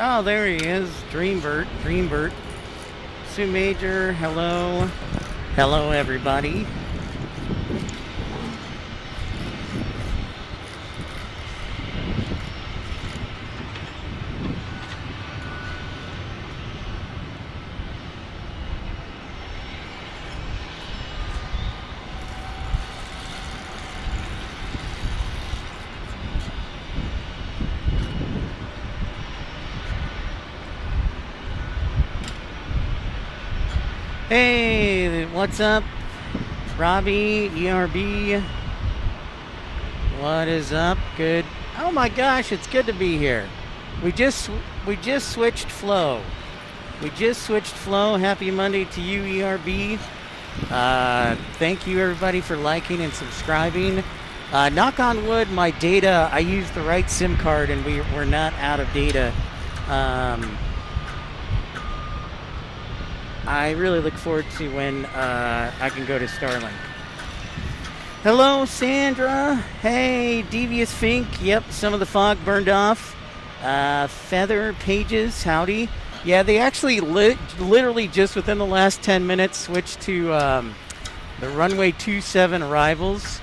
Oh, there he is, Dreambert. Sue Major, hello. Hello, everybody. Hey, what's up? Robbie, ERB. What is up? Good. Oh my gosh, it's good to be here. We just switched flow. Happy Monday to you, ERB. Thank you everybody for liking and subscribing. Knock on wood, my data, I used the right SIM card and we're not out of data. I really look forward to when I can go to Starlink. Hello, Sandra. Hey, Devious Fink. Yep, some of the fog burned off. Feather Pages, howdy. Yeah, they actually literally just within the last 10 minutes switched to the runway 27 arrivals.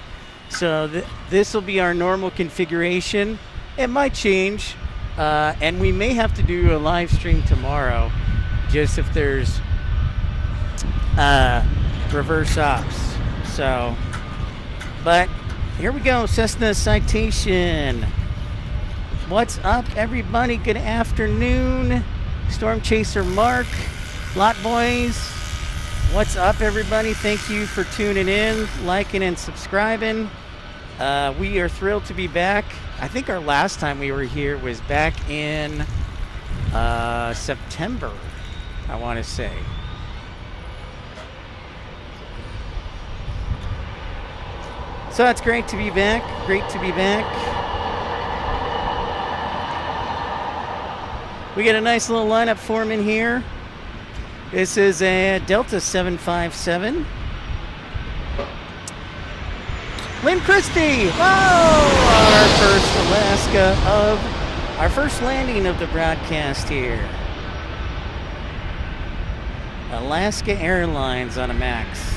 So this will be our normal configuration. It might change, and we may have to do a live stream tomorrow, just if there's reverse ops. So, but here we go. Cessna Citation. What's up, everybody? Good afternoon. Storm Chaser Mark, Lot Boys. What's up, everybody? Thank you for tuning in, liking, and subscribing. We are thrilled to be back. I think our last time we were here was back in September, I want to say. So it's great to be back. We got a nice little lineup forming here. This is a Delta 757. Lynn Christie! Oh! Our first landing of the broadcast here. Alaska Airlines on a MAX.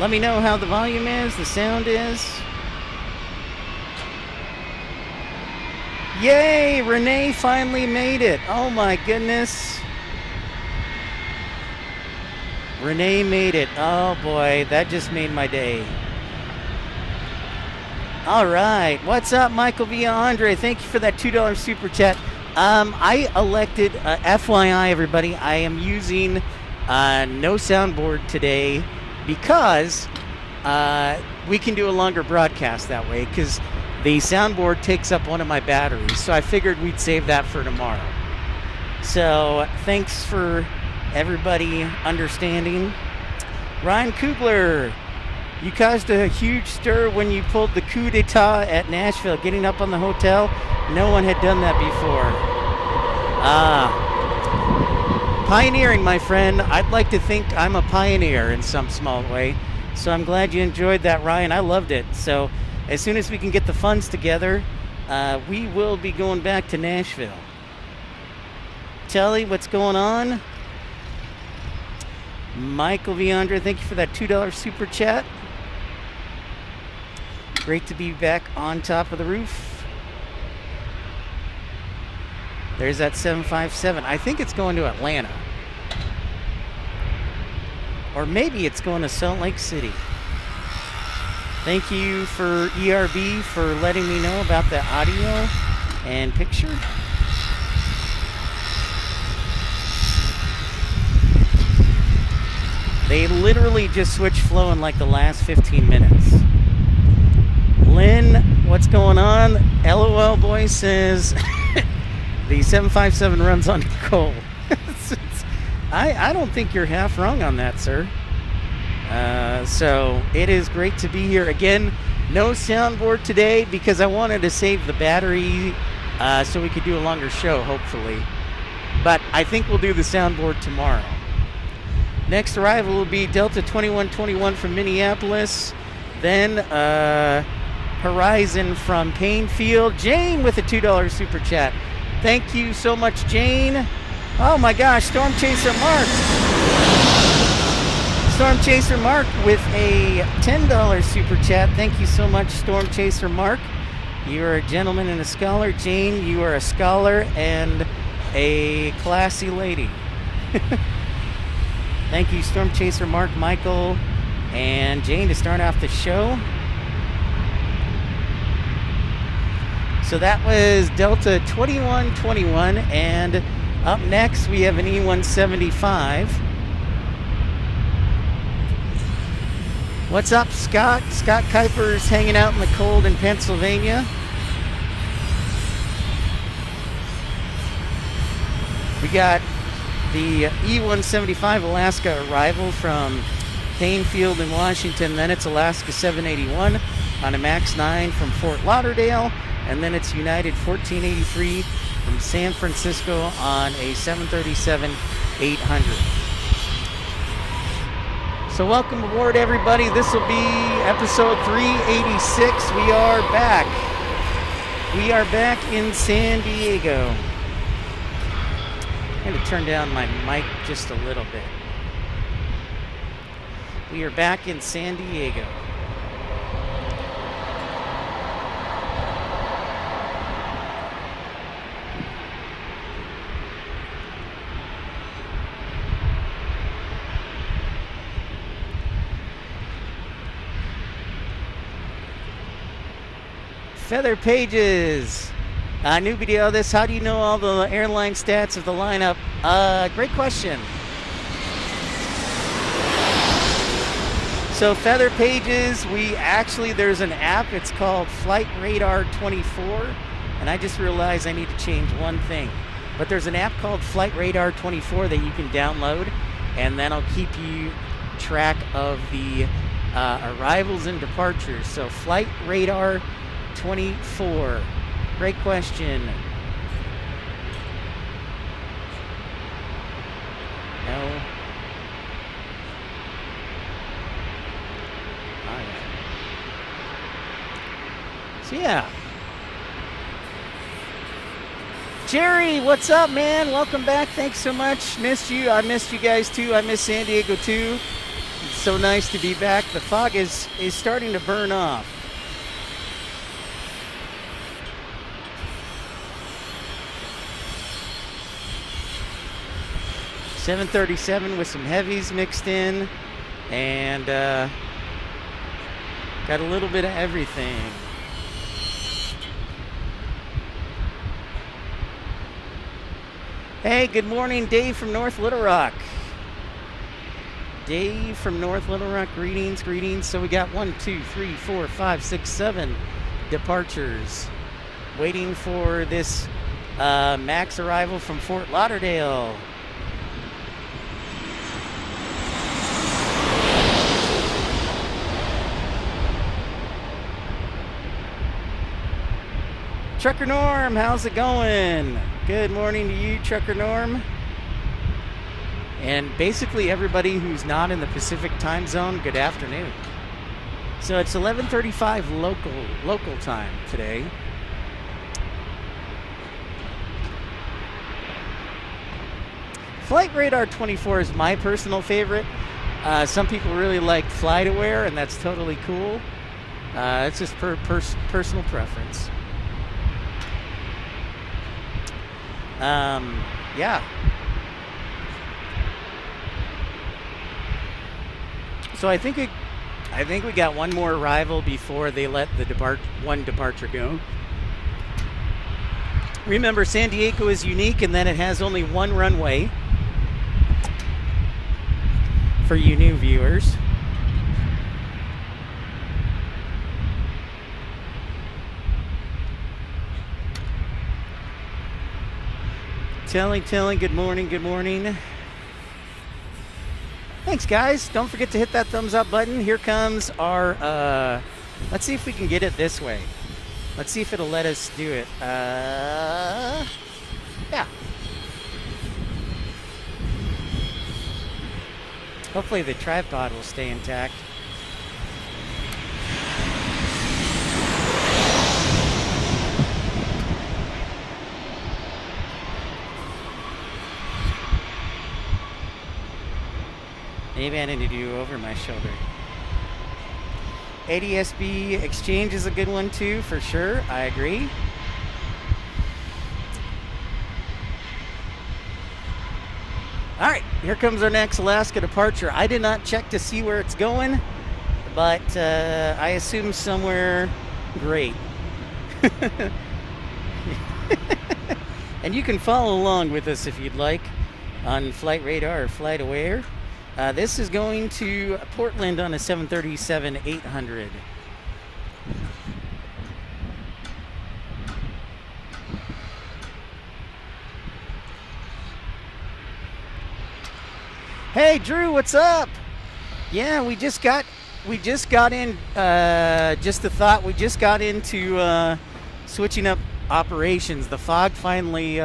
Let me know how the volume is, the sound is. Yay! Renee finally made it. Oh my goodness. Renee made it. Oh boy, that just made my day. All right. What's up, Michael Villa Andre? Thank you for that $2 super chat. I elected, FYI everybody, I am using no soundboard today, because we can do a longer broadcast that way, because the soundboard takes up one of my batteries. So I figured we'd save that for tomorrow. So thanks for everybody understanding. Ryan Kugler, you caused a huge stir when you pulled the coup d'etat at Nashville, getting up on the hotel. No one had done that before. Pioneering, my friend. I'd like to think I'm a pioneer in some small way. So I'm glad you enjoyed that, Ryan. I loved it. So as soon as we can get the funds together, we will be going back to Nashville. Telly, what's going on? Michael Viandra, thank you for that $2 super chat. Great to be back on top of the roof. There's that 757. I think it's going to Atlanta. Or maybe it's going to Salt Lake City. Thank you for ERB for letting me know about the audio and picture. They literally just switched flow in like the last 15 minutes. Lynn, what's going on? LOL boy says, The 757 runs on coal. I don't think you're half wrong on that, sir. So it is great to be here again. No soundboard today because I wanted to save the battery so we could do a longer show, hopefully. But I think we'll do the soundboard tomorrow. Next arrival will be Delta 2121 from Minneapolis. Then Horizon from Painfield. Jane with a $2 super chat. Thank you so much, Jane. Oh my gosh, Storm Chaser Mark. Storm Chaser Mark with a $10 super chat. Thank you so much, Storm Chaser Mark. You are a gentleman and a scholar. Jane, you are a scholar and a classy lady. Thank you, Storm Chaser Mark, Michael, and Jane to start off the show. So that was Delta 2121, and up next we have an E175. What's up, Scott? Scott Kuiper's hanging out in the cold in Pennsylvania. We got the E175 Alaska arrival from Painfield in Washington. Then it's Alaska 781 on a MAX 9 from Fort Lauderdale. And then it's United 1483 from San Francisco on a 737-800. So welcome aboard, everybody. This will be episode 386. We are back. We are back in San Diego. I'm going to turn down my mic just a little bit. We are back in San Diego. Feather Pages. New video of this. How do you know all the airline stats of the lineup? Great question. So Feather Pages, there's an app. It's called Flight Radar 24. And I just realized I need to change one thing. But there's an app called Flight Radar 24 that you can download. And that'll keep you track of the arrivals and departures. So Flight Radar 24. Great question. No. So yeah. Jerry, what's up, man? Welcome back. Thanks so much. Missed you. I missed you guys too. I missed San Diego too. It's so nice to be back. The fog is starting to burn off. .737 with some heavies mixed in, and got a little bit of everything. Hey, good morning, Dave from North Little Rock. Dave from North Little Rock, greetings. So we got 1, 2, 3, 4, 5, 6, 7 departures. Waiting for this MAX arrival from Fort Lauderdale. Trucker Norm, how's it going? Good morning to you, Trucker Norm. And basically everybody who's not in the Pacific time zone, good afternoon. So it's 11:35 local time today. Flight Radar 24 is my personal favorite. Some people really like FlightAware, and that's totally cool. It's just personal preference. Yeah. So I think we got one more arrival before they let the one departure go. Remember, San Diego is unique in that it has only one runway for you new viewers. Telling, good morning, good morning. Thanks, guys. Don't forget to hit that thumbs up button. Here comes our, let's see if we can get it this way. Let's see if it'll let us do it. Yeah. Hopefully the tripod will stay intact. Maybe I need to do over my shoulder. ADSB Exchange is a good one too, for sure. I agree. All right, here comes our next Alaska departure. I did not check to see where it's going, but I assume somewhere great. And you can follow along with us if you'd like on Flight Radar or Flight Aware. This is going to Portland on a 737-800. Hey Drew, what's up? Yeah, we just got in. Just a thought. We just got into switching up operations. The fog finally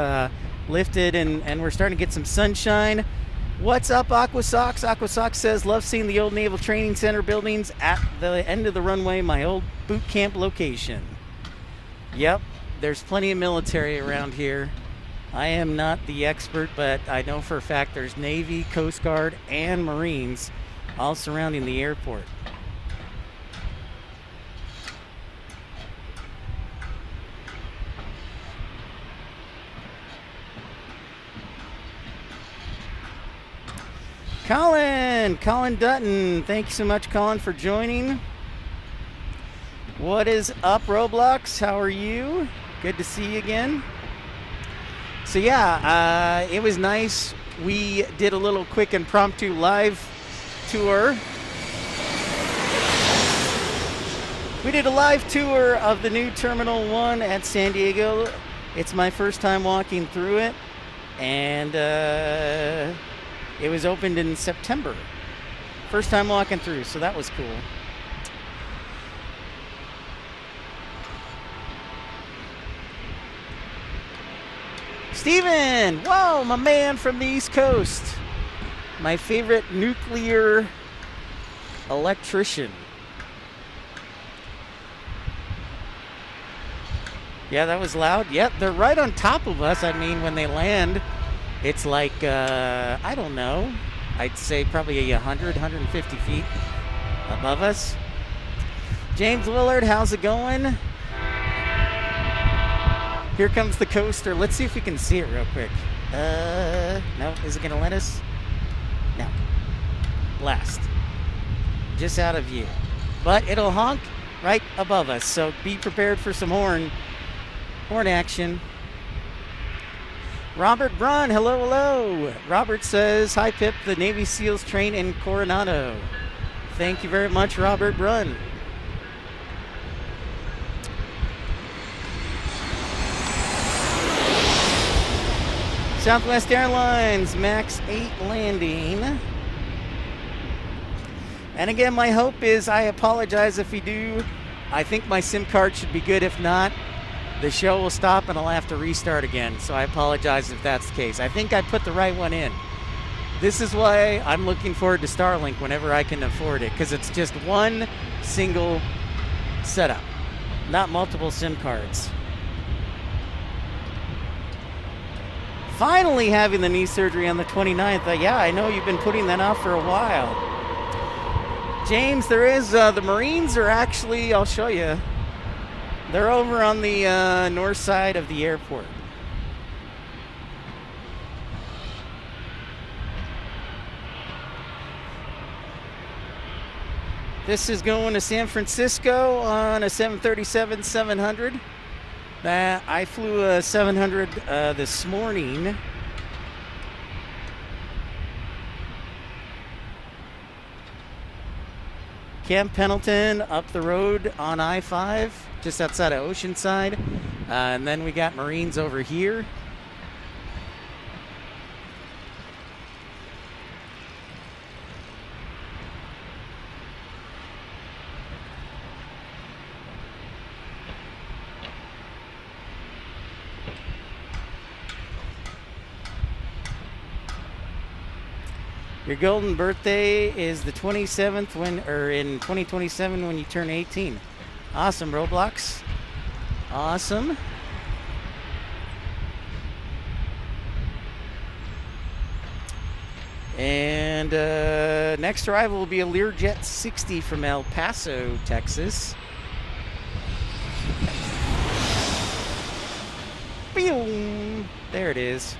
lifted, and we're starting to get some sunshine. What's up, Aquasox? Aquasox says, love seeing the old Naval Training Center buildings at the end of the runway, my old boot camp location. Yep, there's plenty of military around here. I am not the expert, but I know for a fact there's Navy, Coast Guard, and Marines all surrounding the airport. Colin Dutton, thank you so much, Colin, for joining. What is up, Roblox? How are you? Good to see you again. So yeah, it was nice. We did a little quick impromptu live tour. We did a live tour of the new Terminal 1 at San Diego. It's my first time walking through it, and it was opened in September. First time walking through, so that was cool. Steven! Whoa, my man from the East Coast. My favorite nuclear electrician. Yeah, that was loud. Yep, they're right on top of us. I mean, when they land, it's like, I don't know, I'd say probably 100, 150 feet above us. James Willard, how's it going? Here comes the coaster. Let's see if we can see it real quick. No, is it gonna let us? No. Blast. Just out of view. But it'll honk right above us, so be prepared for some horn action. Robert Braun, hello. Robert says, hi Pip, the Navy SEALs train in Coronado. Thank you very much, Robert Braun. Southwest Airlines, MAX 8 landing. And again, my hope is, I apologize if we do. I think my SIM card should be good. If not, the show will stop and I'll have to restart again. So I apologize if that's the case. I think I put the right one in. This is why I'm looking forward to Starlink whenever I can afford it, because it's just one single setup, not multiple SIM cards. Finally having the knee surgery on the 29th. Yeah, I know you've been putting that off for a while. James, there is, the Marines are actually, I'll show you. They're over on the north side of the airport. This is going to San Francisco on a 737-700. I flew a 700 this morning. Camp Pendleton up the road on I-5, just outside of Oceanside. And then we got Marines over here. Your golden birthday is the 27th in 2027 when you turn 18. Awesome, Roblox. Awesome. And next arrival will be a Learjet 60 from El Paso, Texas. Boom! There it is.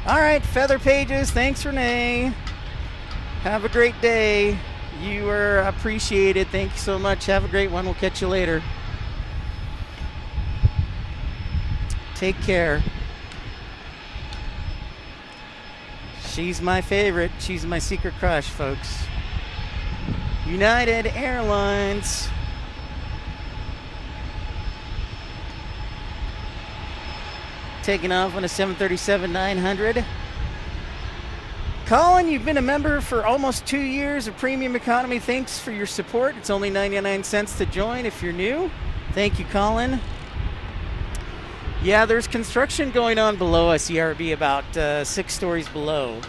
All right, Feather Pages, thanks, Renee. Have a great day. You are appreciated. Thank you so much. Have a great one. We'll catch you later. Take care. She's my favorite. She's my secret crush, folks. United Airlines. Taking off on a 737-900. Colin, you've been a member for almost 2 years of Premium Economy. Thanks for your support. It's only 99 cents to join if you're new. Thank you, Colin. Yeah, there's construction going on below us, ERB, about 6 stories below.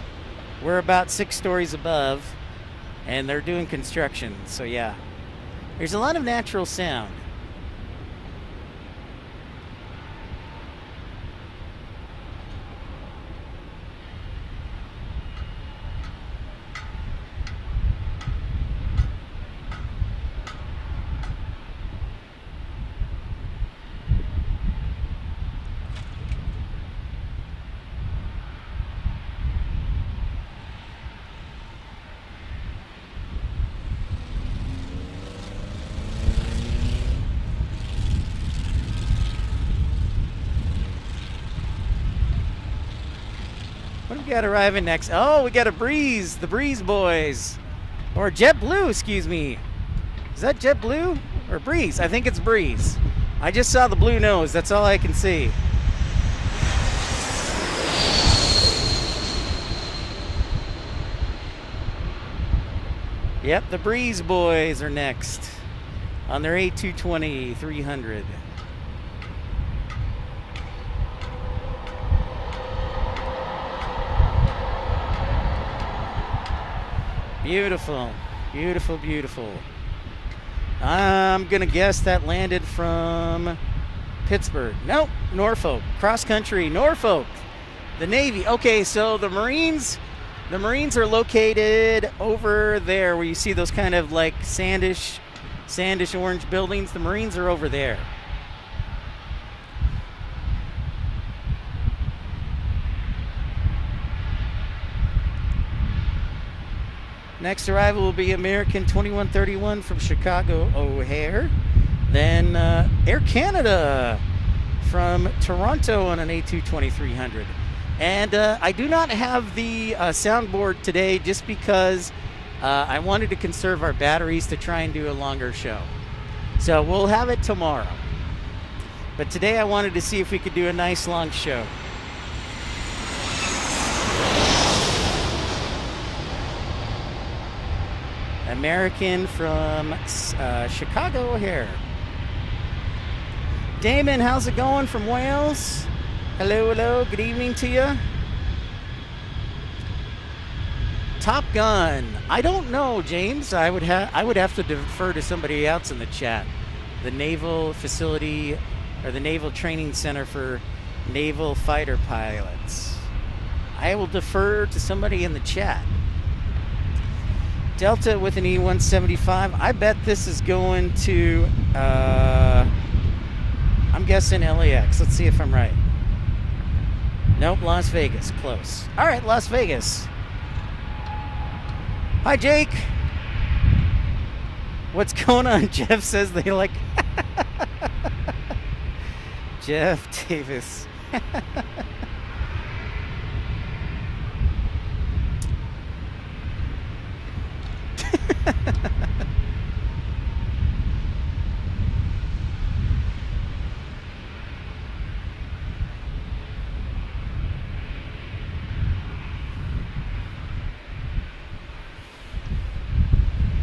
We're about 6 stories above, and they're doing construction. So, yeah, there's a lot of natural sound. What do we got arriving next? Oh, we got a Breeze, the Breeze Boys. Or JetBlue, excuse me. Is that JetBlue or Breeze? I think it's Breeze. I just saw the blue nose. That's all I can see. Yep, the Breeze Boys are next on their A220-300. Beautiful, beautiful, beautiful. I'm going to guess that landed from Pittsburgh. Nope, Norfolk. Cross country, Norfolk. The Navy. Okay, so the Marines are located over there where you see those kind of like sandish orange buildings. The Marines are over there. Next arrival will be American 2131 from Chicago O'Hare. Then Air Canada from Toronto on an A220-300. And I do not have the soundboard today just because I wanted to conserve our batteries to try and do a longer show. So we'll have it tomorrow. But today I wanted to see if we could do a nice long show. American from Chicago O'Hare. Damon, how's it going from Wales? Hello, hello, good evening to you. Top Gun. I don't know, James. I would have to defer to somebody else in the chat. The Naval Facility or the Naval Training Center for Naval Fighter Pilots. I will defer to somebody in the chat. Delta with an E175. I bet this is going to, I'm guessing LAX. Let's see if I'm right. Nope, Las Vegas. Close. All right, Las Vegas. Hi, Jake. What's going on? Jeff says they like... Jeff Davis.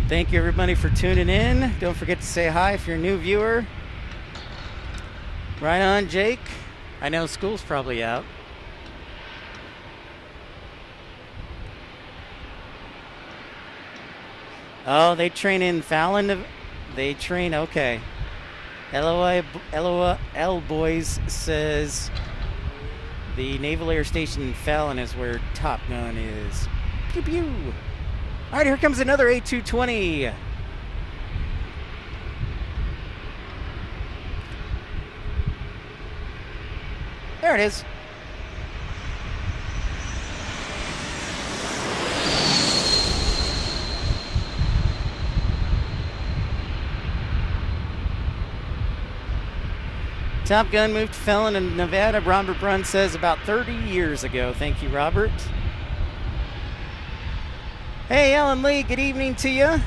Thank you, everybody, for tuning in. Don't forget to say hi if you're a new viewer. Right on, Jake. I know school's probably out. Oh, they train in Fallon. They train, okay. LOL Boys says the Naval Air Station in Fallon is where Top Gun is. Pew pew. All right, here comes another A220. There it is. Top Gun moved to Fallon in Nevada. Robert Brunn says about 30 years ago. Thank you, Robert. Hey, Alan Lee, good evening to you.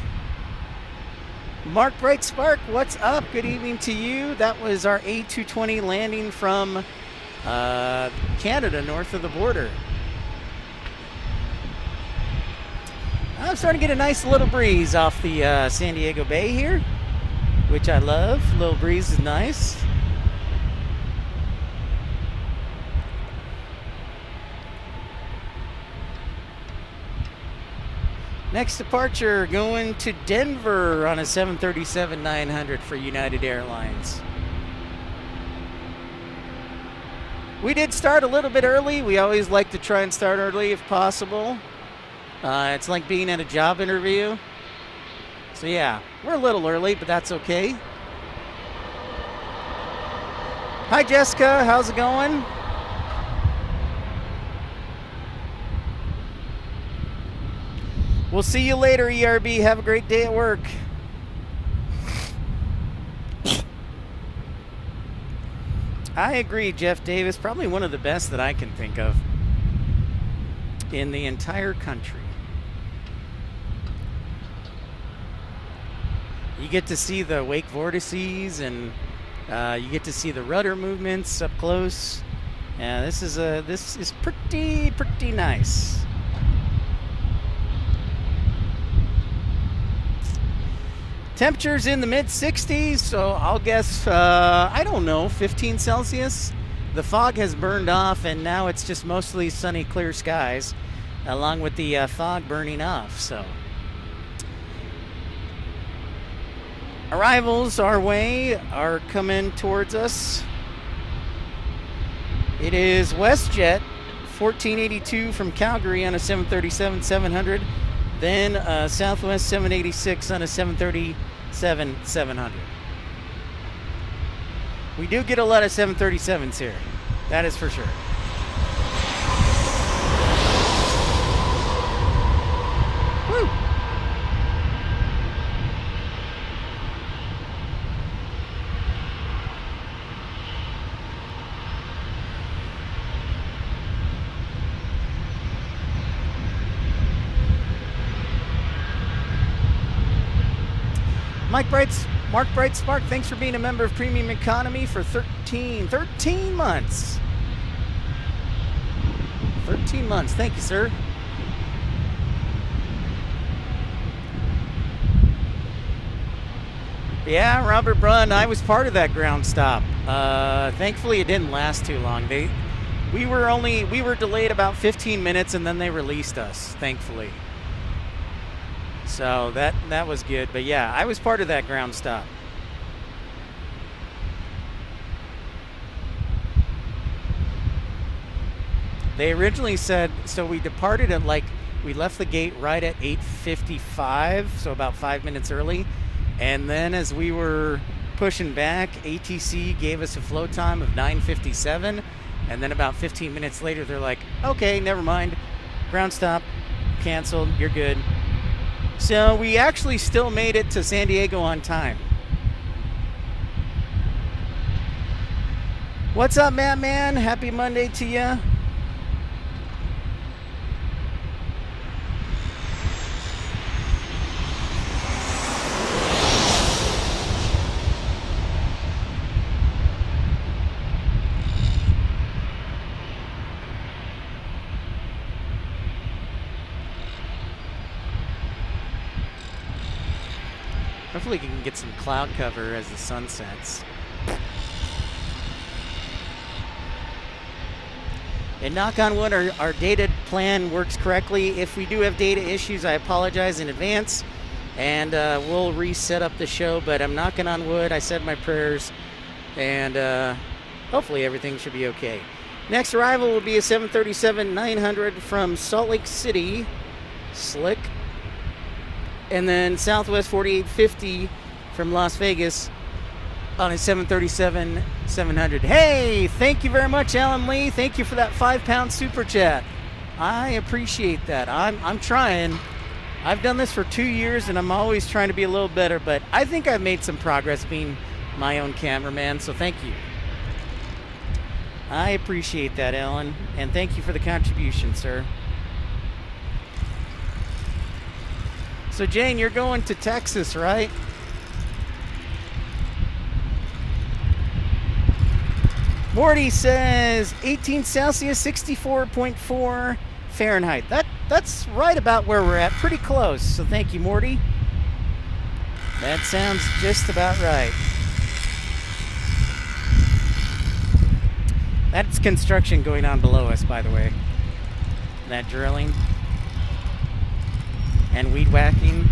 Mark Bright Spark, what's up? Good evening to you. That was our A220 landing from Canada, north of the border. I'm starting to get a nice little breeze off the San Diego Bay here, which I love. Little breeze is nice. Next departure, going to Denver on a 737-900 for United Airlines. We did start a little bit early. We always like to try and start early if possible. It's like being at a job interview. So yeah, we're a little early, but that's okay. Hi Jessica, how's it going? We'll see you later, ERB. Have a great day at work. I agree, Jeff Davis. Probably one of the best that I can think of in the entire country. You get to see the wake vortices, and you get to see the rudder movements up close. Yeah, this is pretty nice. Temperatures in the mid-60s, so I'll guess, I don't know, 15 Celsius. The fog has burned off, and now it's just mostly sunny, clear skies, along with the fog burning off, so. Arrivals our way are coming towards us. It is WestJet 1482 from Calgary on a 737-700. Then Southwest 786 on a 737-700. We do get a lot of 737s here. That is for sure. Woo! Mark Bright Spark, thanks for being a member of Premium Economy for 13 months. 13 months. Thank you, sir. Yeah, Robert Brunn, I was part of that ground stop. Thankfully, it didn't last too long. We were delayed about 15 minutes, and then they released us, thankfully. So that was good. But yeah, I was part of that ground stop. They originally said, so we departed at we left the gate right at 8:55, so about 5 minutes early. And then as we were pushing back, ATC gave us a flow time of 9:57. And then about 15 minutes later, they're like, okay, never mind. Ground stop, canceled, you're good. So we actually still made it to San Diego on time. What's up, Matt Man? Happy Monday to you. Hopefully we can get some cloud cover as the sun sets. And knock on wood, our data plan works correctly. If we do have data issues, I apologize in advance. and we'll reset up the show. But I'm knocking on wood. I said my prayers, and hopefully everything should be okay. Next arrival will be a 737-900 from Salt Lake City, Slick. And then Southwest 4850 from Las Vegas on a 737-700. Hey, thank you very much, Alan Lee. Thank you for that 5-pound super chat. I appreciate that. I'm trying. I've done this for 2 years, and I'm always trying to be a little better, but I think I've made some progress being my own cameraman, so thank you. I appreciate that, Alan, and thank you for the contribution, sir. So, Jane, you're going to Texas, right? Morty says 18 Celsius, 64.4 Fahrenheit. That's right about where we're at, pretty close. So thank you, Morty. That sounds just about right. That's construction going on below us, by the way. That drilling and weed whacking.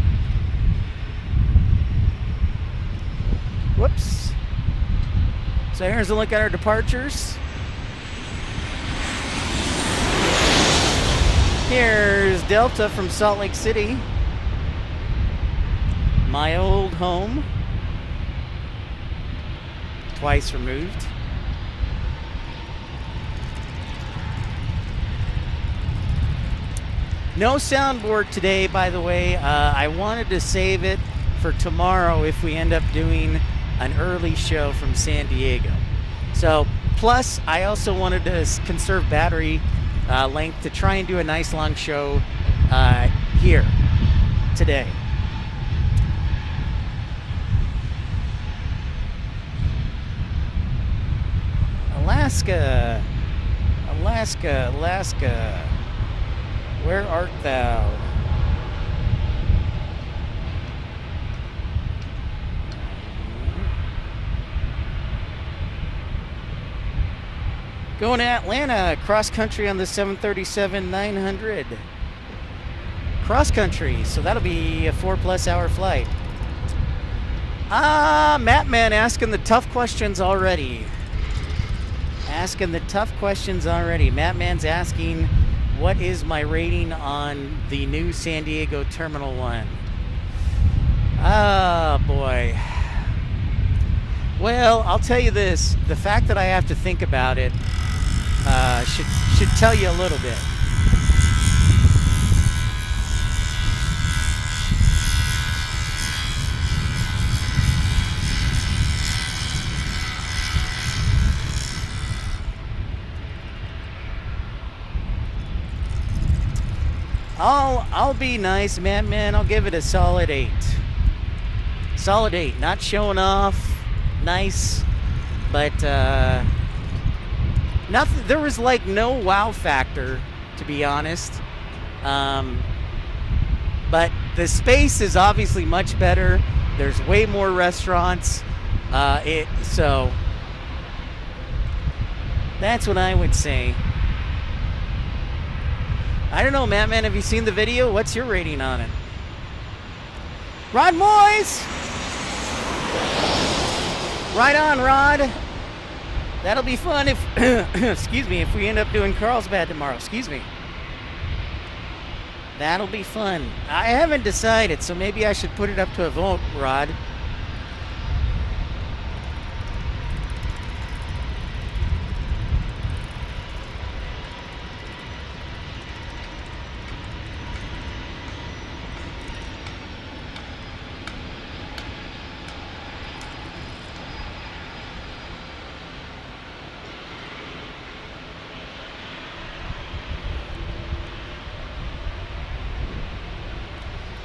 Whoops. So here's a look at our departures. Here's Delta from Salt Lake City, my old home, twice removed. No soundboard today, by the way. I wanted to save it for tomorrow if we end up doing an early show from San Diego. So, plus, I also wanted to conserve battery length to try and do a nice long show here today. Alaska, Alaska, Alaska. Where art thou? Going to Atlanta, cross country on the 737-900. Cross country, so that'll be a 4+ hour flight. Mattman asking the tough questions already. Mattman's asking, what is my rating on the new San Diego Terminal 1? Oh, boy. Well, I'll tell you this. The fact that I have to think about it should tell you a little bit. I'll be nice, man. I'll give it a solid 8. Solid 8. Not showing off. Nice. But nothing. There was like no wow factor, to be honest. But the space is obviously much better. There's way more restaurants. So that's what I would say. I don't know, man. Have you seen the video? What's your rating on it? Rod Moyes! Right on, Rod. That'll be fun if, excuse me, if we end up doing Carlsbad tomorrow. Excuse me. That'll be fun. I haven't decided, so maybe I should put it up to a vote, Rod.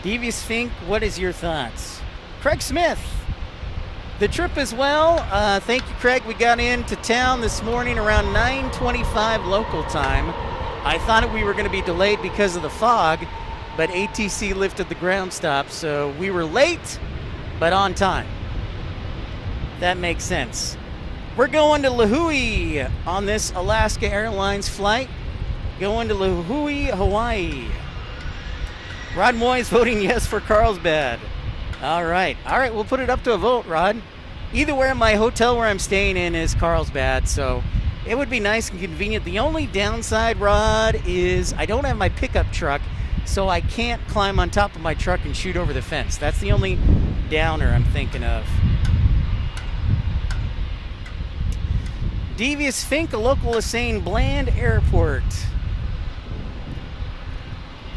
Devious Fink, what is your thoughts? Craig Smith, the trip as well. Thank you, Craig. We got into town this morning around 9:25 local time. I thought we were going to be delayed because of the fog, but ATC lifted the ground stop, so we were late, but on time. That makes sense. We're going to Lihue on this Alaska Airlines flight. Going to Lihue, Hawaii. Rod Moy's voting yes for Carlsbad. All right. All right, we'll put it up to a vote, Rod. Either way, my hotel where I'm staying in is Carlsbad, so it would be nice and convenient. The only downside, Rod, is I don't have my pickup truck, so I can't climb on top of my truck and shoot over the fence. That's the only downer I'm thinking of. Devious Fink, a local is saying Bland Airport.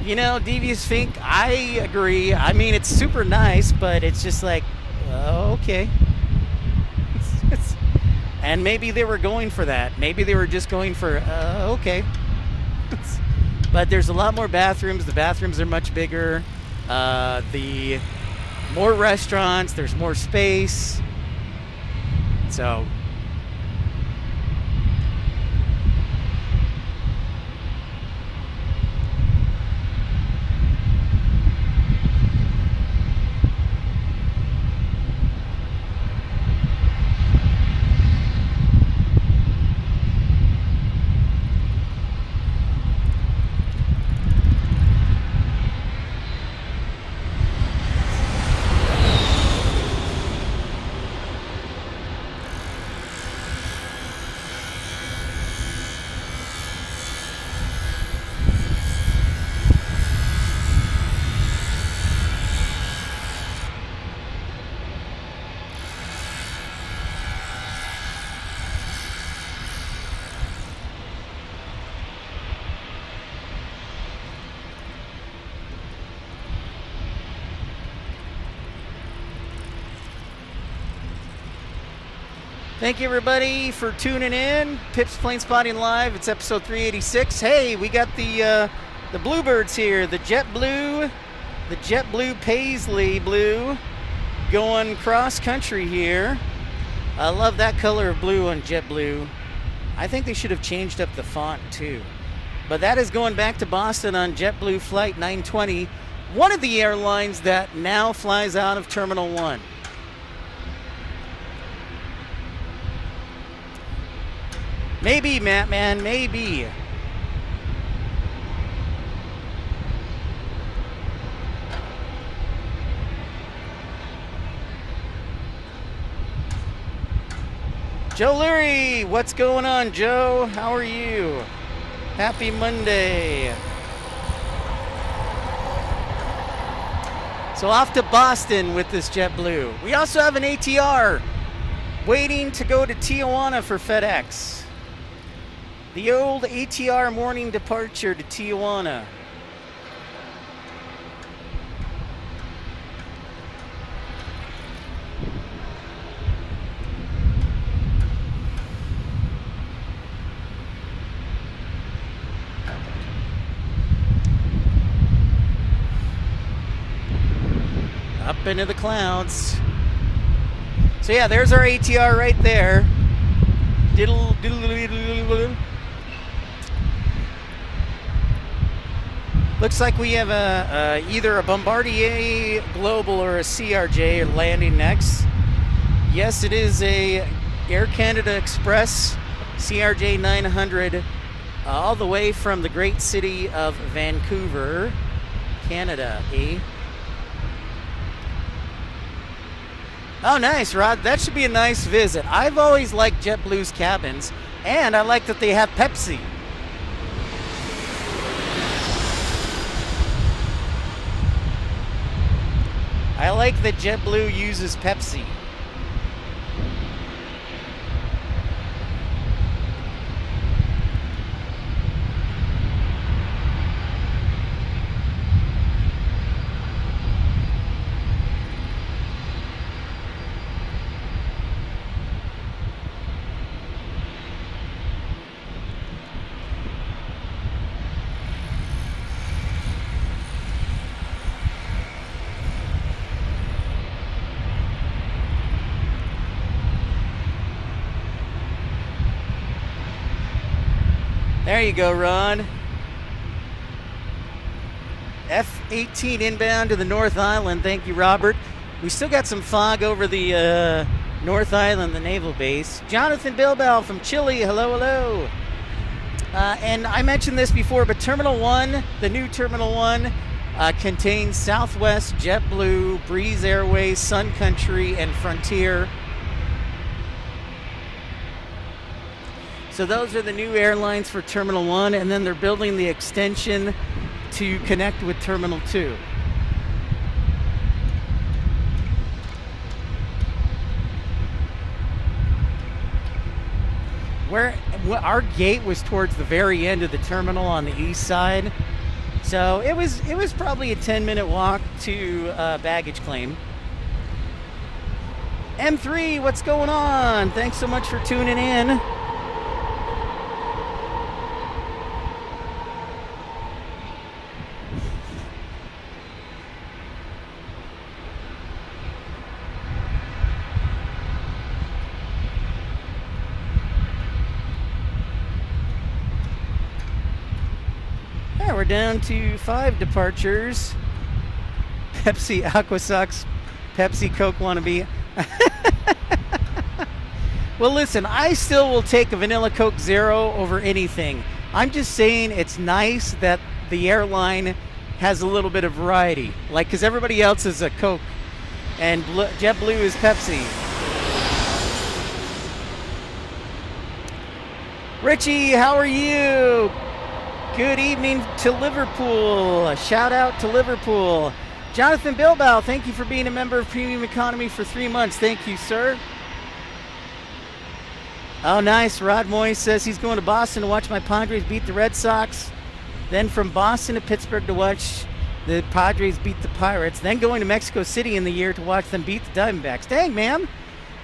You know, Devious Fink, I agree. I mean, it's super nice, but it's just like, okay. And maybe they were going for that. Maybe they were just going for, okay. But there's a lot more bathrooms. The bathrooms are much bigger. The more restaurants. There's more space. So... Thank you, everybody, for tuning in. Pip's Planespotting Live. It's episode 386. Hey, we got the Bluebirds here. The JetBlue Paisley Blue going cross country here. I love that color of blue on JetBlue. I think they should have changed up the font too. But that is going back to Boston on JetBlue Flight 920, one of the airlines that now flies out of Terminal 1. Maybe, Matt, man, maybe. Joe Leary, what's going on, Joe? How are you? Happy Monday. So off to Boston with this JetBlue. We also have an ATR waiting to go to Tijuana for FedEx. The old ATR morning departure to Tijuana. Up into the clouds. So yeah, there's our ATR right there. Diddle, diddle, diddle, diddle. Looks like we have either a Bombardier Global or a CRJ landing next. Yes, it is a Air Canada Express CRJ 900 all the way from the great city of Vancouver, Canada, eh? Oh, nice, Rod. That should be a nice visit. I've always liked JetBlue's cabins, and I like that they have Pepsi. I like that JetBlue uses Pepsi. There you go, Ron. F-18 inbound to the North Island. Thank you, Robert. We still got some fog over the North Island, the naval base. Jonathan Bilbao from Chile. Hello, hello. And I mentioned this before, but Terminal 1, the new Terminal 1, contains Southwest, JetBlue, Breeze Airways, Sun Country, and Frontier. So those are the new airlines for Terminal 1, and then they're building the extension to connect with Terminal 2. Our gate was towards the very end of the terminal on the east side, so it was probably a 10-minute walk to baggage claim. M3, what's going on? Thanks so much for tuning in. We're down to 5 departures. Pepsi, Aquasox, Pepsi, Coke wannabe. Well, listen, I still will take a vanilla Coke Zero over anything. I'm just saying it's nice that the airline has a little bit of variety. Like, because everybody else is a Coke and JetBlue is Pepsi. Richie, how are you? Good evening to Liverpool. A shout out to Liverpool. Jonathan Bilbao, thank you for being a member of Premium Economy for 3 months. Thank you, sir. Oh, nice. Rod Moy says he's going to Boston to watch my Padres beat the Red Sox. Then from Boston to Pittsburgh to watch the Padres beat the Pirates. Then going to Mexico City in the year to watch them beat the Diamondbacks. Dang, man.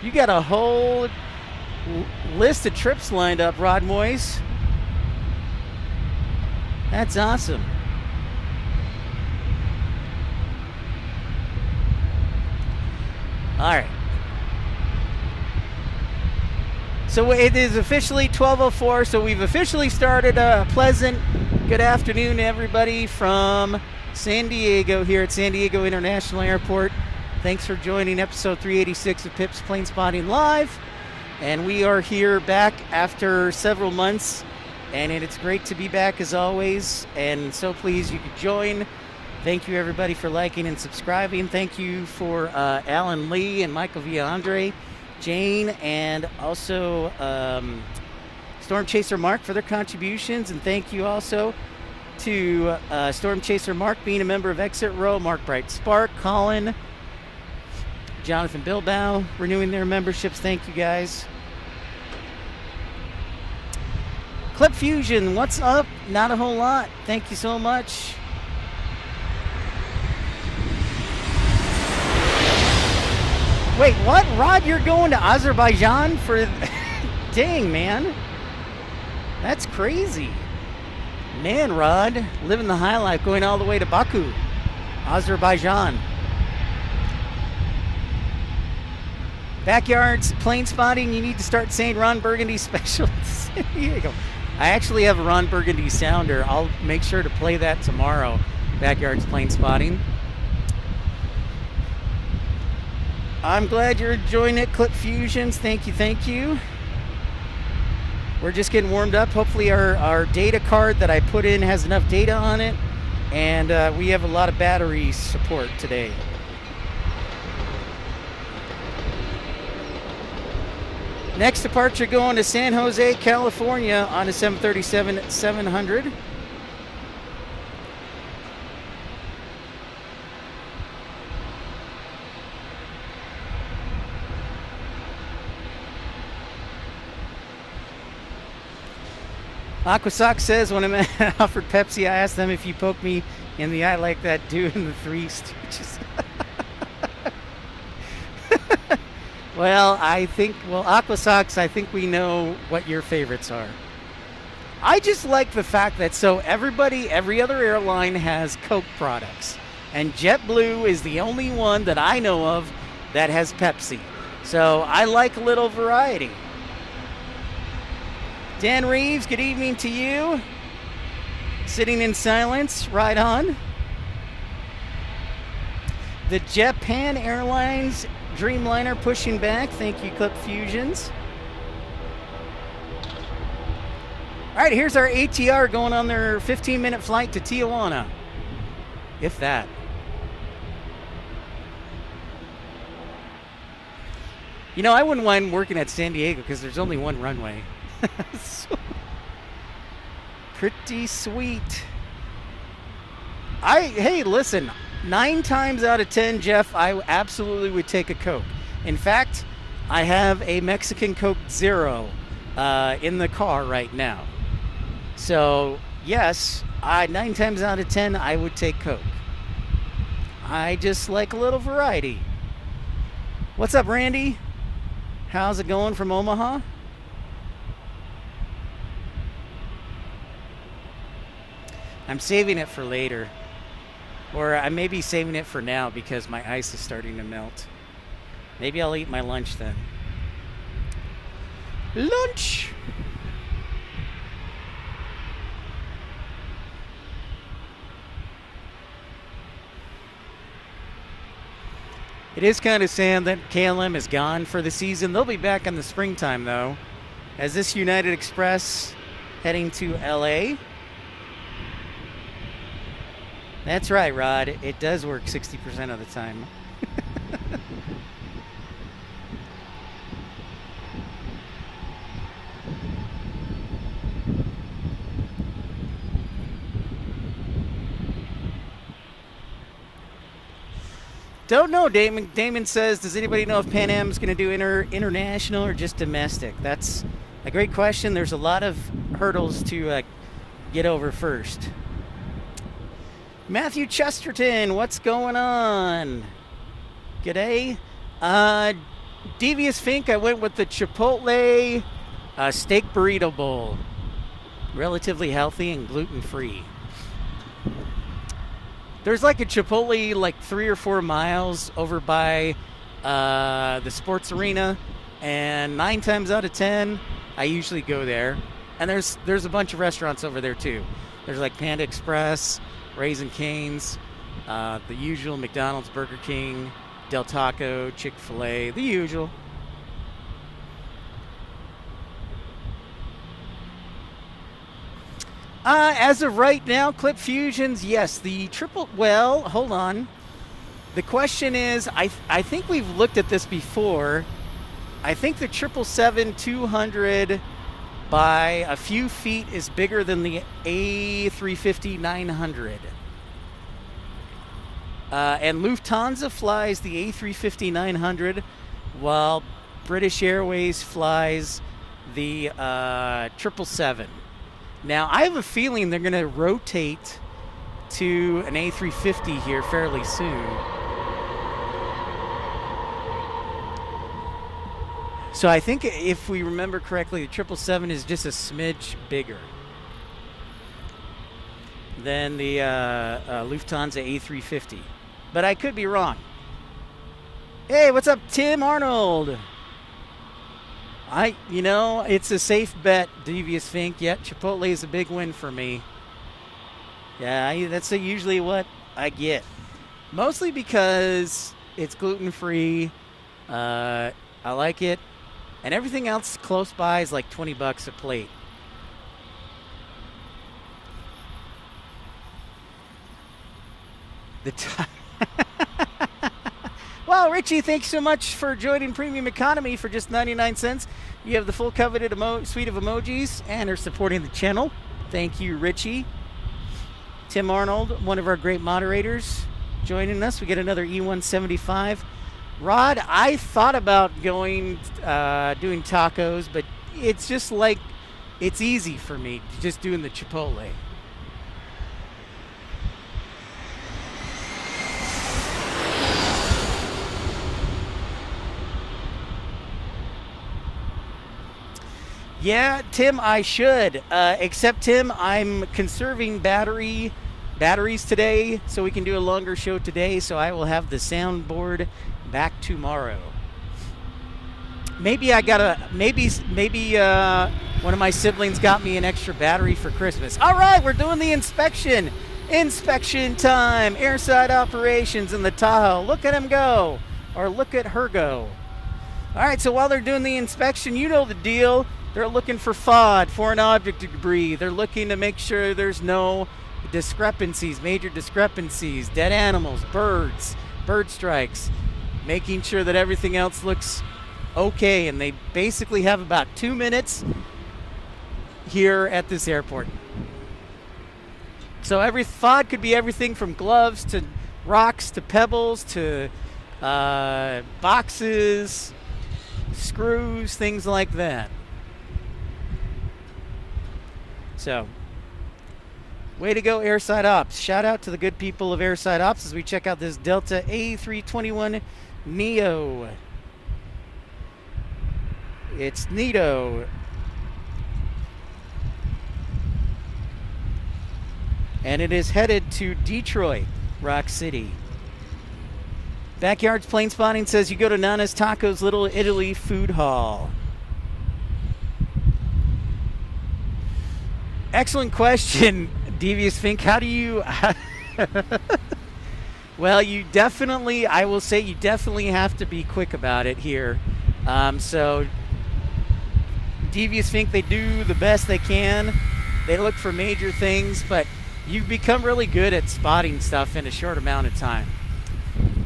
You got a whole list of trips lined up, Rod Moyes. That's awesome. All right. So it is officially 12:04, so we've officially started a pleasant good afternoon to everybody from San Diego here at San Diego International Airport. Thanks for joining episode 386 of Pip's Planespotting Live. And we are here back after several months. And it's great to be back as always, and so pleased you could join. Thank you everybody for liking and subscribing. Thank you for Alan Lee and Michael Villaandre, Jane, and also Storm Chaser Mark for their contributions. And thank you also to Storm Chaser Mark being a member of Exit Row, Mark Bright Spark, Colin, Jonathan Bilbao renewing their memberships. Thank you guys. Clip Fusion, what's up? Not a whole lot. Thank you so much. Wait, what? Rod, you're going to Azerbaijan for... Dang, man. That's crazy. Man, Rod, living the high life, going all the way to Baku, Azerbaijan. Backyards, plane spotting, you need to start saying Ron Burgundy special. Here you go. I actually have a Ron Burgundy sounder. I'll make sure to play that tomorrow. Backyards plane spotting. I'm glad you're enjoying it, Clip Fusions. Thank you, thank you. We're just getting warmed up. Hopefully our data card that I put in has enough data on it. And we have a lot of battery support today. Next departure going to San Jose, California on a 737-700. Aquasox says, when I'm offered Pepsi, I asked them if you poke me in the eye like that dude in the Three Stooges. Well, Aquasox, I think we know what your favorites are. I just like the fact that every other airline has Coke products. And JetBlue is the only one that I know of that has Pepsi. So I like a little variety. Dan Reeves, good evening to you. Sitting in silence, right on. The Japan Airlines Dreamliner pushing back. Thank you, Clip Fusions. All right, here's our ATR going on their 15-minute flight to Tijuana. if that. You know, I wouldn't mind working at San Diego because there's only one runway. So, pretty sweet. Hey, listen, 9 times out of 10, Jeff, I absolutely would take a Coke. In fact, I have a Mexican Coke Zero in the car right now. So, yes, 9 times out of 10, I would take Coke. I just like a little variety. What's up, Randy? How's it going from Omaha? I'm saving it for later. Or I may be saving it for now because my ice is starting to melt. Maybe I'll eat my lunch then. Lunch! It is kind of sad that KLM is gone for the season. They'll be back in the springtime, though. As this United Express heading to LA. That's right, Rod. It does work 60% of the time. Don't know, Damon. Damon says, does anybody know if Pan Am's going to do international or just domestic? That's a great question. There's a lot of hurdles to get over first. Matthew Chesterton, what's going on? G'day. Devious Fink, I went with the Chipotle steak burrito bowl. Relatively healthy and gluten-free. There's like a Chipotle like 3 or 4 miles over by the sports arena, and 9 times out of 10, I usually go there. And there's a bunch of restaurants over there too. There's like Panda Express, Raising Cane's, the usual McDonald's, Burger King, Del Taco, Chick-fil-A, the usual. As of right now, Clip Fusions, yes. The triple, well, hold on. The question is, I think we've looked at this before. I think the 777-200 by a few feet is bigger than the A350-900. And Lufthansa flies the A350-900 while British Airways flies the 777. Now, I have a feeling they're going to rotate to an A350 here fairly soon. So I think if we remember correctly, the 777 is just a smidge bigger than the Lufthansa A350. But I could be wrong. Hey, what's up, Tim Arnold? It's a safe bet, Devious Fink. Yet Chipotle is a big win for me. Yeah, that's usually what I get. Mostly because it's gluten-free. I like it. And everything else close by is like $20 a plate. Well, Richie, thanks so much for joining Premium Economy for just 99 cents. You have the full coveted suite of emojis and are supporting the channel. Thank you, Richie. Tim Arnold, one of our great moderators, joining us. We get another E175. Rod, I thought about doing tacos, but it's just like, it's easy for me just doing the Chipotle. Yeah, Tim, I should. Except, Tim, I'm conserving batteries today, so we can do a longer show today. So I will have the soundboard back tomorrow. Maybe one of my siblings got me an extra battery for Christmas. All right, we're doing the inspection. Inspection time. Airside operations in the Tahoe. Look at him go, or look at her go. All right, so while they're doing the inspection, you know the deal. They're looking for FOD, foreign object debris. They're looking to make sure there's no discrepancies, major discrepancies, dead animals, bird strikes, making sure that everything else looks okay. And they basically have about 2 minutes here at this airport. So every FOD could be everything from gloves to rocks to pebbles to boxes, screws, things like that. So, way to go, Airside Ops. Shout out to the good people of Airside Ops as we check out this Delta A321 Neo. It's neato. And it is headed to Detroit, Rock City. Backyards Planespotting says you go to Nana's Tacos Little Italy Food Hall. Excellent question, Devious Fink. How do you... Well, I will say you definitely have to be quick about it here. So, Devious Fink, they do the best they can. They look for major things, but you've become really good at spotting stuff in a short amount of time.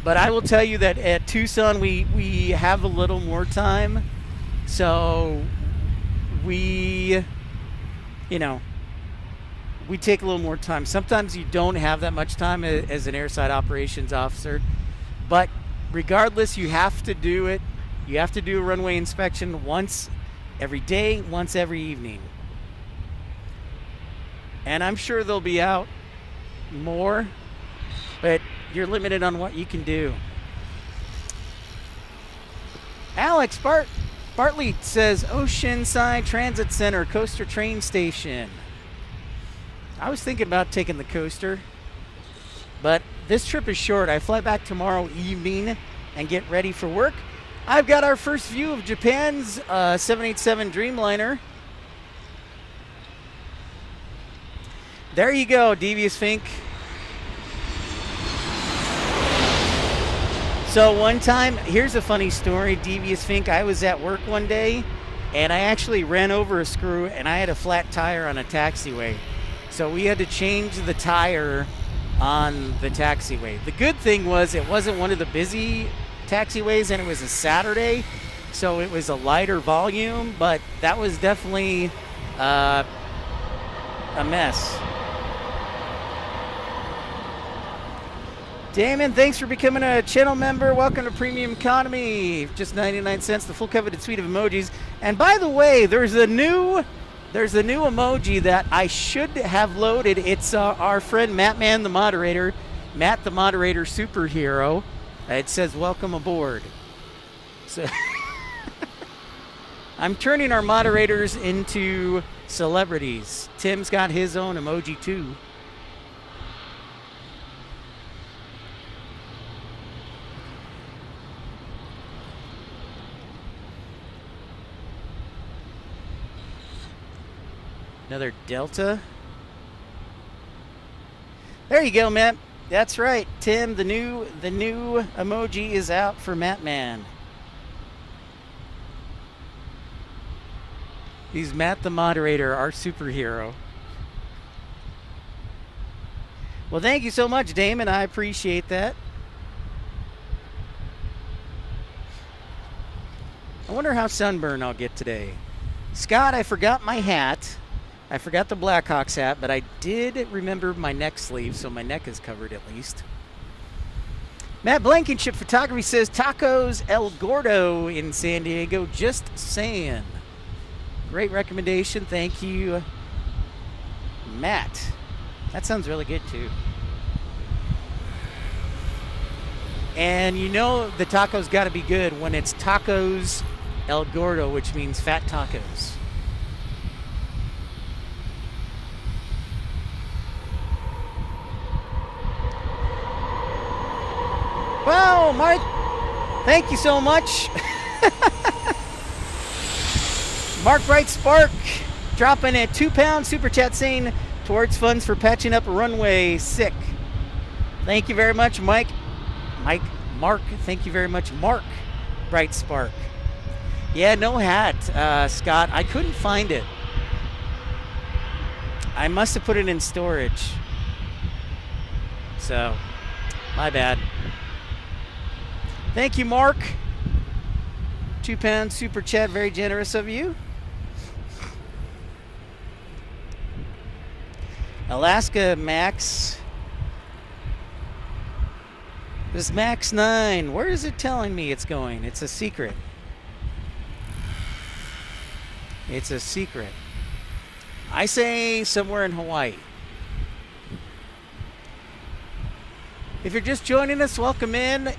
But I will tell you that at Tucson, we have a little more time. So we take a little more time. Sometimes you don't have that much time as an airside operations officer. But regardless, you have to do it. You have to do a runway inspection once every day, once every evening. And I'm sure they'll be out more, but you're limited on what you can do. Alex Bartley says Oceanside Transit Center, Coaster Train Station. I was thinking about taking the coaster, but this trip is short. I fly back tomorrow evening and get ready for work. I've got our first view of Japan's 787 Dreamliner. There you go, Devious Fink. So one time, here's a funny story, Devious Fink. I was at work one day, and I actually ran over a screw, and I had a flat tire on a taxiway. So we had to change the tire on the taxiway. The good thing was it wasn't one of the busy taxiways, and it was a Saturday, so it was a lighter volume, but that was definitely a mess. Damon, thanks for becoming a channel member. Welcome to Premium Economy. Just 99 cents, the full coveted suite of emojis. And by the way, there's a new emoji that I should have loaded. It's our friend Mattman the moderator, Matt the moderator superhero. It says welcome aboard. So I'm turning our moderators into celebrities. Tim's got his own emoji too. Another Delta. There you go, Matt. That's right, Tim. The new emoji is out for Mattman. He's Matt the moderator, our superhero. Well, thank you so much, Damon. I appreciate that. I wonder how sunburn I'll get today. Scott, I forgot my hat. I forgot the Blackhawks hat, but I did remember my neck sleeve, so my neck is covered at least. Matt Blankenship Photography says Tacos El Gordo in San Diego. Just saying. Great recommendation. Thank you, Matt. That sounds really good, too. And you know the taco's got to be good when it's Tacos El Gordo, which means fat tacos. Wow, Mike, thank you so much. Mark Bright Spark dropping a £2 super chat saying towards funds for patching up a runway. Sick. Thank you very much, Mark, thank you very much, Mark Bright Spark. Yeah, no hat, Scott. I couldn't find it. I must have put it in storage. So, my bad. Thank you, Mark. £2 super chat, very generous of you. Alaska Max. This Max 9, where is it telling me it's going? It's a secret. It's a secret. I say somewhere in Hawaii. If you're just joining us, welcome in.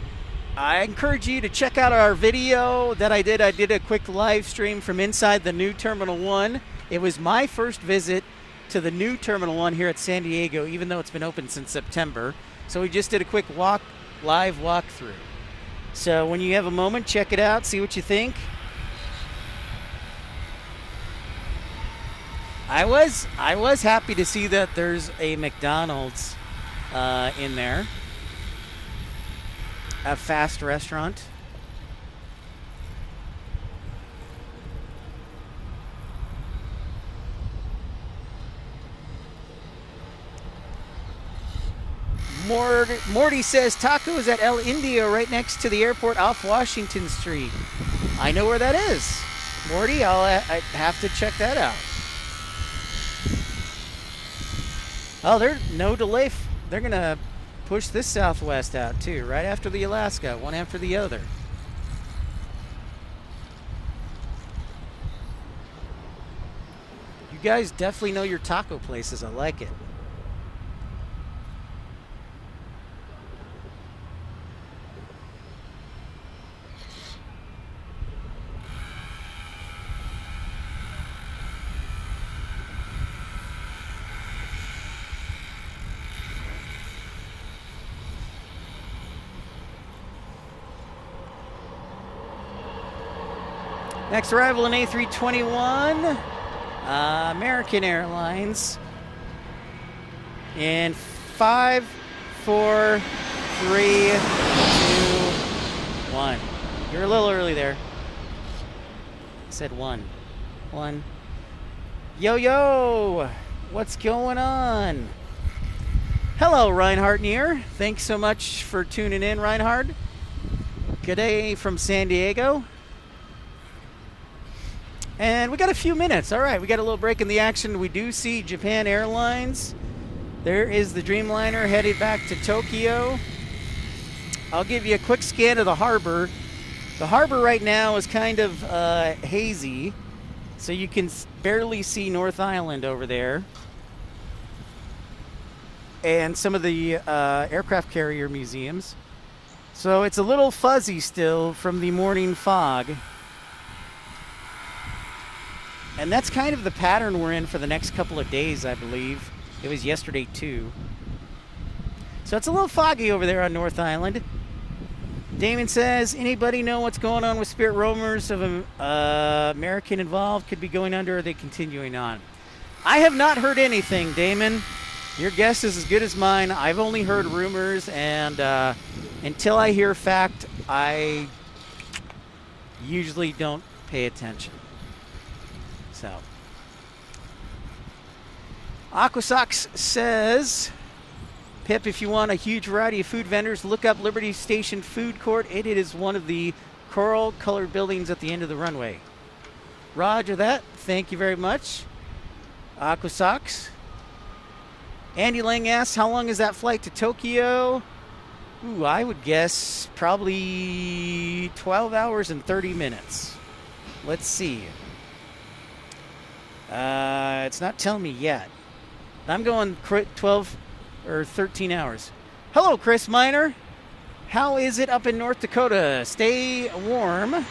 I encourage you to check out our video that I did. I did a quick live stream from inside the new Terminal 1. It was my first visit to the new Terminal 1 here at San Diego, even though it's been open since September. So we just did a quick live walkthrough. So when you have a moment, check it out, see what you think. I was happy to see that there's a McDonald's in there. A fast restaurant. Morty says tacos at El Indio right next to the airport off Washington Street. I know where that is. Morty, I have to check that out. Oh, there's no delay. They're going to push this Southwest out too, right after the Alaska, one after the other. You guys definitely know your taco places. I like it. Next arrival in A321, American Airlines. In 5, 4, 3, 2, 1. You're a little early there. I said 1. 1. Yo, what's going on? Hello, Reinhardt Near. Thanks so much for tuning in, Reinhardt. Good day from San Diego. And we got a few minutes. All right, we got a little break in the action. We do see Japan Airlines. There is the Dreamliner headed back to Tokyo. I'll give you a quick scan of the harbor. The harbor right now is kind of hazy, so you can barely see North Island over there. And some of the aircraft carrier museums. So it's a little fuzzy still from the morning fog. And that's kind of the pattern we're in for the next couple of days, I believe. It was yesterday, too. So it's a little foggy over there on North Island. Damon says, anybody know what's going on with Spirit Roamers of American involved? Could be going under, or are they continuing on? I have not heard anything, Damon. Your guess is as good as mine. I've only heard rumors, and until I hear fact, I usually don't pay attention. So, Aquasox says, Pip, if you want a huge variety of food vendors, look up Liberty Station Food Court. It is one of the coral-colored buildings at the end of the runway. Roger that. Thank you very much. Aquasox. Andy Lang asks, how long is that flight to Tokyo? Ooh, I would guess probably 12 hours and 30 minutes. Let's see. It's not telling me yet. I'm going 12 or 13 hours. Hello, Chris Miner. How is it up in North Dakota? Stay warm.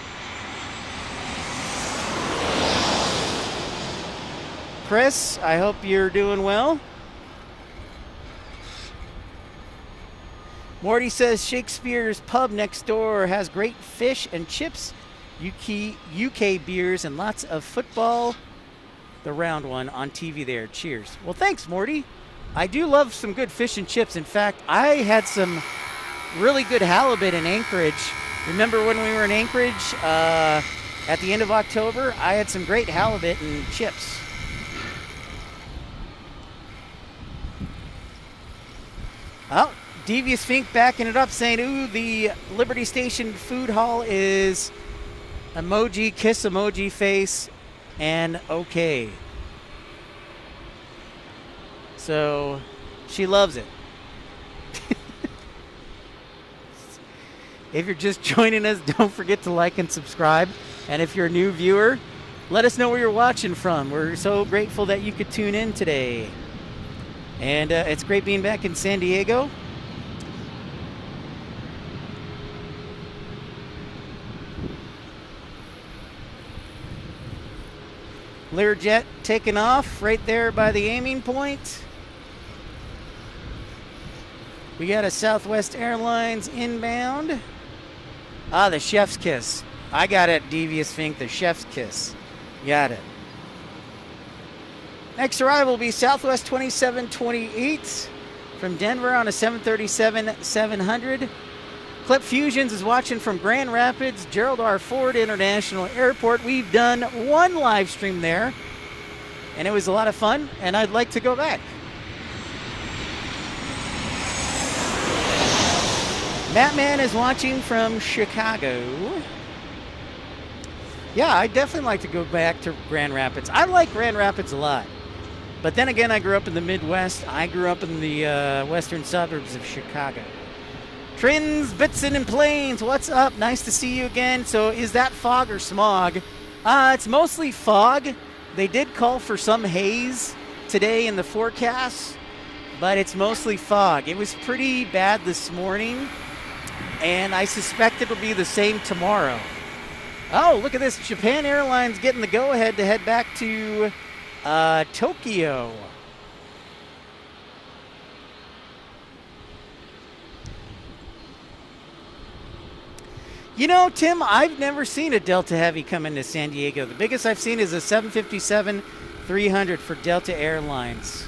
Chris, I hope you're doing well. Morty says Shakespeare's pub next door has great fish and chips, UK beers, and lots of football. The round one on TV there. Cheers. Well, thanks, Morty. I do love some good fish and chips. In fact, I had some really good halibut in Anchorage. Remember when we were in Anchorage at the end of October? I had some great halibut and chips. Oh, Devious Fink backing it up, saying, ooh, the Liberty Station food hall is emoji, kiss emoji face, and okay. So she loves it. If you're just joining us, don't forget to like and subscribe. And if you're a new viewer, let us know where you're watching from. We're so grateful that you could tune in today. And it's great being back in San Diego. Learjet taking off right there by the aiming point. We got a Southwest Airlines inbound. Ah, the chef's kiss. I got it, Devious Fink, the chef's kiss. Got it. Next arrival will be Southwest 2728 from Denver on a 737-700. Clip Fusions is watching from Grand Rapids, Gerald R. Ford International Airport. We've done one live stream there, and it was a lot of fun, and I'd like to go back. Batman is watching from Chicago. Yeah, I'd definitely like to go back to Grand Rapids. I like Grand Rapids a lot. But then again, I grew up in the Midwest. I grew up in the western suburbs of Chicago. Trins, Bitson, and Plains, what's up? Nice to see you again. So is that fog or smog? It's mostly fog. They did call for some haze today in the forecast, but it's mostly fog. It was pretty bad this morning, and I suspect it'll be the same tomorrow. Oh, look at this. Japan Airlines getting the go-ahead to head back to Tokyo. You know, Tim, I've never seen a Delta Heavy come into San Diego. The biggest I've seen is a 757-300 for Delta Airlines.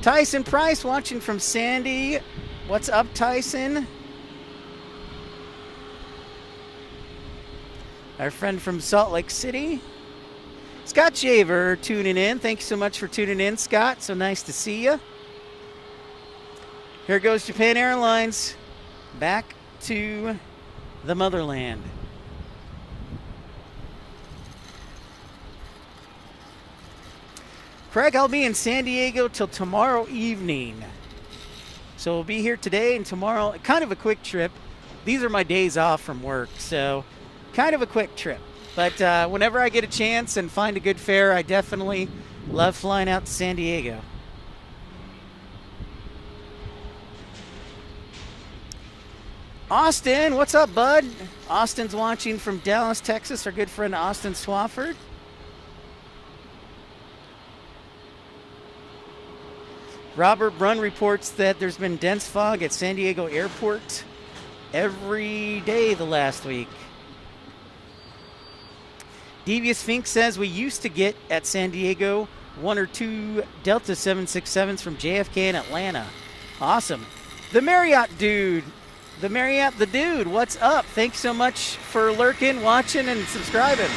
Tyson Price watching from Sandy. What's up, Tyson? Our friend from Salt Lake City. Scott Shaver tuning in. Thank you so much for tuning in, Scott. So nice to see you. Here goes Japan Airlines back to the motherland. Craig, I'll be in San Diego till tomorrow evening. So we'll be here today and tomorrow. Kind of a quick trip. These are my days off from work, so kind of a quick trip. But whenever I get a chance and find a good fare, I definitely love flying out to San Diego. Austin, what's up, bud? Austin's watching from Dallas, Texas. Our good friend Austin Swafford. Robert Brunn reports that there's been dense fog at San Diego Airport every day the last week. Devious Fink says we used to get at San Diego 1 or 2 Delta 767s from JFK and Atlanta. Awesome. The Marriott dude. The Marriott the dude. What's up? Thanks so much for lurking, watching, and subscribing.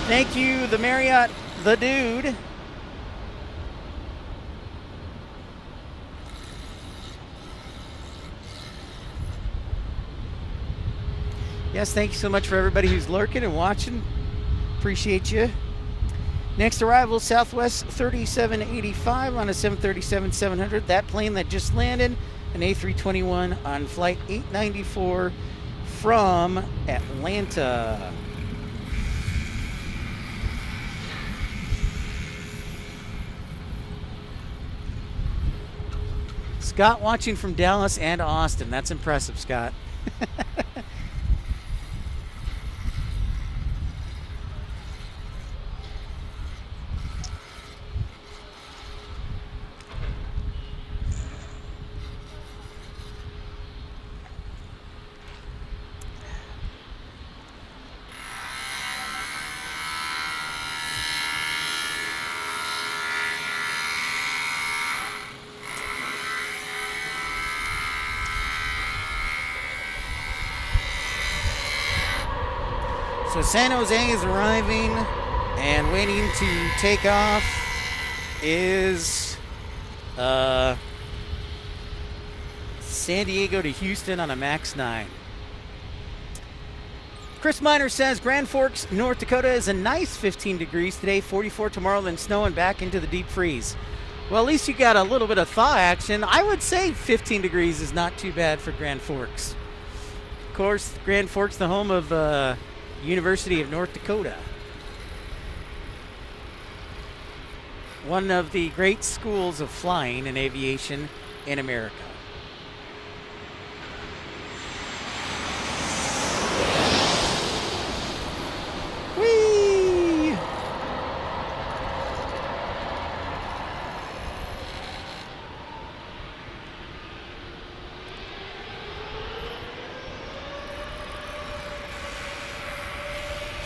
Thank you, the Marriott the dude. Yes, thank you so much for everybody who's lurking and watching. Appreciate you. Next arrival, Southwest 3785 on a 737-700. That plane that just landed, an A321 on flight 894 from Atlanta. Scott watching from Dallas and Austin. That's impressive, Scott. So San Jose is arriving and waiting to take off. is San Diego to Houston on a Max 9. Chris Miner says Grand Forks, North Dakota is a nice 15 degrees today, 44 tomorrow, then snow and back into the deep freeze. Well, at least you got a little bit of thaw action. I would say 15 degrees is not too bad for Grand Forks. Of course, Grand Forks, the home of University of North Dakota. One of the great schools of flying and aviation in America. Whee!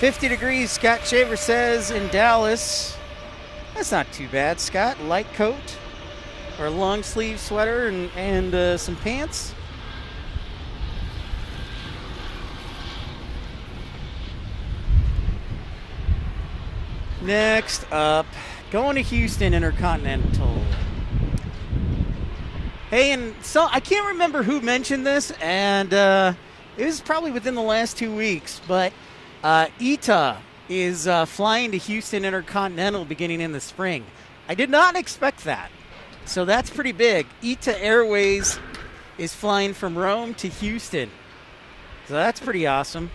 $50 degrees, Scott Shaver says, in Dallas. That's not too bad, Scott. Light coat or a long sleeve sweater and some pants. Next up, going to Houston Intercontinental. Hey, and so I can't remember who mentioned this, and it was probably within the last 2 weeks, but ITA is flying to Houston Intercontinental beginning in the spring. I did not expect that. So that's pretty big. ITA Airways is flying from Rome to Houston. So that's pretty awesome.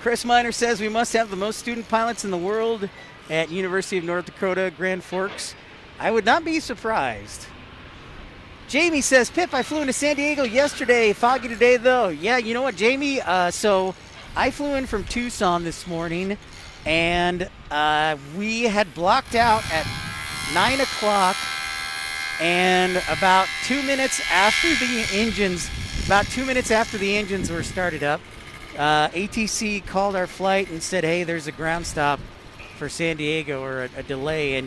Chris Miner says we must have the most student pilots in the world at University of North Dakota, Grand Forks. I would not be surprised. Jamie says, Pip, I flew into San Diego yesterday. Foggy today, though. Yeah, you know what, Jamie? So I flew in from Tucson this morning, and we had blocked out at 9 o'clock, and about 2 minutes after the engines were started up, ATC called our flight and said, hey, there's a ground stop for San Diego, or a delay,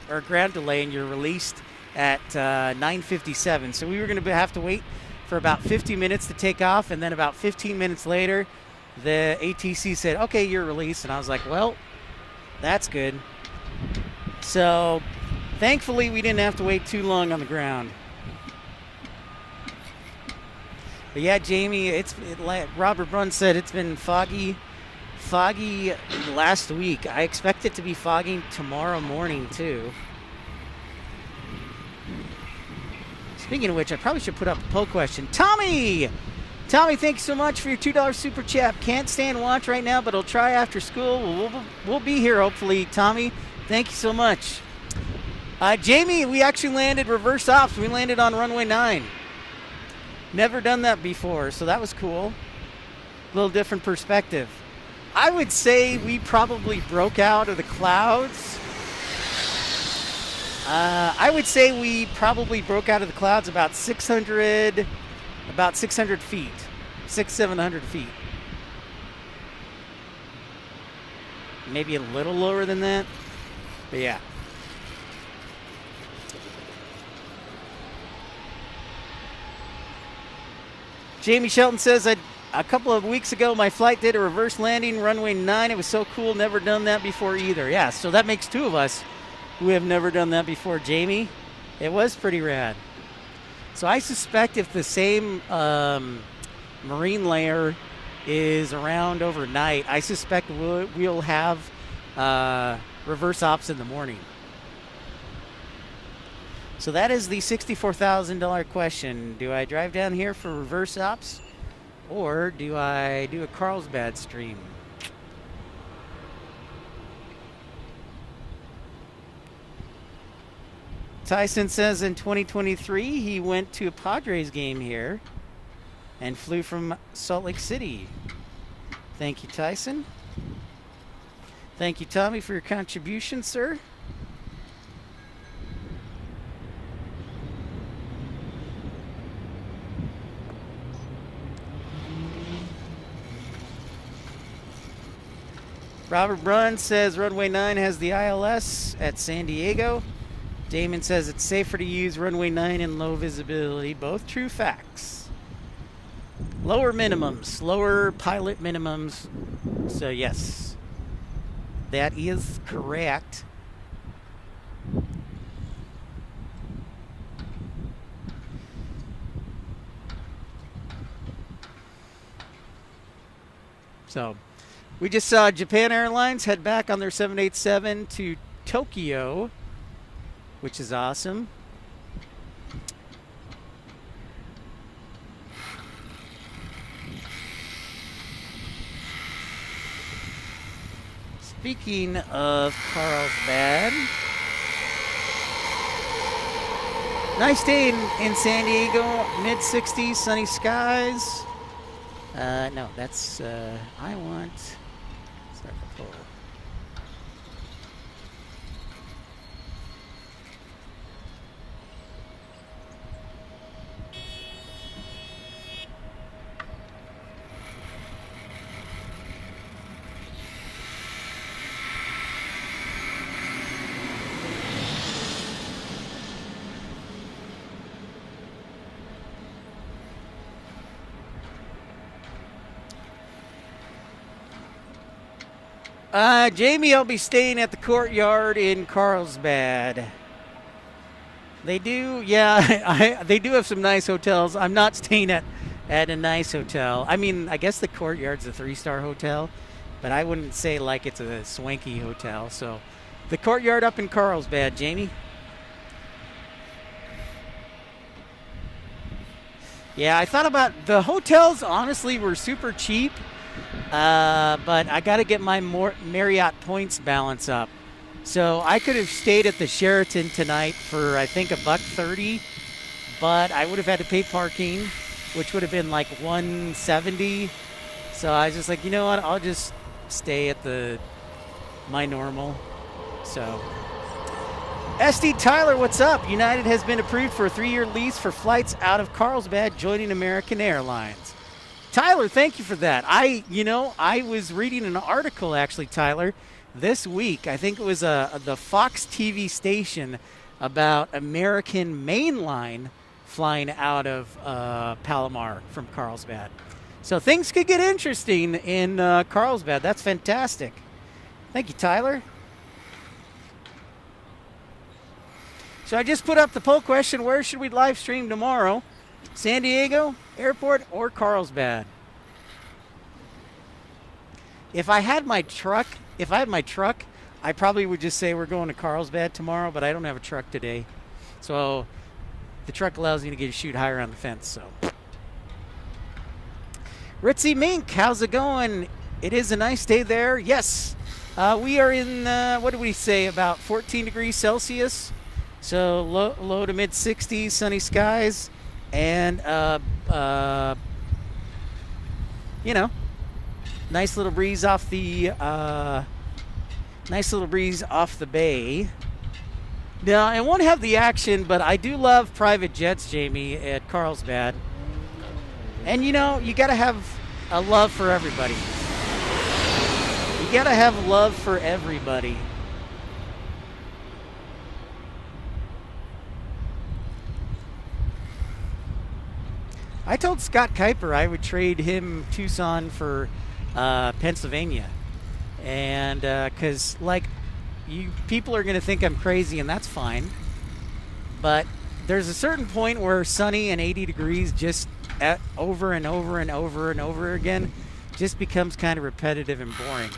or ground delay, and you're released at 9:57. So we were going to have to wait for about 50 minutes to take off, and then about 15 minutes later, the ATC said, okay, you're released. And I was like, well, that's good. So thankfully, we didn't have to wait too long on the ground. But yeah, Jamie, like Robert Brunn said, it's been foggy last week. I expect it to be foggy tomorrow morning too. Speaking of which, I probably should put up a poll question. Tommy, thanks so much for your $2 super chat. Can't stay and watch right now, but I'll try after school. We'll be here hopefully. Tommy, thank you so much. Jamie, we actually landed reverse ops. We landed on runway 9. Never done that before, so that was cool. A little different perspective. I would say we probably broke out of the clouds. I would say we probably broke out of the clouds about 600 feet, 700 feet. Maybe a little lower than that, but yeah. Jamie Shelton says, a couple of weeks ago, my flight did a reverse landing, runway 9. It was so cool. Never done that before either. Yeah, so that makes 2 of us who have never done that before. Jamie, it was pretty rad. So I suspect if the same marine layer is around overnight, I suspect we'll have reverse ops in the morning. So that is the $64,000 question. Do I drive down here for reverse ops, or do I do a Carlsbad stream? Tyson says in 2023 he went to a Padres game here and flew from Salt Lake City. Thank you, Tyson. Thank you, Tommy, for your contribution, sir. Robert Brunn says runway 9 has the ILS at San Diego. Damon says it's safer to use runway 9 in low visibility. Both true facts. Lower minimums, lower pilot minimums. So yes, That is correct. So, we just saw Japan Airlines head back on their 787 to Tokyo, which is awesome. Speaking of Carlsbad, nice day in San Diego, mid-60s, sunny skies. No, that's, I want, start the poll. Jamie, I'll be staying at the Courtyard in Carlsbad. They do, yeah, they do have some nice hotels. I'm not staying at a nice hotel. I mean, I guess the Courtyard's a 3-star hotel, but I wouldn't say like it's a swanky hotel. So, the Courtyard up in Carlsbad, Jamie. Yeah, I thought about the hotels. Honestly, were super cheap. But I got to get my Marriott points balance up. So I could have stayed at the Sheraton tonight for, I think, $130, but I would have had to pay parking, which would have been like $170. So I was just like, you know what? I'll just stay at my normal. So SD Tyler, what's up? United has been approved for a 3-year lease for flights out of Carlsbad, joining American Airlines. Tyler, thank you for that. I was reading an article, actually, Tyler, this week. I think it was the Fox TV station about American mainline flying out of Palomar from Carlsbad. So things could get interesting in Carlsbad. That's fantastic. Thank you, Tyler. So I just put up the poll question, where should we live stream tomorrow? San Diego Airport or Carlsbad? If I had my truck, I probably would just say we're going to Carlsbad tomorrow, but I don't have a truck today. So the truck allows me to shoot higher on the fence. So Ritzy Mink, how's it going? It is a nice day there. Yes. We are in, what do we say, about 14 degrees Celsius. So low to mid 60s, sunny skies. And, nice little breeze off the bay. Now, I won't have the action, but I do love private jets, Jamie, at Carlsbad. And, you got to have a love for everybody. You got to have love for everybody. I told Scott Kuiper I would trade him Tucson for Pennsylvania. And because, people are going to think I'm crazy, and that's fine. But there's a certain point where sunny and 80 degrees just over and over and over and over again just becomes kind of repetitive and boring.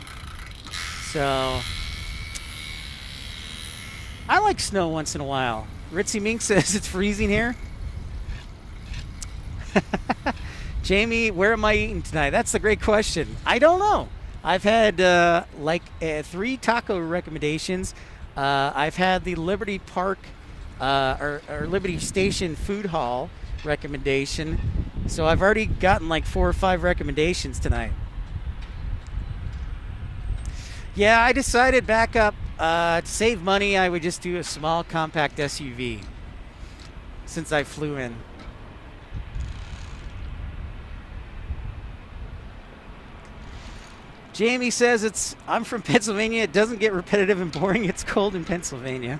So I like snow once in a while. Ritzy Mink says it's freezing here. Jamie, where am I eating tonight? That's a great question. I don't know. I've had 3 taco recommendations. I've had the Liberty Park or Liberty Station Food Hall recommendation. So I've already gotten 4 or 5 recommendations tonight. Yeah, I decided back up to save money, I would just do a small compact SUV since I flew in. Jamie says I'm from Pennsylvania. It doesn't get repetitive and boring. It's cold in Pennsylvania.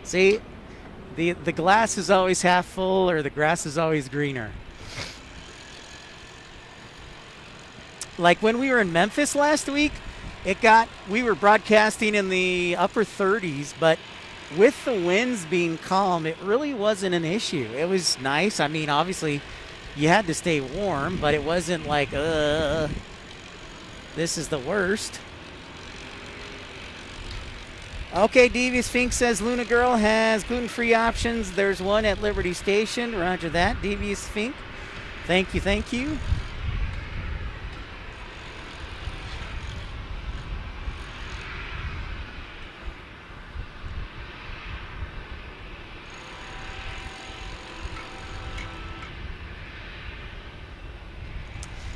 See, the glass is always half full, or the grass is always greener. Like when we were in Memphis last week, we were broadcasting in the upper 30s, but with the winds being calm, it really wasn't an issue. It was nice. I mean, obviously, you had to stay warm, but it wasn't like, this is the worst. Okay, Devious Fink says Luna Girl has gluten-free options. There's one at Liberty Station. Roger that, Devious Fink. Thank you, thank you.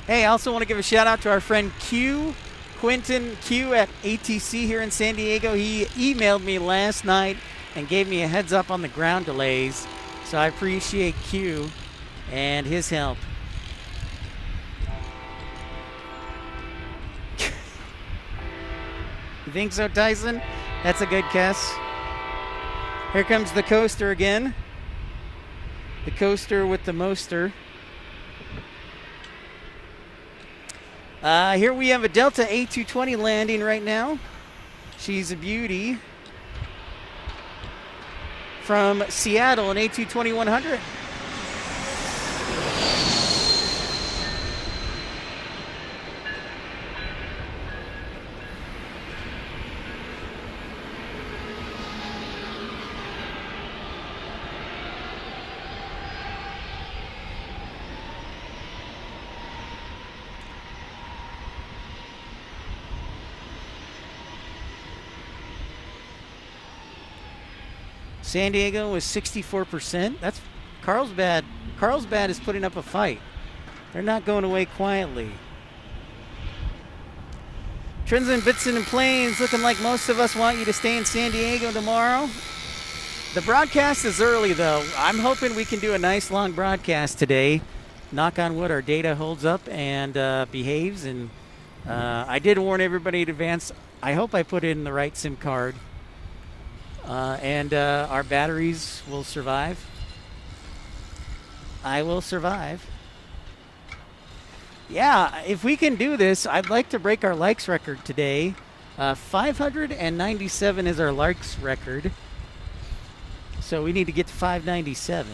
Hey, I also want to give a shout out to our friend Quentin Q at ATC here in San Diego. He emailed me last night and gave me a heads up on the ground delays. So I appreciate Q and his help. You think so, Tyson? That's a good guess. Here comes the coaster again. The coaster with the moster. Here we have a Delta A220 landing right now. She's a beauty. From Seattle, an A220-100. San Diego was 64%. That's Carlsbad. Carlsbad is putting up a fight. They're not going away quietly. Trends in Bitson and Plains, looking like most of us want you to stay in San Diego tomorrow. The broadcast is early, though. I'm hoping we can do a nice long broadcast today. Knock on wood, our data holds up and behaves. And I did warn everybody in advance. I hope I put in the right SIM card. And our batteries will survive. I will survive. Yeah, if we can do this, I'd like to break our likes record today. 597 is our likes record. So we need to get to 597.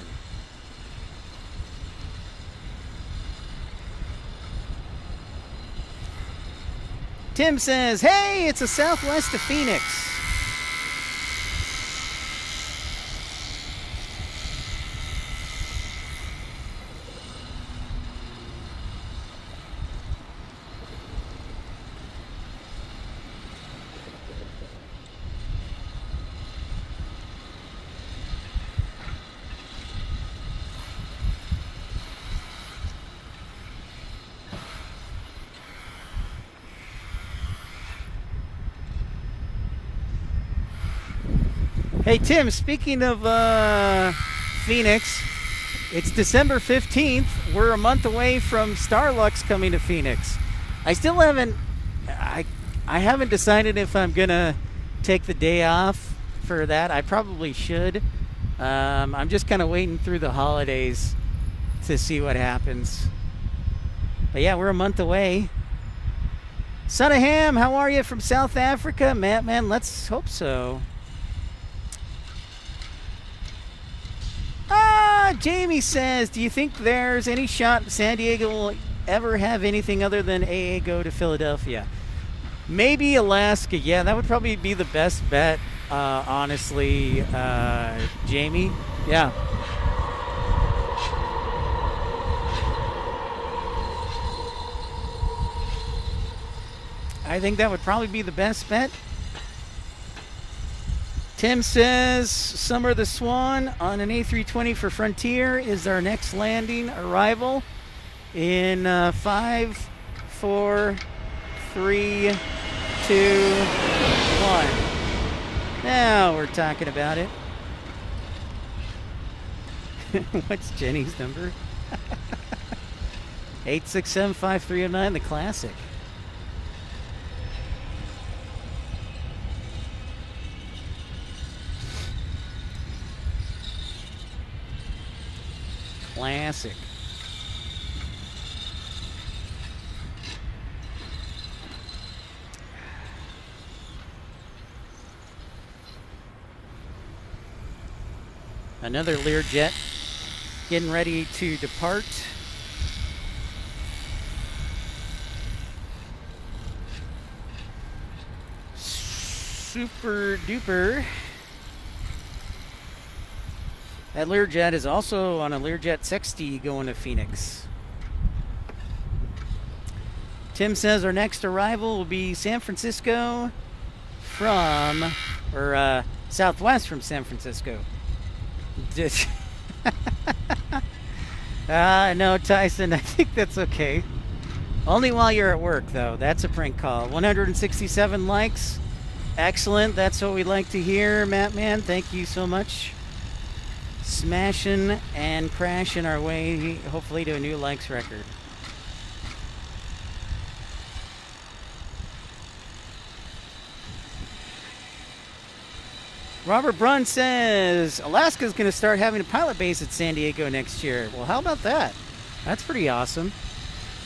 Tim says, hey, it's a southwest of Phoenix. Hey, Tim, speaking of Phoenix, it's December 15th. We're a month away from Starlux coming to Phoenix. I still haven't, I haven't decided if I'm going to take the day off for that. I probably should. I'm just kind of waiting through the holidays to see what happens. But yeah, we're a month away. Son of Ham, how are you from South Africa? Man, let's hope so. Jamie says, do you think there's any shot San Diego will ever have anything other than AA go to Philadelphia? Maybe Alaska. Yeah, that would probably be the best bet, honestly, Jamie. Yeah. I think that would probably be the best bet. Tim says, Summer the Swan on an A320 for Frontier is our next landing arrival in 5, 4, 3, 2, 1. Now we're talking about it. What's Jenny's number? 867-5309, the classic. Classic. Another Learjet getting ready to depart. Super duper. That Learjet is also on a Learjet 60 going to Phoenix. Tim says our next arrival will be San Francisco from, or southwest from San Francisco. No, Tyson, I think that's okay. Only while you're at work, though. That's a prank call. 167 likes. Excellent. That's what we like to hear, Matt Man. Thank you so much. Smashing and crashing our way, hopefully, to a new likes record. Robert Brunn says Alaska's going to start having a pilot base at San Diego next year. Well, how about that? That's pretty awesome.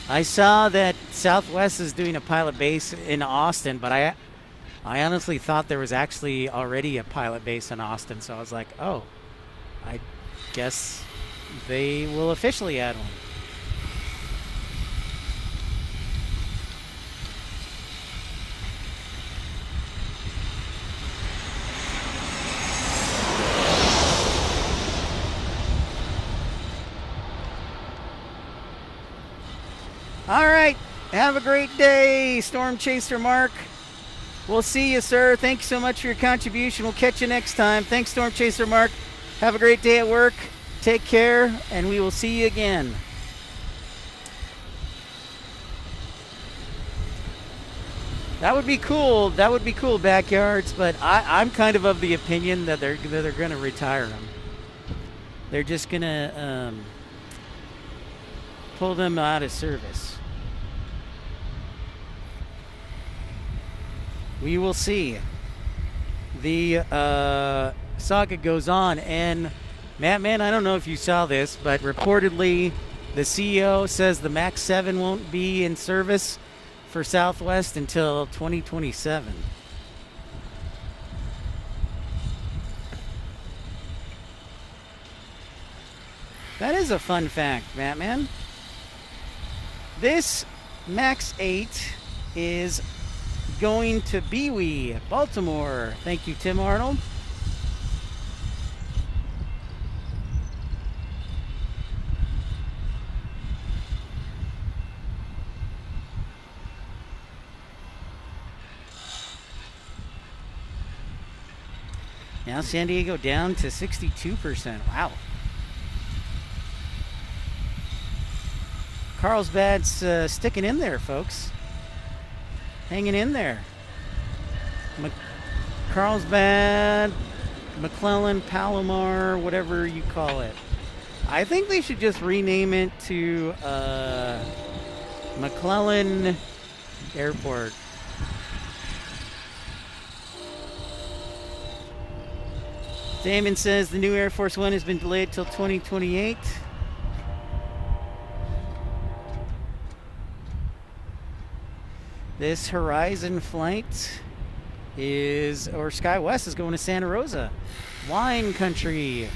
I saw that Southwest is doing a pilot base in Austin, but I honestly thought there was actually already a pilot base in Austin, so I was like, oh, I guess they will officially add one. All right, have a great day, Storm Chaser Mark. We'll see you, sir. Thank you so much for your contribution. We'll catch you next time. Thanks, Storm Chaser Mark. Have a great day at work. Take care, and we will see you again. That would be cool. That would be cool, Backyards. But I'm kind of the opinion that they're going to retire them. They're just going to pull them out of service. We will see. The saga goes on, and Matt, man, I don't know if you saw this, but reportedly the CEO says the MAX 7 won't be in service for Southwest until 2027. That is a fun fact, Matt, man. This MAX 8 is going to Bewee, Baltimore. Thank you, Tim Arnold. Now San Diego down to 62%. Wow. Carlsbad's sticking in there, folks. Hanging in there. Carlsbad, McClellan, Palomar, whatever you call it. I think they should just rename it to McClellan Airport. Damon says the new Air Force One has been delayed till 2028. This Horizon flight is, or SkyWest is going to Santa Rosa, wine country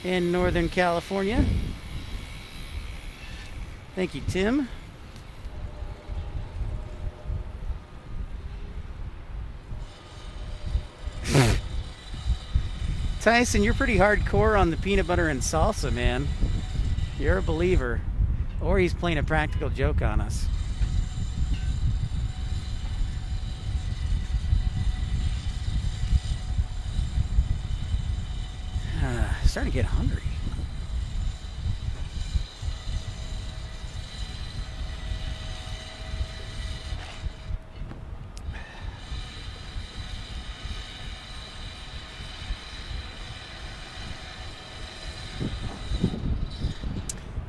in Northern California. Thank you, Tim. Tyson, you're pretty hardcore on the peanut butter and salsa, man. You're a believer. Or he's playing a practical joke on us. Starting to get hungry.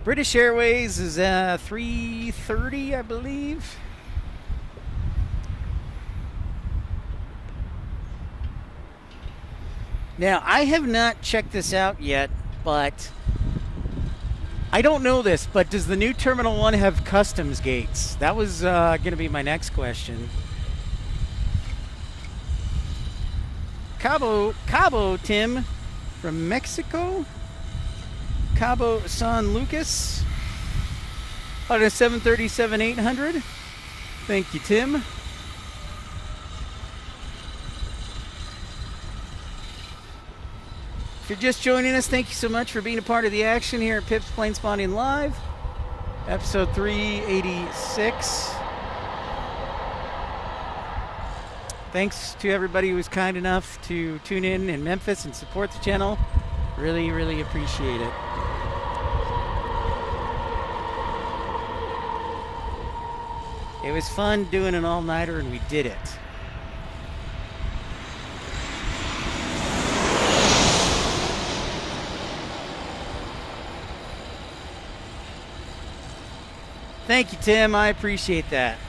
British Airways is 3:30, I believe. Now, I have not checked this out yet, but I don't know this, but does the new Terminal 1 have customs gates? That was going to be my next question. Cabo, Tim, from Mexico. Cabo San Lucas. 737-800. Thank you, Tim. If you're just joining us, thank you so much for being a part of the action here at Pip's Planespotting Live, episode 386. Thanks to everybody who was kind enough to tune in Memphis and support the channel. Really, really appreciate it. It was fun doing an all-nighter, and we did it. Thank you, Tim. I appreciate that.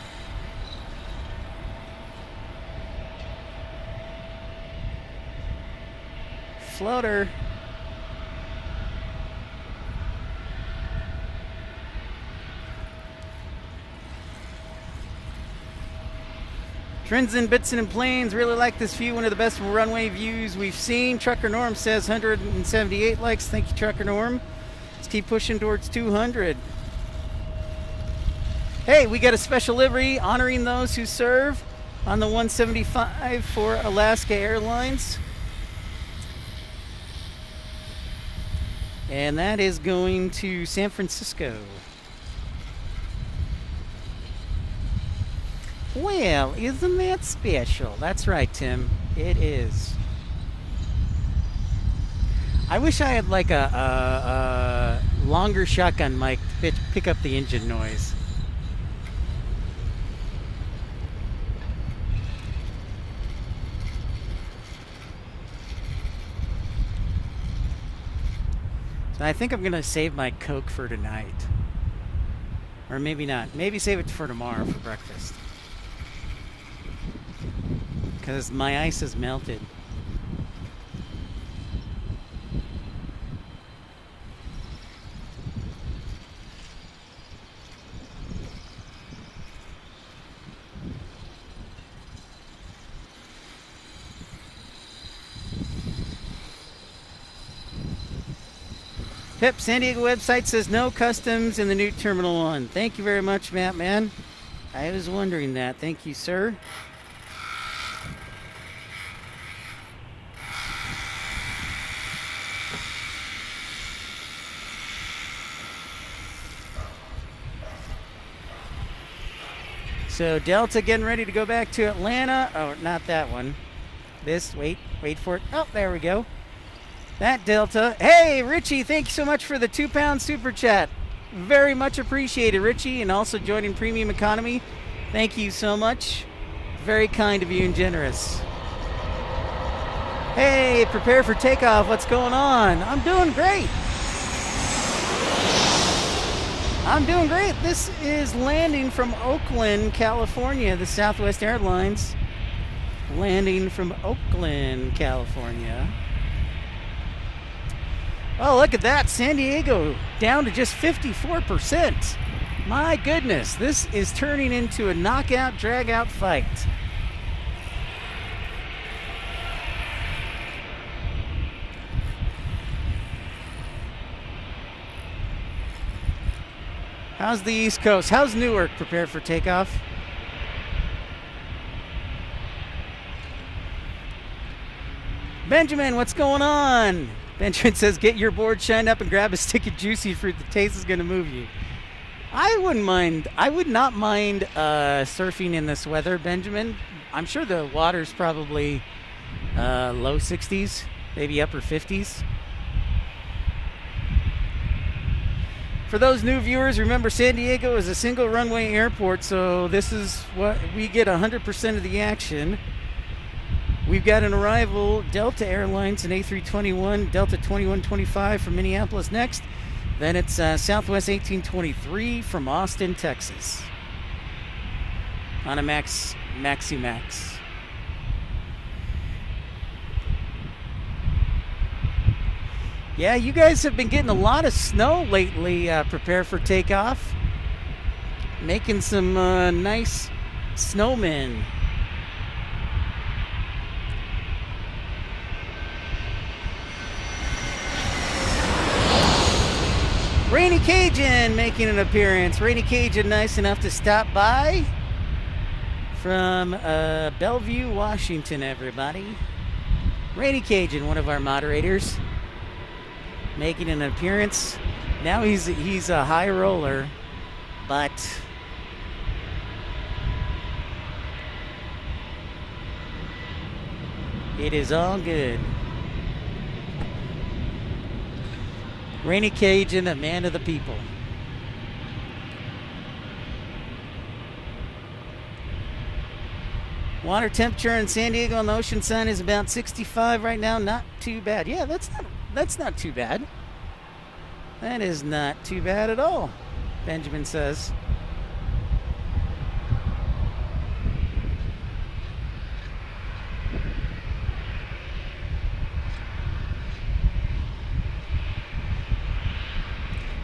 Floater. Trends in Bitson and Planes. Really like this view. One of the best runway views we've seen. Trucker Norm says 178 likes. Thank you, Trucker Norm. Let's keep pushing towards 200. Hey, we got a special livery honoring those who serve on the 175 for Alaska Airlines. And that is going to San Francisco. Well, isn't that special? That's right, Tim. It is. I wish I had like a longer shotgun mic to pick up the engine noise. So I think I'm going to save my Coke for tonight. Or maybe not. Maybe save it for tomorrow for breakfast. Because my ice has melted. Pip, San Diego website says no customs in the new Terminal 1. Thank you very much, Matt, man. I was wondering that. Thank you, sir. So Delta getting ready to go back to Atlanta. Oh, not that one. This, wait for it. Oh, there we go. That Delta. Hey, Richie, thank you so much for the £2 super chat. Very much appreciated, Richie, and also joining Premium Economy. Thank you so much. Very kind of you and generous. Hey, prepare for takeoff. What's going on? I'm doing great. I'm doing great. This is landing from Oakland, California, the Southwest Airlines. Landing from Oakland, California. Oh, look at that. San Diego down to just 54%. My goodness, this is turning into a knockout, drag-out fight. How's the East Coast? How's Newark prepared for takeoff? Benjamin, what's going on? Benjamin says, get your board shined up and grab a stick of juicy fruit. The taste is going to move you. I wouldn't mind. I would not mind surfing in this weather, Benjamin. I'm sure the water's probably low 60s, maybe upper 50s. For those new viewers, remember San Diego is a single runway airport, so this is what we get 100% of the action. We've got an arrival, Delta Airlines, an A321, Delta 2125 from Minneapolis next. Then it's Southwest 1823 from Austin, Texas. On a Maxi Max. Yeah, you guys have been getting a lot of snow lately. Prepare for takeoff. Making some nice snowmen. Rainy Cajun making an appearance. Rainy Cajun, nice enough to stop by from Bellevue, Washington, everybody. Rainy Cajun, one of our moderators, making an appearance. Now he's a high roller, but it is all good. Rainy Cajun, a man of the people. Water temperature in San Diego on the ocean sun is about 65 right now. Not too bad. Yeah, that's not too bad. That is not too bad at all, Benjamin says.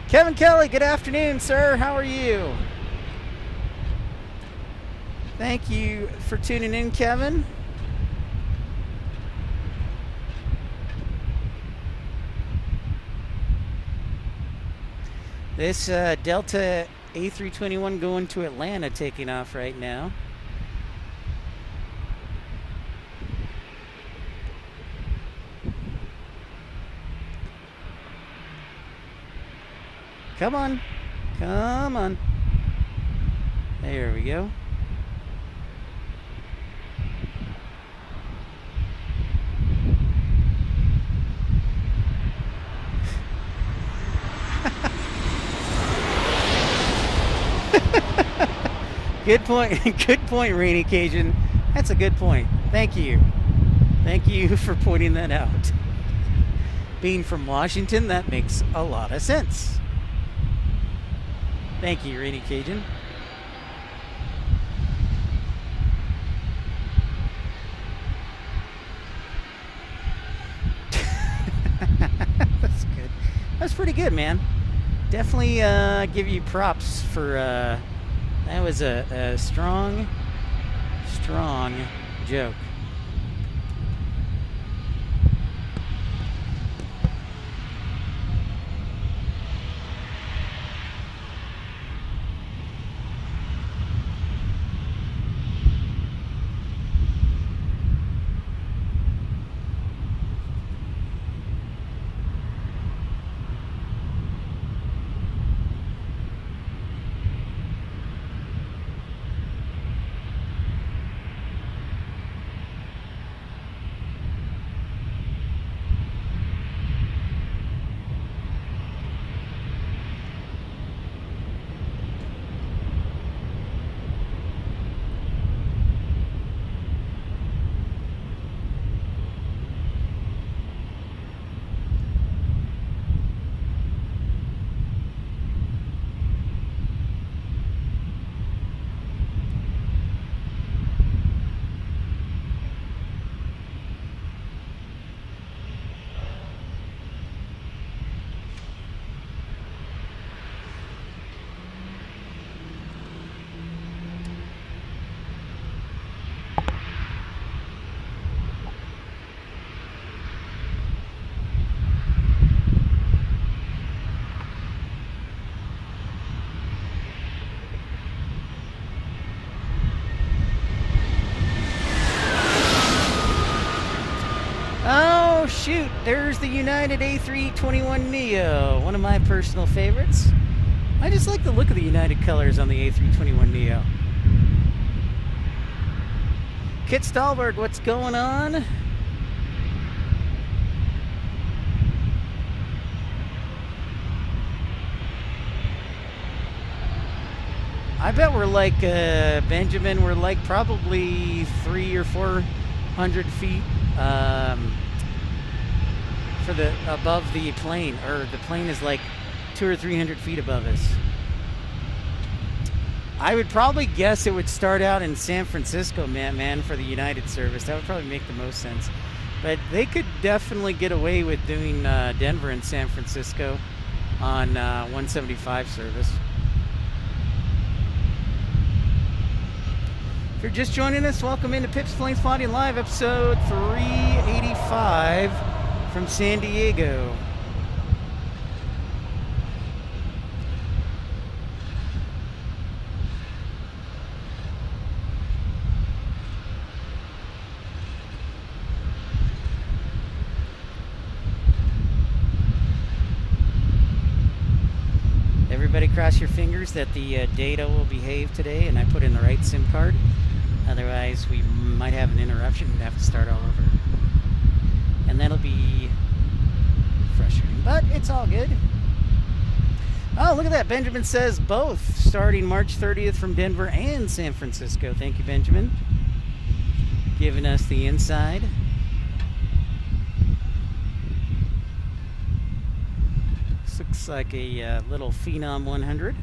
Kevin Kelly, good afternoon, sir. How are you? Thank you for tuning in, Kevin. This Delta A321 going to Atlanta, taking off right now. Come on. Come on. There we go. Good point. Good point, Rainy Cajun. That's a good point. Thank you. Thank you for pointing that out. Being from Washington, that makes a lot of sense. Thank you, Rainy Cajun. That's good. That's pretty good, man. Definitely give you props for that was a strong joke. Oh, shoot. There's the United A321neo, one of my personal favorites. I just like the look of the United colors on the A321neo. Kit Stahlberg, what's going on? I bet we're like, Benjamin, we're like probably 300 or 400 feet for the above the plane, or the plane is like 200 or 300 feet above us. I would probably guess it would start out in San Francisco, man, for the United service. That would probably make the most sense. But they could definitely get away with doing Denver and San Francisco on 175 service. If you're just joining us, welcome into Pip's Planespotting Live, episode 385 from San Diego. Everybody cross your fingers that the data will behave today and I put in the right SIM card. Otherwise, we might have an interruption and have to start all over. And that'll be frustrating, but it's all good. Oh, look at that. Benjamin says both, starting March 30th from Denver and San Francisco. Thank you, Benjamin. Giving us the inside. This looks like a little Phenom 100.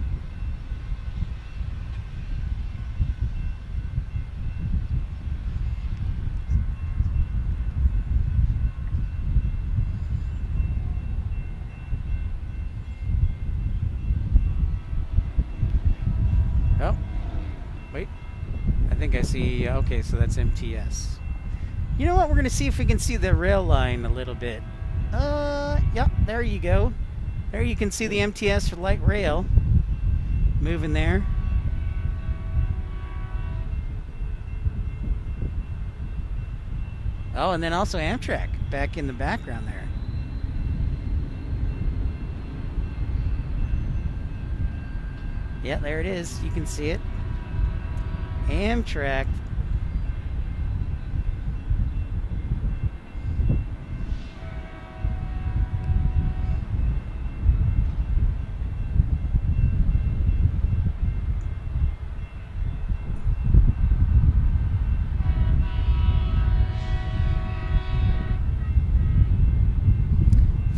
Oh, wait. I think I see, okay, so that's MTS. You know what, we're going to see if we can see the rail line a little bit. Yeah, there you go. There you can see the MTS for light rail moving there. Oh, and then also Amtrak back in the background there. Yeah, there it is. You can see it. Amtrak.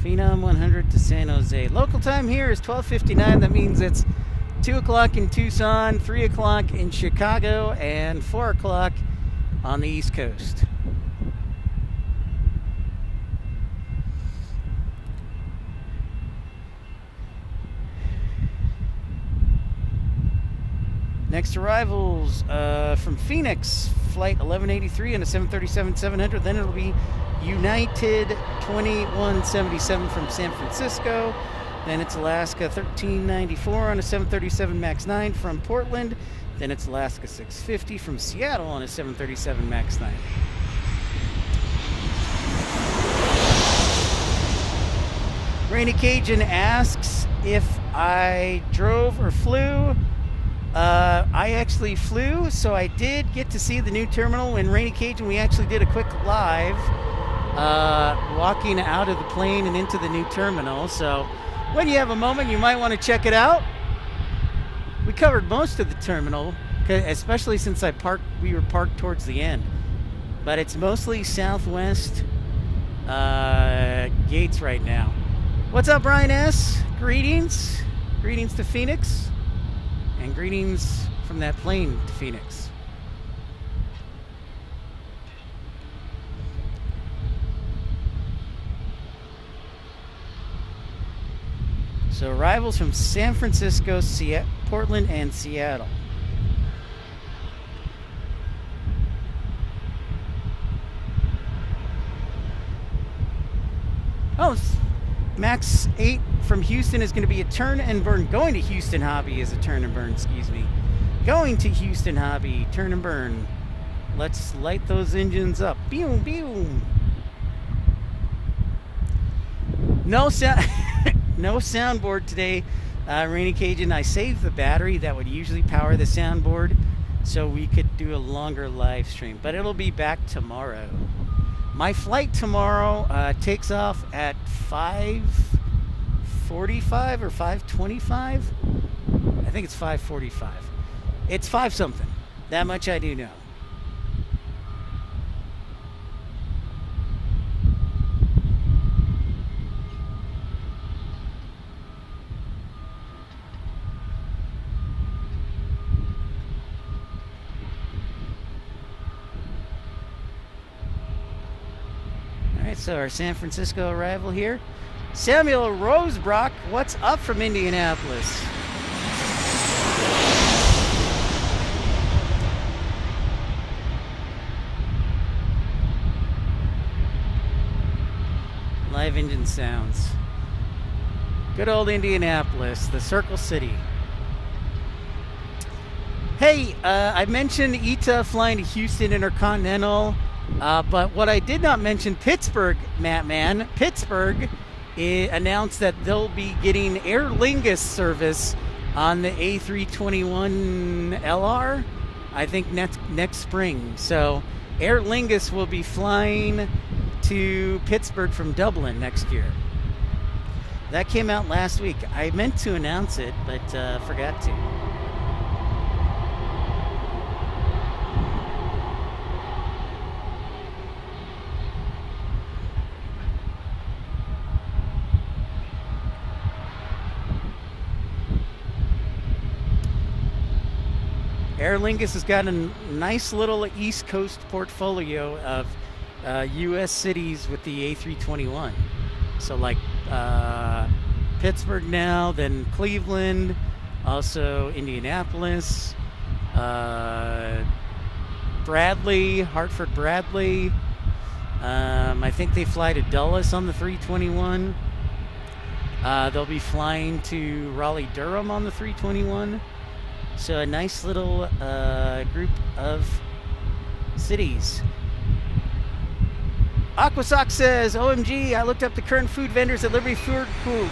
Phenom 100 to San Jose. Local time here is 12:59. That means it's 2 o'clock in Tucson, 3 o'clock in Chicago, and 4 o'clock on the East Coast. Next arrivals from Phoenix, flight 1183 on a 737-700. Then it'll be United 2177 from San Francisco. Then it's Alaska 1394 on a 737 MAX 9 from Portland. Then it's Alaska 650 from Seattle on a 737 MAX 9. Rainy Cajun asks if I drove or flew. I actually flew, so I did get to see the new terminal. In Rainy Cajun, we actually did a quick live walking out of the plane and into the new terminal. So when you have a moment, you might want to check it out. We covered most of the terminal, especially since we were parked towards the end. But it's mostly southwest gates right now. What's up, Brian S? Greetings. Greetings to Phoenix. And greetings from that plane to Phoenix. So arrivals from San Francisco, Portland, and Seattle. Oh, MAX 8 from Houston is going to be a turn and burn. Going to Houston Hobby is a turn and burn, excuse me. Going to Houston Hobby, turn and burn. Let's light those engines up. Boom, boom. No soundboard today, Rainy Cajun. I saved the battery that would usually power the soundboard so we could do a longer live stream, but it'll be back tomorrow. My flight tomorrow takes off at 5:45 or 5:25. I think it's 5:45. It's 5 something. That much I do know. So our San Francisco arrival here. Samuel Rosebrock, what's up from Indianapolis? Live engine sounds. Good old Indianapolis, the Circle City. Hey, I mentioned ETA flying to Houston Intercontinental. But what I did not mention, Pittsburgh, Pittsburgh announced that they'll be getting Aer Lingus service on the A321LR, I think next spring. So Aer Lingus will be flying to Pittsburgh from Dublin next year. That came out last week. I meant to announce it, but forgot to. Aer Lingus has got a nice little East Coast portfolio of U.S. cities with the A321. So like Pittsburgh now, then Cleveland, also Indianapolis, Bradley, Hartford Bradley. I think they fly to Dulles on the 321. They'll be flying to Raleigh-Durham on the 321. So a nice little group of cities. Aquasock says, OMG, I looked up the current food vendors at Liberty Food Group.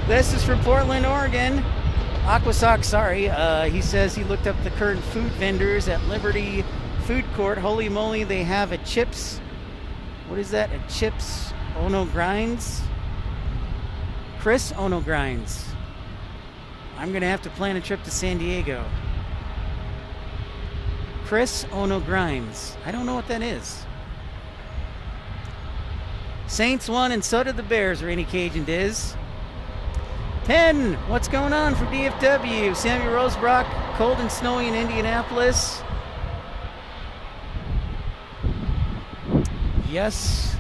This is from Portland, Oregon. Aquasock, sorry. He says he looked up the current food vendors at Liberty Food Court. Holy moly, they have a chips. What is that? A chips Ono Grinds? Chris Ono Grinds. I'm going to have to plan a trip to San Diego. Chris Ono Grinds. I don't know what that is. Saints won and so did the Bears, Rainy Cajun Diz. Penn, what's going on for DFW? Sammy Rosebrock, cold and snowy in Indianapolis. Yes.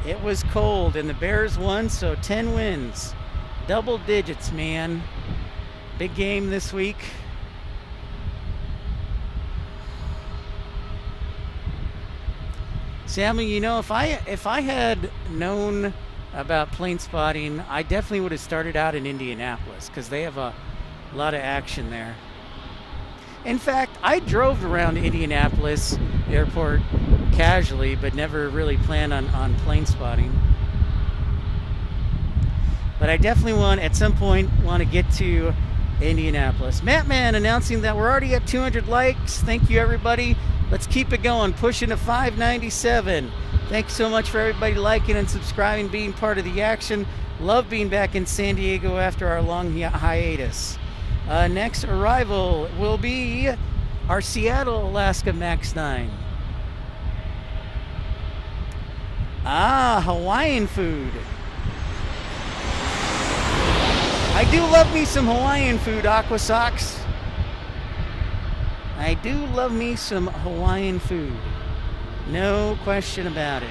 It was cold, and the Bears won, so 10 wins. Double digits, man. Big game this week. Sammy, you know, if I had known about plane spotting, I definitely would have started out in Indianapolis, because they have a lot of action there. In fact, I drove around Indianapolis airport casually, but never really planned on plane spotting. But I definitely at some point want to get to Indianapolis. Matt Man announcing that we're already at 200 likes. Thank you, everybody. Let's keep it going, pushing to 597. Thanks so much for everybody liking and subscribing, being part of the action. Love being back in San Diego after our long hiatus. Next arrival will be our Seattle, Alaska MAX 9. Hawaiian food. I do love me some Hawaiian food, Aqua Socks. I do love me some Hawaiian food. No question about it.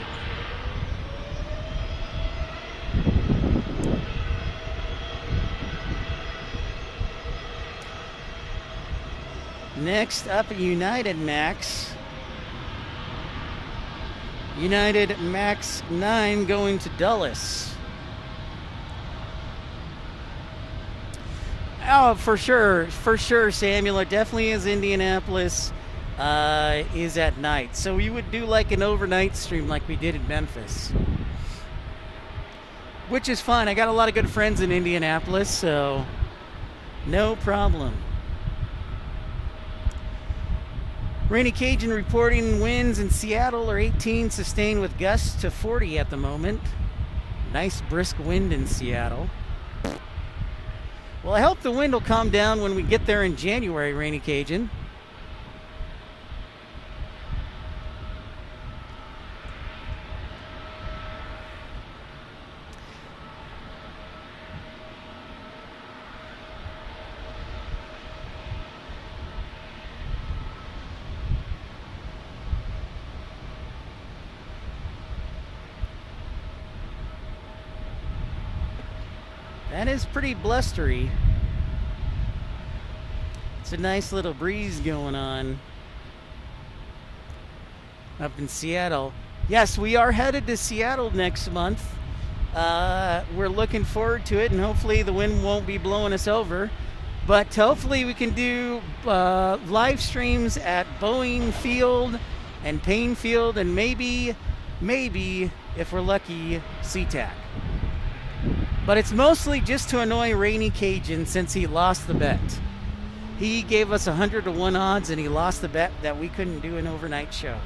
Next up, United Max. United Max 9 going to Dulles. Oh, for sure, Samuel. It definitely is Indianapolis. Is at night. So we would do like an overnight stream like we did in Memphis. Which is fun. I got a lot of good friends in Indianapolis, so no problem. Rainy Cajun reporting winds in Seattle are 18, sustained with gusts to 40 at the moment. Nice brisk wind in Seattle. Well, I hope the wind will calm down when we get there in January, Rainy Cajun. That is pretty blustery. It's a nice little breeze going on up in Seattle. Yes, we are headed to Seattle next month. We're looking forward to it, and hopefully the wind won't be blowing us over. But hopefully we can do live streams at Boeing Field and Painfield, and maybe, if we're lucky, SeaTac. But it's mostly just to annoy Rainy Cajun since he lost the bet. He gave us 100 to 1 odds and he lost the bet that we couldn't do an overnight show.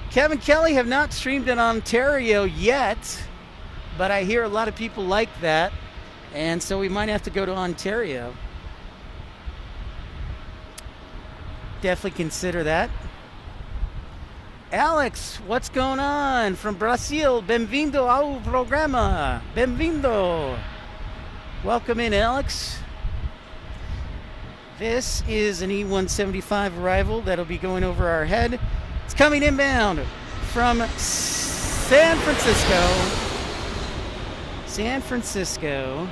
Kevin Kelly have not streamed in Ontario yet, but I hear a lot of people like that, and so we might have to go to Ontario. Definitely consider that. Alex, what's going on from Brazil? Bem-vindo ao programa. Bem-vindo. Welcome in, Alex. This is an E-175 arrival that'll be going over our head. It's coming inbound from San Francisco. San Francisco.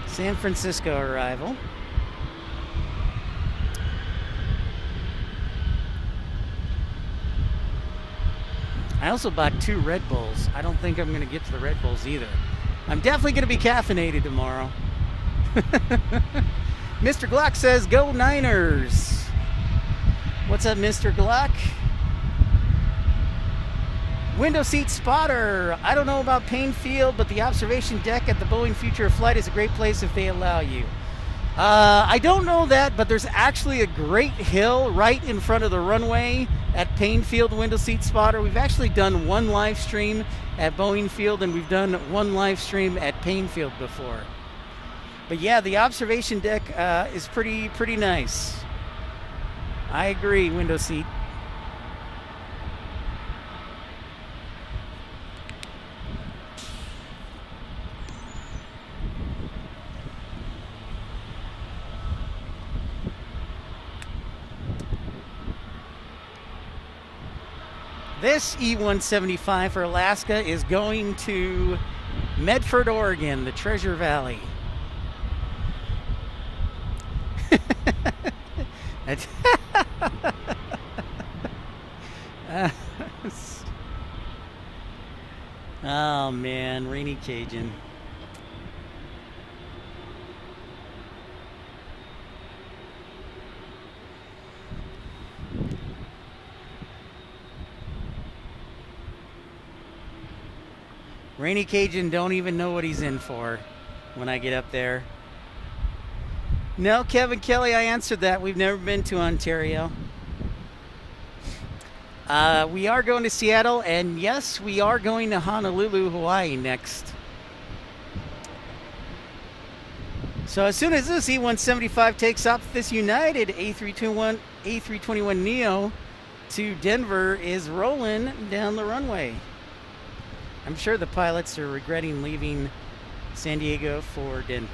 San Francisco arrival. I also bought 2 Red Bulls. I don't think I'm going to get to the Red Bulls either. I'm definitely going to be caffeinated tomorrow. Mr. Glock says, go Niners. What's up, Mr. Glock? Window seat spotter. I don't know about Painfield, but the observation deck at the Boeing Future of Flight is a great place if they allow you. I don't know that, but there's actually a great hill right in front of the runway at Painfield window seat spotter. We've actually done 1 live stream at Boeing Field, and we've done 1 live stream at Painfield before. But yeah, the observation deck is pretty nice. I agree, window seat. This E-175 for Alaska is going to Medford, Oregon, the Treasure Valley. Oh man, Rainy Cajun. Rainy Cajun don't even know what he's in for when I get up there. No, Kevin Kelly, I answered that. We've never been to Ontario. We are going to Seattle, and yes, we are going to Honolulu, Hawaii next. So as soon as this E-175 takes off, this United A321neo to Denver is rolling down the runway. I'm sure the pilots are regretting leaving San Diego for Denver.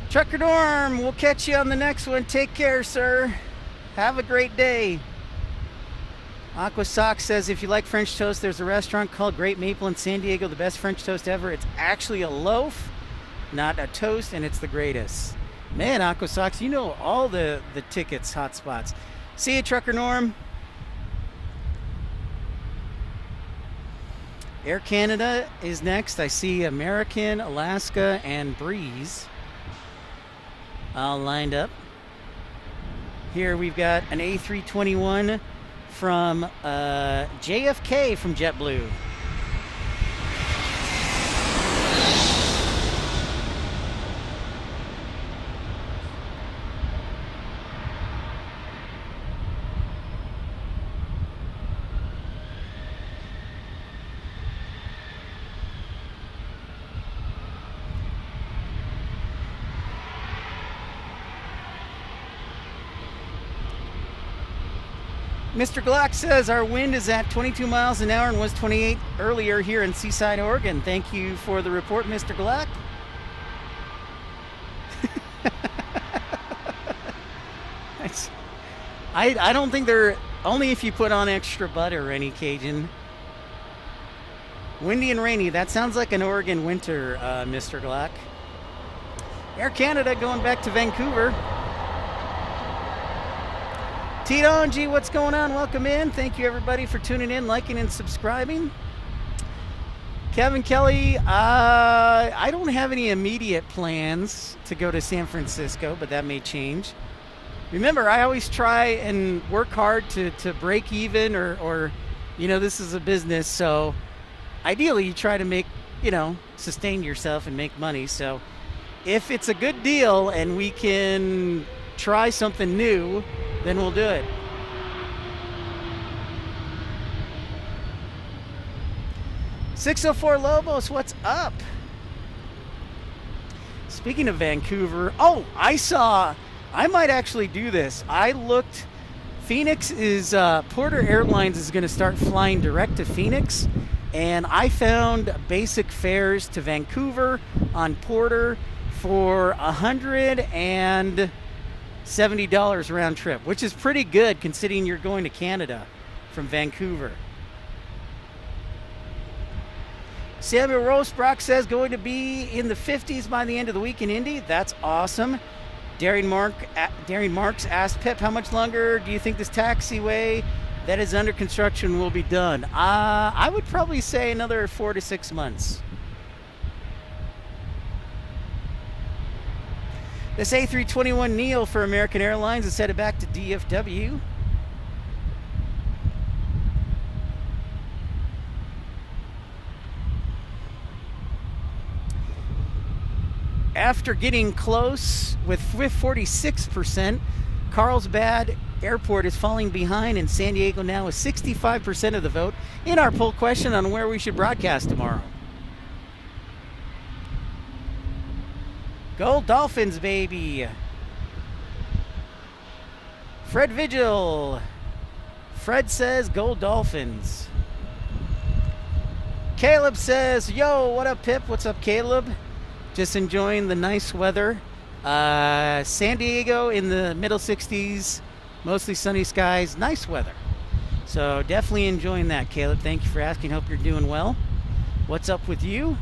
Trucker Norm, we'll catch you on the next one. Take care, sir. Have a great day. Aqua Sock says, if you like French toast, there's a restaurant called Great Maple in San Diego, the best French toast ever. It's actually a loaf, not a toast, and it's the greatest. Man, Aqua Socks, you know all the tickets, hot spots. See you, Trucker Norm. Air Canada is next. I see American, Alaska, and Breeze all lined up. Here we've got an A321 from JFK from JetBlue. Mr. Glock says our wind is at 22 miles an hour and was 28 earlier here in Seaside, Oregon. Thank you for the report, Mr. Glock. I don't think they're, only if you put on extra butter, any Cajun. Windy and rainy, that sounds like an Oregon winter, Mr. Glock. Air Canada going back to Vancouver. Tito G, what's going on? Welcome in. Thank you everybody for tuning in, liking and subscribing. Kevin Kelly, I don't have any immediate plans to go to San Francisco, but that may change. Remember, I always try and work hard to break even or, you know, this is a business. So ideally you try to make, you know, sustain yourself and make money. So if it's a good deal and we can try something new, then we'll do it. .604 Lobos, what's up? Speaking of Vancouver, oh, I might actually do this. I looked, Phoenix is, Porter Airlines is going to start flying direct to Phoenix, and I found basic fares to Vancouver on Porter for $170 round trip, which is pretty good considering you're going to Canada from Vancouver. Samuel Rosebrock says going to be in the 50s by the end of the week in Indy. That's awesome. Darren Marks asked Pip, how much longer do you think this taxiway that is under construction will be done? I would probably say another 4 to 6 months. This A321neo for American Airlines is headed back to DFW. After getting close with 46%, Carlsbad Airport is falling behind, and San Diego now is 65% of the vote in our poll question on where we should broadcast tomorrow. Go Dolphins, baby. Fred Vigil. Fred says go Dolphins. Caleb says, yo, what up, Pip? What's up, Caleb? Just enjoying the nice weather. San Diego in the middle 60s, mostly sunny skies, nice weather. So definitely enjoying that, Caleb. Thank you for asking. Hope you're doing well. What's up with you?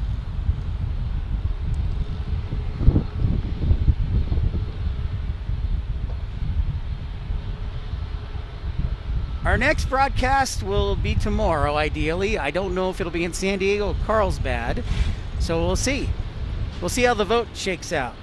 Our next broadcast will be tomorrow, ideally. I don't know if it'll be in San Diego or Carlsbad, so we'll see. We'll see how the vote shakes out.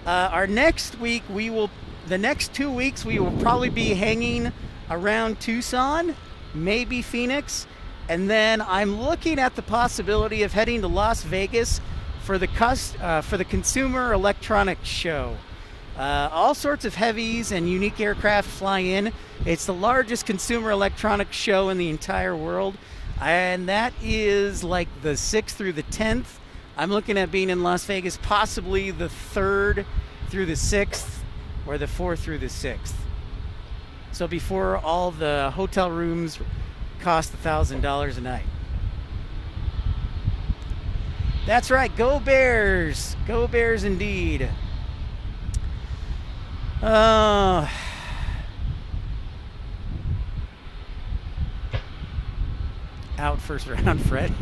Our next week, the next 2 weeks, we will probably be hanging around Tucson, maybe Phoenix, and then I'm looking at the possibility of heading to Las Vegas for the Consumer Electronics Show. All sorts of heavies and unique aircraft fly in. It's the largest consumer electronics show in the entire world, and that is like the 6th through the 10th. I'm looking at being in Las Vegas possibly the 3rd through the 6th or the 4th through the 6th. So before all the hotel rooms cost $1,000 a night. That's right, go Bears! Go Bears indeed. Out first round, Fred.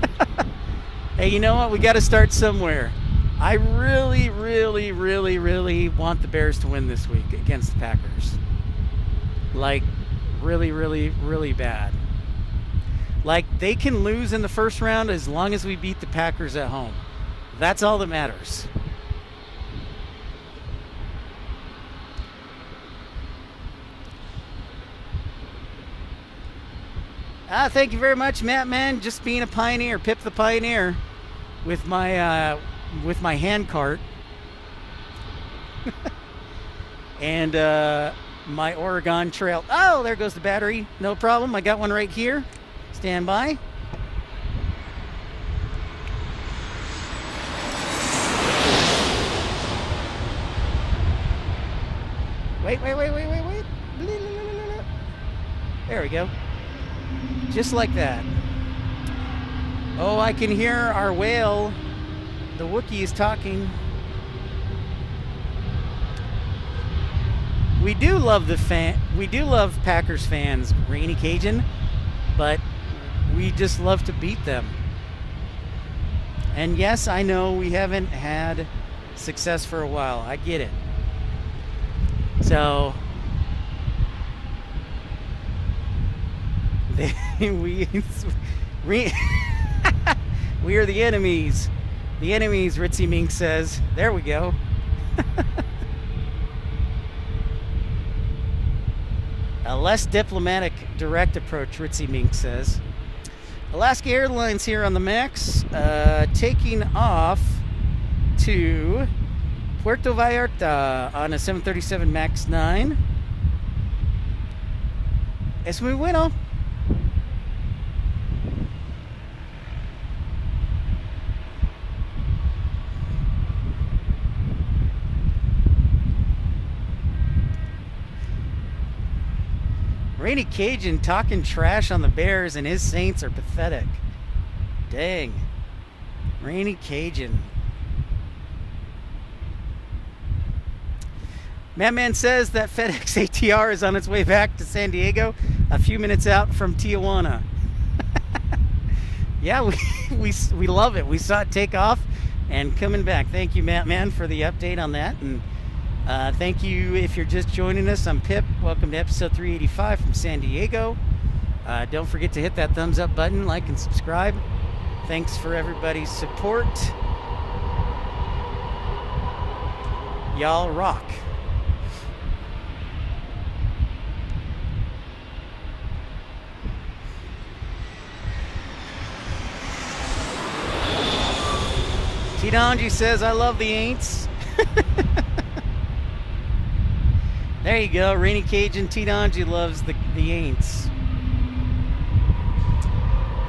Hey, you know what? We got to start somewhere. I really, really, really, really want the Bears to win this week against the Packers. Like, really, really, really bad. Like, they can lose in the first round as long as we beat the Packers at home. That's all that matters. Thank you very much, Matt, man. Just being a pioneer, Pip the Pioneer, with my hand cart and my Oregon Trail. Oh, there goes the battery. No problem. I got one right here. Stand by. Wait. There we go. Just like that. Oh, I can hear our whale. The Wookiee is talking. We do love Packers fans, Rainy Cajun, but we just love to beat them. And yes, I know we haven't had success for a while. I get it. So we are the enemies. The enemies, Ritzy Mink says. There we go. A less diplomatic, direct approach, Ritzy Mink says. Alaska Airlines here on the Max, taking off to Puerto Vallarta on a 737 MAX 9. Es muy bueno. Rainy Cajun talking trash on the Bears, and his Saints are pathetic. Dang. Rainy Cajun. Madman says that FedEx ATR is on its way back to San Diego, a few minutes out from Tijuana. Yeah, we love it. We saw it take off and coming back. Thank you, Madman, for the update on that. And thank you if you're just joining us. I'm Pip. Welcome to episode 385 from San Diego. Don't forget to hit that thumbs up button, like and subscribe. Thanks for everybody's support. Y'all rock. T-Donji says, I love the Aints. There you go. Rainy Cajun T-Donji loves the Aints.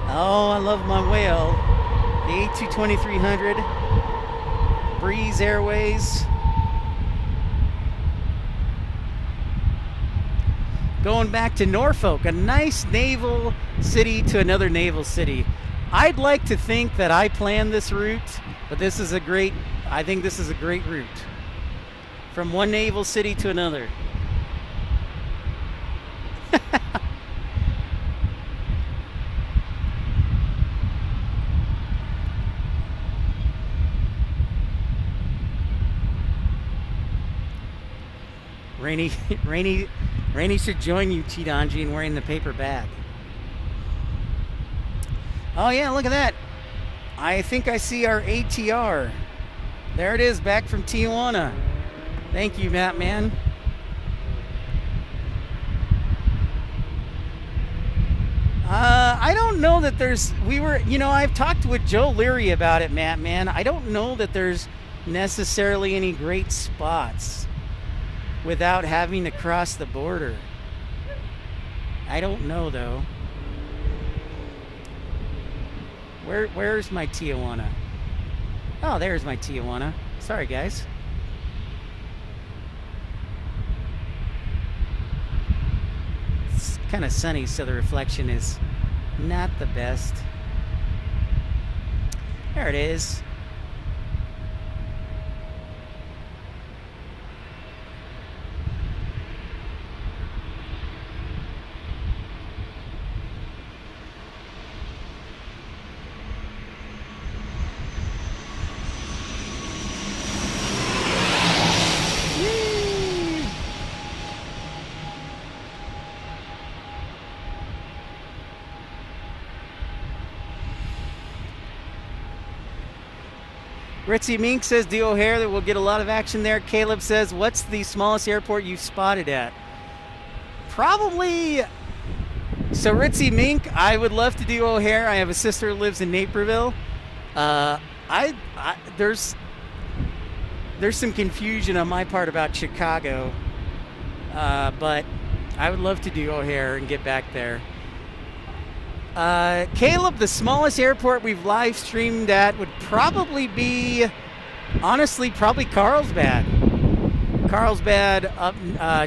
Oh, I love my whale. The A220-300. Breeze Airways. Going back to Norfolk, a nice naval city to another naval city. I'd like to think that I planned this route, but I think this is a great route. From one naval city to another. Rainy should join you, T-Donji, in wearing the paper bag. Oh yeah, look at that. I think I see our ATR. There it is, back from Tijuana. Thank you, Mattman. I don't know that I've talked with Joe Leary about it, Mattman. I don't know that there's necessarily any great spots without having to cross the border. I don't know, though. Where's my Tijuana? Oh, there's my Tijuana. Sorry, guys. It's kind of sunny, so the reflection is not the best. There it is. Ritzy Mink says the O'Hare, that we'll get a lot of action there. Caleb says, what's the smallest airport you've spotted at? Probably, so Ritzy Mink, I would love to do O'Hare. I have a sister who lives in Naperville. There's some confusion on my part about Chicago, but I would love to do O'Hare and get back there. Caleb, the smallest airport we've live streamed at would probably be, honestly, probably Carlsbad. Carlsbad, up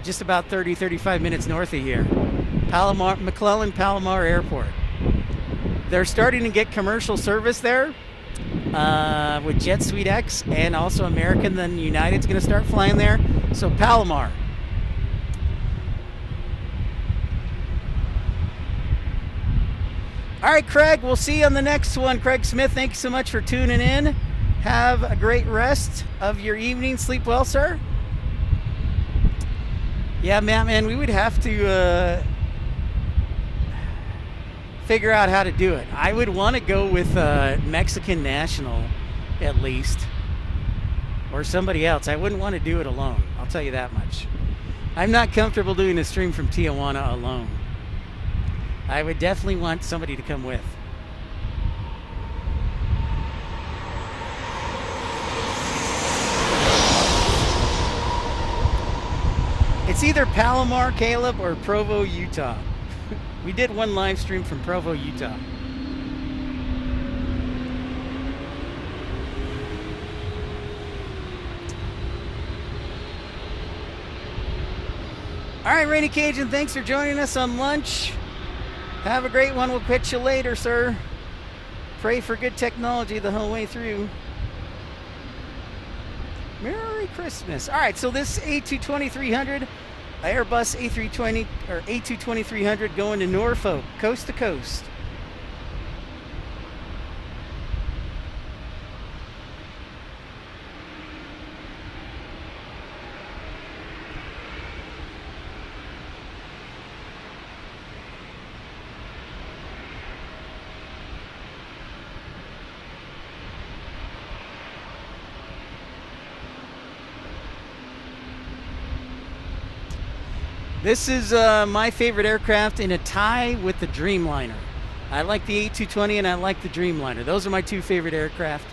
just about 35 minutes north of here. McClellan-Palomar Airport. They're starting to get commercial service there with Jet Suite X, and also American, then United's going to start flying there. So Palomar. All right, Craig, we'll see you on the next one. Craig Smith, thank you so much for tuning in. Have a great rest of your evening. Sleep well, sir. Yeah, man, we would have to figure out how to do it. I would want to go with Mexican National, at least, or somebody else. I wouldn't want to do it alone. I'll tell you that much. I'm not comfortable doing a stream from Tijuana alone. I would definitely want somebody to come with. It's either Palomar, Caleb, or Provo, Utah. We did one live stream from Provo, Utah. All right, Rainy Cajun, thanks for joining us on lunch. Have a great one. We'll catch you later, sir. Pray for good technology the whole way through. Merry Christmas. All right, so this A220-300, Airbus A320 or A220-300 going to Norfolk, coast to coast. This is my favorite aircraft in a tie with the Dreamliner. I like the A220 and I like the Dreamliner. Those are my two favorite aircraft.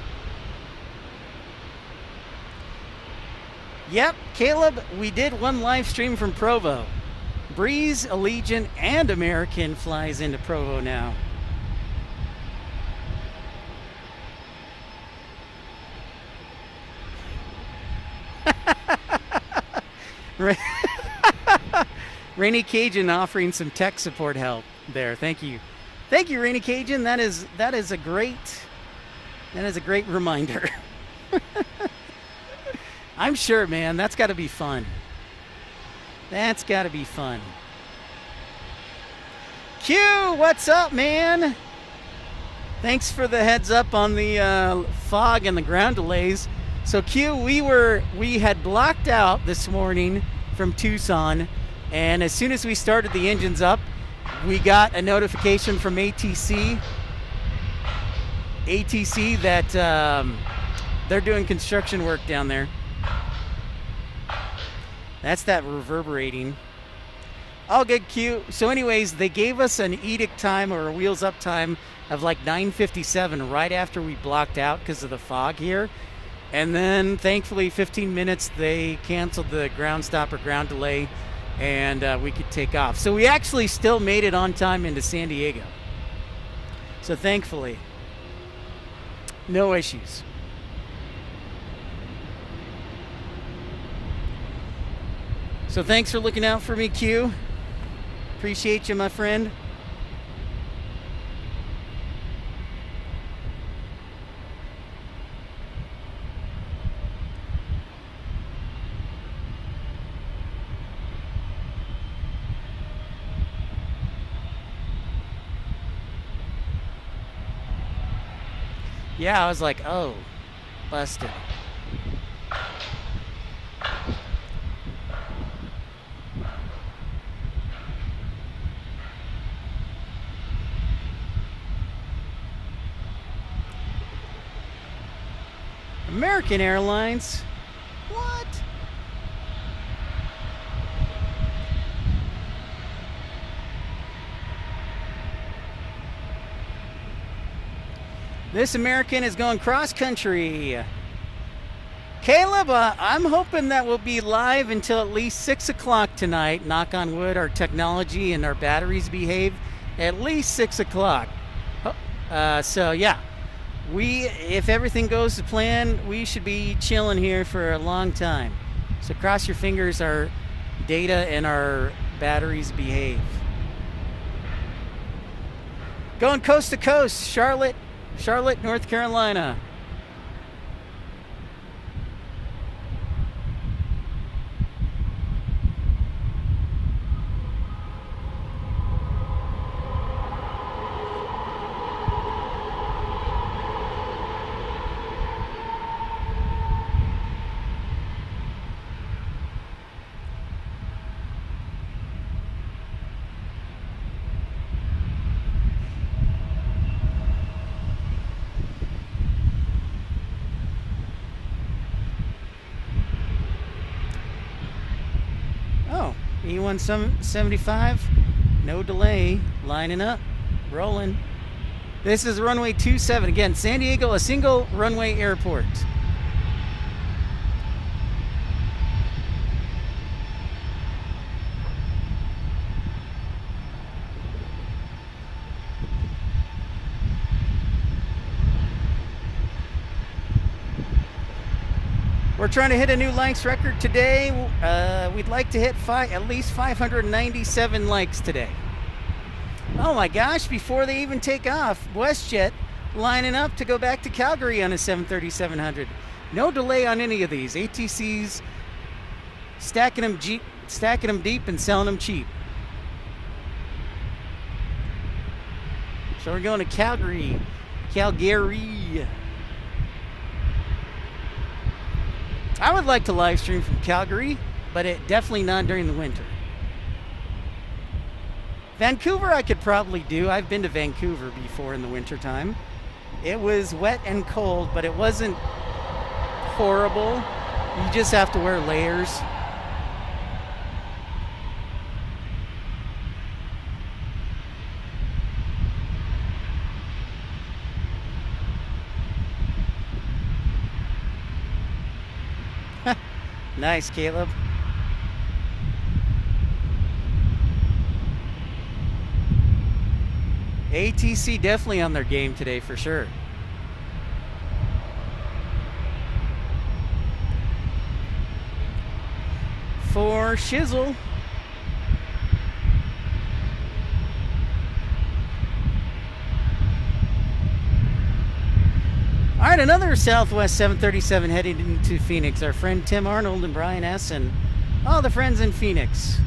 Yep, Caleb, we did one live stream from Provo. Breeze, Allegiant, and American flies into Provo now. Rainy Cajun offering some tech support help there. Thank you. Thank you, Rainy Cajun. That is a great reminder. I'm sure, man, that's got to be fun. That's got to be fun. Q, what's up, man? Thanks for the heads up on the fog and the ground delays. So Q, we had blocked out this morning from Tucson, and as soon as we started the engines up, we got a notification from ATC that they're doing construction work down there. That's that reverberating. All good, Q. So anyways, they gave us an edict time or a wheels up time of like 9:57 right after we blocked out because of the fog here. And then thankfully 15 minutes they canceled the ground stop or ground delay, and we could take off. So we actually still made it on time into San Diego. So thankfully, no issues. So thanks for looking out for me, Q. Appreciate you, my friend. Yeah, I was like, oh, busted. American Airlines? What? This American is going cross-country. Caleb, I'm hoping that we'll be live until at least 6 o'clock tonight. Knock on wood, our technology and our batteries behave. At least 6 o'clock. So, yeah. If everything goes to plan, we should be chilling here for a long time. So cross your fingers our data and our batteries behave. Going coast to coast, Charlotte, North Carolina. E175, no delay, lining up, rolling. This is runway 27. Again, San Diego, a single runway airport. We're trying to hit a new likes record today. We'd like to hit at least 597 likes today. Oh my gosh, before they even take off, WestJet lining up to go back to Calgary on a 737-700. No delay on any of these. ATCs stacking them deep and selling them cheap. So we're going to Calgary. I would like to live stream from Calgary, but definitely not during the winter. Vancouver I could probably do. I've been to Vancouver before in the wintertime. It was wet and cold, but it wasn't horrible. You just have to wear layers. Nice, Caleb. ATC definitely on their game today for sure. For Shizzle. All right, another Southwest 737 heading into Phoenix. Our friend Tim Arnold and Brian S. and all the friends in Phoenix.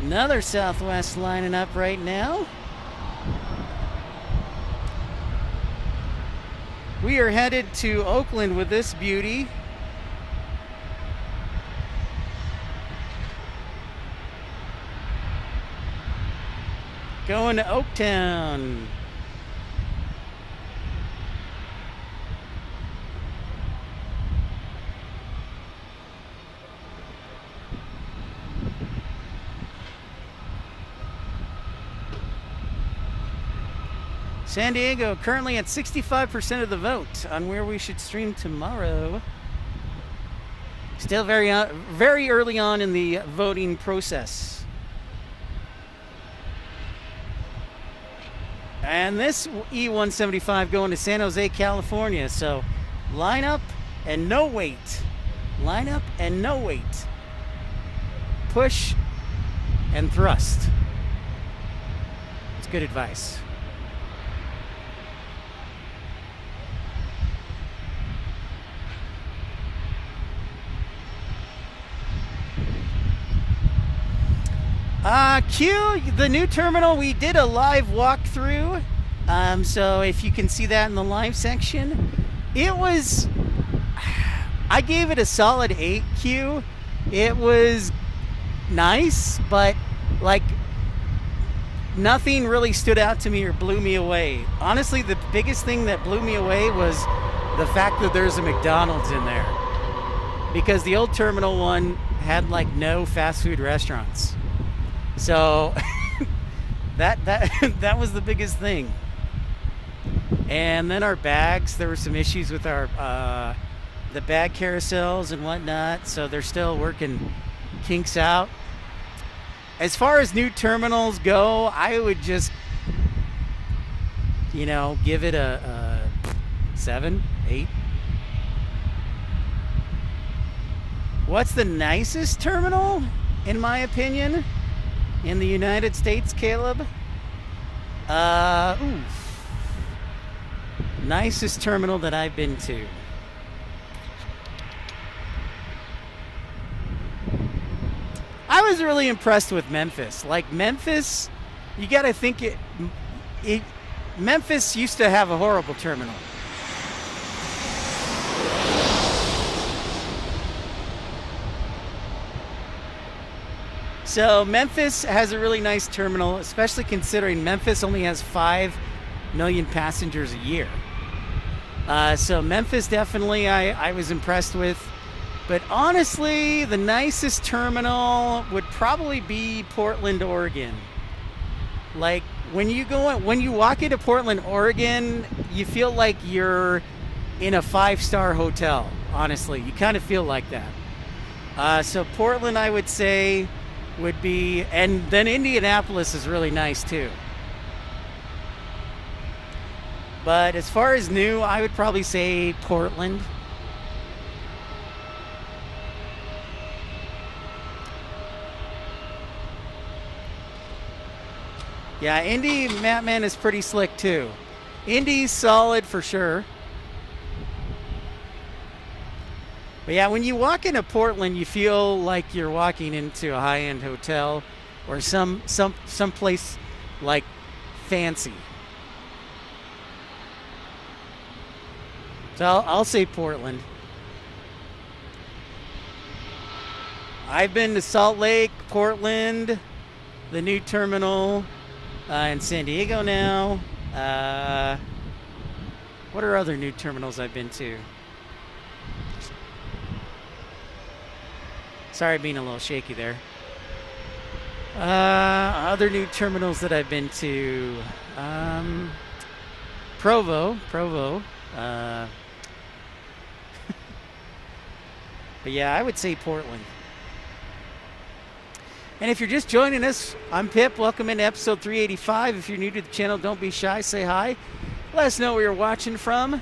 Another Southwest lining up right now. We are headed to Oakland with this beauty. Going to Oaktown. San Diego currently at 65% of the vote on where we should stream tomorrow. Still very early on in the voting process. And this E175 going to San Jose, California. So line up and no wait. Line up and no wait. Push and thrust. It's good advice. Q, the new terminal, we did a live walkthrough. So if you can see that in the live section, I gave it a solid 8, Q. It was nice, but like nothing really stood out to me or blew me away. Honestly, the biggest thing that blew me away was the fact that there's a McDonald's in there. Because the old Terminal 1 had like no fast food restaurants. So that was the biggest thing. And then our bags, there were some issues with our the bag carousels and whatnot, so they're still working kinks out. As far as new terminals go, I would just, give it a 7, 8. What's the nicest terminal, in my opinion, in the United States, Caleb? Nicest terminal that I've been to. I was really impressed with Memphis. Like Memphis, you got to think Memphis used to have a horrible terminal. So Memphis has a really nice terminal, especially considering Memphis only has 5 million passengers a year. So Memphis definitely I was impressed with. But honestly, the nicest terminal would probably be Portland, Oregon. Like when you walk into Portland, Oregon, you feel like you're in a 5-star hotel. Honestly, you kind of feel like that. So Portland, I would say, would be, and then Indianapolis is really nice too. But as far as new, I would probably say Portland. Yeah, Indy, Mattman is pretty slick too. Indy's solid for sure. But yeah, when you walk into Portland, you feel like you're walking into a high-end hotel or some place like fancy. So I'll say Portland. I've been to Salt Lake, Portland, the new terminal in San Diego now. What are other new terminals I've been to? Sorry, being a little shaky there. Other new terminals that I've been to. Provo. But yeah, I would say Portland. And if you're just joining us, I'm Pip. Welcome into episode 385. If you're new to the channel, don't be shy. Say hi. Let us know where you're watching from.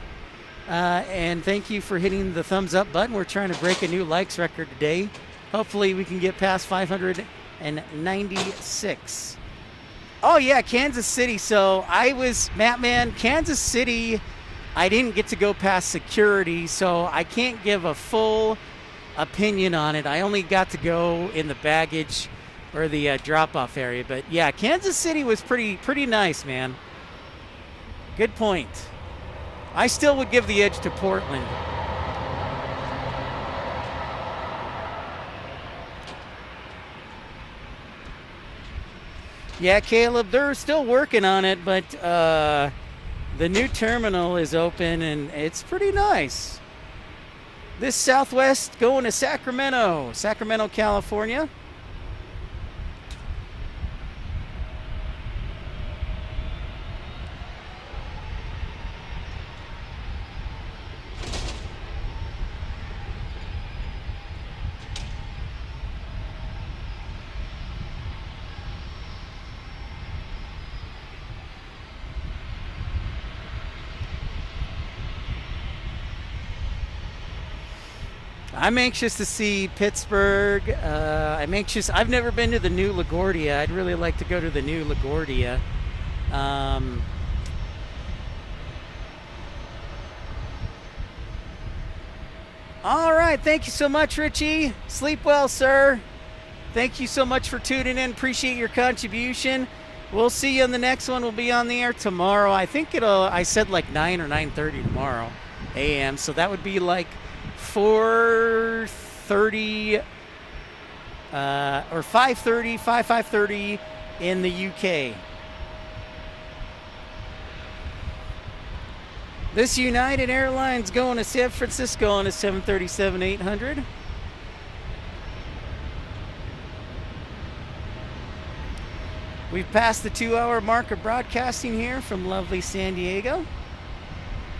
And thank you for hitting the thumbs up button. We're trying to break a new likes record today. Hopefully we can get past 596. Oh yeah, Kansas City. So Kansas City, I didn't get to go past security, so I can't give a full opinion on it. I only got to go in the baggage or the drop-off area. But yeah, Kansas City was pretty nice, man. Good point. I still would give the edge to Portland. Yeah, Caleb, they're still working on it, but the new terminal is open and it's pretty nice. This Southwest going to Sacramento, California. I'm anxious to see Pittsburgh. I've never been to the new LaGuardia. I'd really like to go to the new LaGuardia. All right. Thank you so much, Richie. Sleep well, sir. Thank you so much for tuning in. Appreciate your contribution. We'll see you in the next one. We'll be on the air tomorrow. I think I said like 9 or 9:30 tomorrow a.m. So that would be like 4:30 or 5:30 in the UK. This United Airlines going to San Francisco on a 737-800. We've passed the 2-hour mark of broadcasting here from lovely San Diego.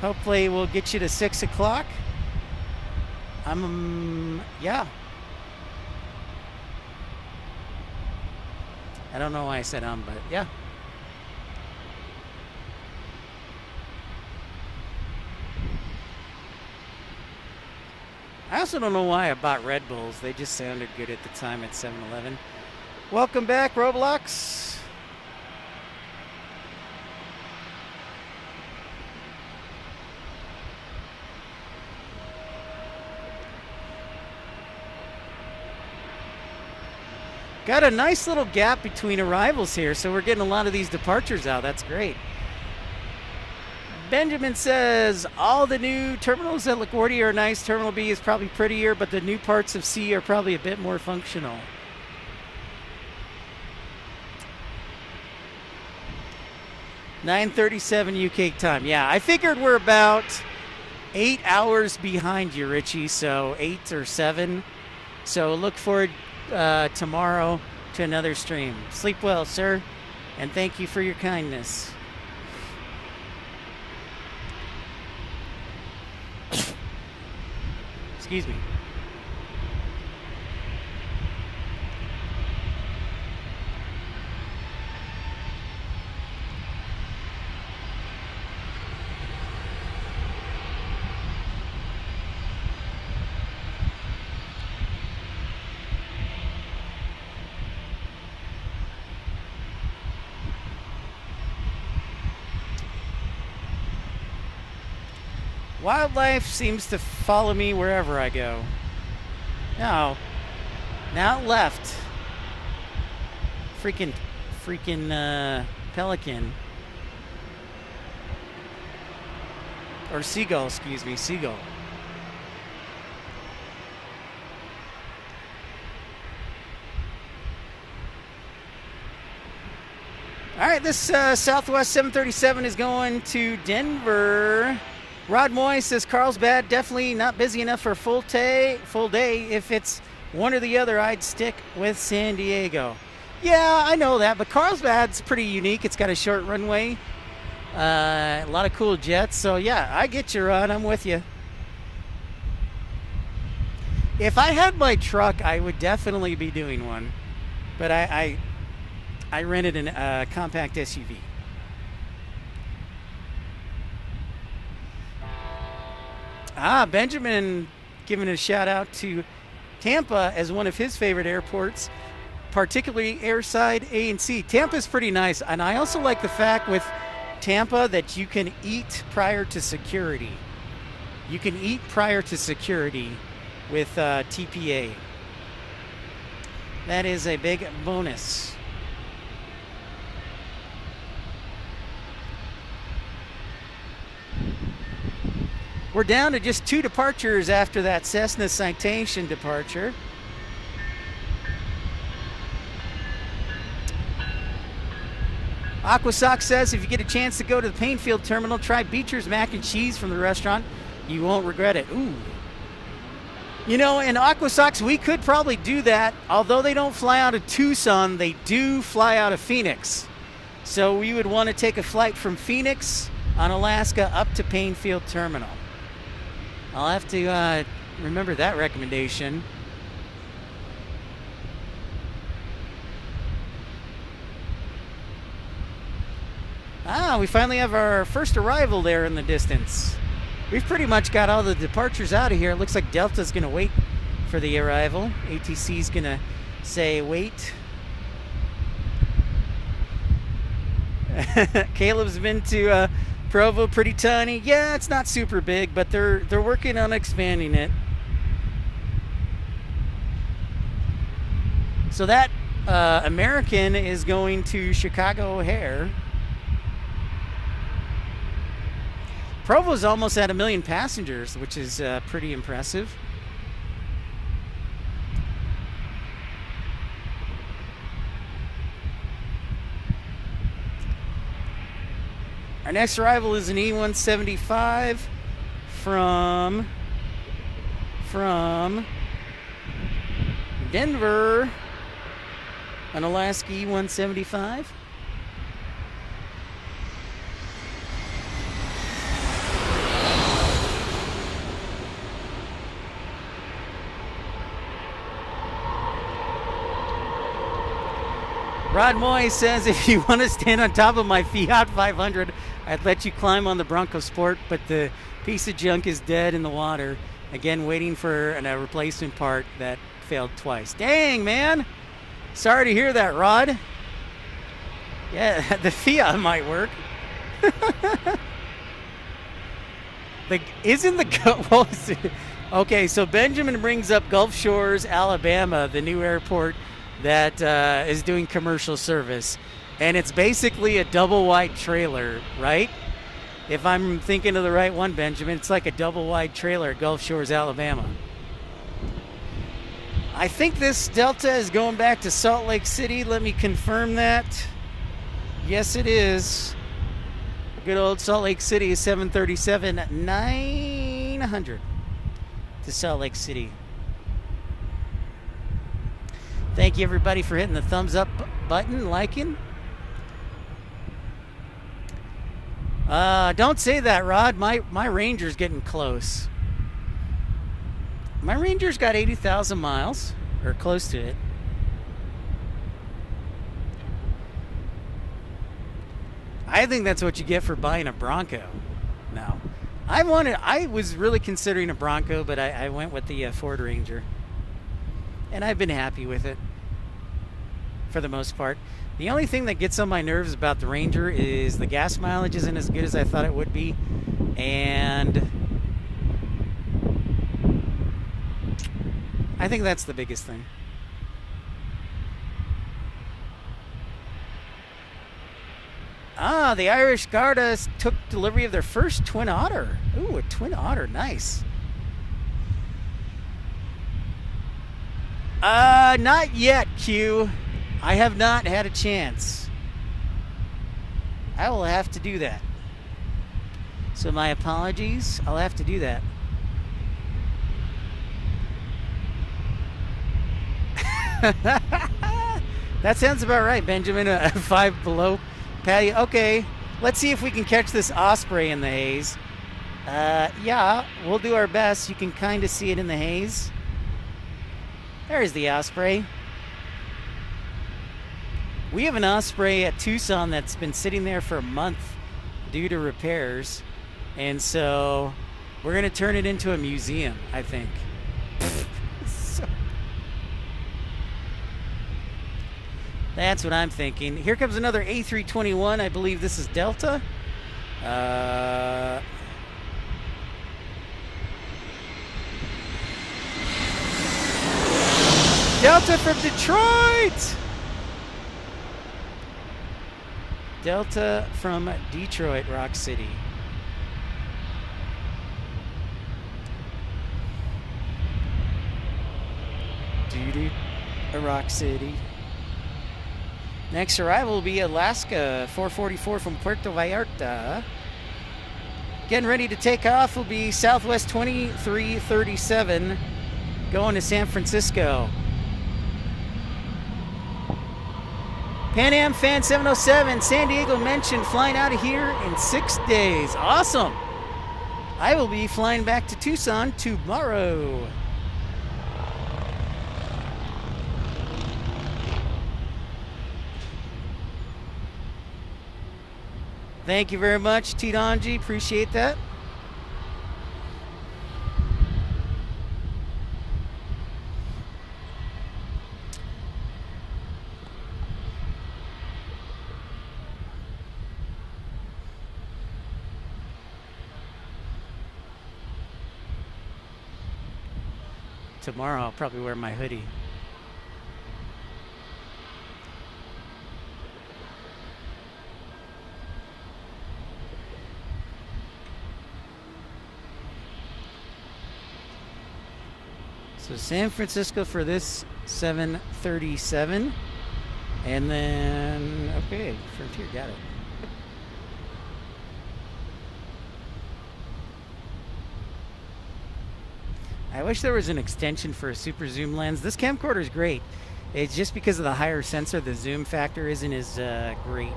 Hopefully we'll get you to 6 o'clock. Yeah. I don't know why I said but yeah. I also don't know why I bought Red Bulls. They just sounded good at the time at 7-Eleven. Welcome back, Roblox. Got a nice little gap between arrivals here, so we're getting a lot of these departures out. That's great. Benjamin says, all the new terminals at LaGuardia are nice. Terminal B is probably prettier, but the new parts of C are probably a bit more functional. (9:37) UK time. Yeah, I figured we're about 8 hours behind you, Richie, so 8 or 7. So look forward tomorrow to another stream. Sleep well, sir, and thank you for your kindness. Excuse me. Wildlife seems to follow me wherever I go. No. Now left. Freaking pelican. Or seagull, excuse me, seagull. All right, this Southwest 737 is going to Denver. Rod Moy says Carlsbad definitely not busy enough for a full day. If it's one or the other, I'd stick with San Diego. Yeah, I know that, but Carlsbad's pretty unique. It's got a short runway, a lot of cool jets. So yeah, I get you, Rod. I'm with you. If I had my truck, I would definitely be doing one, but I rented a compact SUV. Benjamin giving a shout out to Tampa as one of his favorite airports, particularly airside A and C. Tampa's pretty nice, and I also like the fact with Tampa that you can eat prior to security. You can eat prior to security with TPA. That is a big bonus. We're down to just 2 departures after that Cessna Citation departure. Aquasock says if you get a chance to go to the Painfield terminal, try Beecher's mac and cheese from the restaurant. You won't regret it. Ooh. You know, in Aquasocks, we could probably do that. Although they don't fly out of Tucson, they do fly out of Phoenix. So we would want to take a flight from Phoenix on Alaska up to Painfield terminal. I'll have to remember that recommendation. We finally have our first arrival there in the distance. We've pretty much got all the departures out of here. It looks like Delta's going to wait for the arrival. ATC's going to say wait. Caleb's been to Provo, pretty tiny. Yeah, it's not super big, but they're working on expanding it. So that American is going to Chicago O'Hare. Provo's almost at 1 million passengers, which is pretty impressive. Our next arrival is an E175 from Denver, an Alaska E175. Rod Moy says, if you want to stand on top of my Fiat 500, I'd let you climb on the Bronco Sport, but the piece of junk is dead in the water. Again, waiting for a replacement part that failed twice. Dang, man. Sorry to hear that, Rod. Yeah, the Fiat might work. Okay, so Benjamin brings up Gulf Shores, Alabama, the new airport that is doing commercial service, and it's basically a double wide trailer, right? If I'm thinking of the right one, Benjamin, it's like a double wide trailer at Gulf Shores, Alabama. I think this Delta is going back to Salt Lake City. Let me confirm that. Yes, it is. Good old Salt Lake City is 737-900 to Salt Lake City. Thank you, everybody, for hitting the thumbs up button, liking. Don't say that, Rod. My Ranger's getting close. My Ranger's got 80,000 miles, or close to it. I think that's what you get for buying a Bronco. No. I was really considering a Bronco, but I went with the Ford Ranger. And I've been happy with it for the most part. The only thing that gets on my nerves about the Ranger is the gas mileage isn't as good as I thought it would be. And I think that's the biggest thing. The Irish Garda took delivery of their first Twin Otter. Ooh, a Twin Otter, nice. Not yet, Q. I have not had a chance. I will have to do that. So my apologies. I'll have to do that. That sounds about right, Benjamin. A 5 below patio. Okay, let's see if we can catch this osprey in the haze. Yeah, we'll do our best. You can kind of see it in the haze. There's the osprey. We have an osprey at Tucson that's been sitting there for a month due to repairs. And so we're going to turn it into a museum, I think. That's what I'm thinking. Here comes another A321. I believe this is Delta. Delta from Detroit! Delta from Detroit, Rock City. Doo-doo, Rock City. Next arrival will be Alaska 444 from Puerto Vallarta. Getting ready to take off will be Southwest 2337 going to San Francisco. Pan Am Fan 707, San Diego mentioned flying out of here in 6 days. Awesome. I will be flying back to Tucson tomorrow. Thank you very much, Tidanji. Appreciate that. Tomorrow I'll probably wear my hoodie. So San Francisco for this 737. And then, okay, Frontier got it. I wish there was an extension for a super zoom lens. This camcorder is great. It's just because of the higher sensor, the zoom factor isn't as great.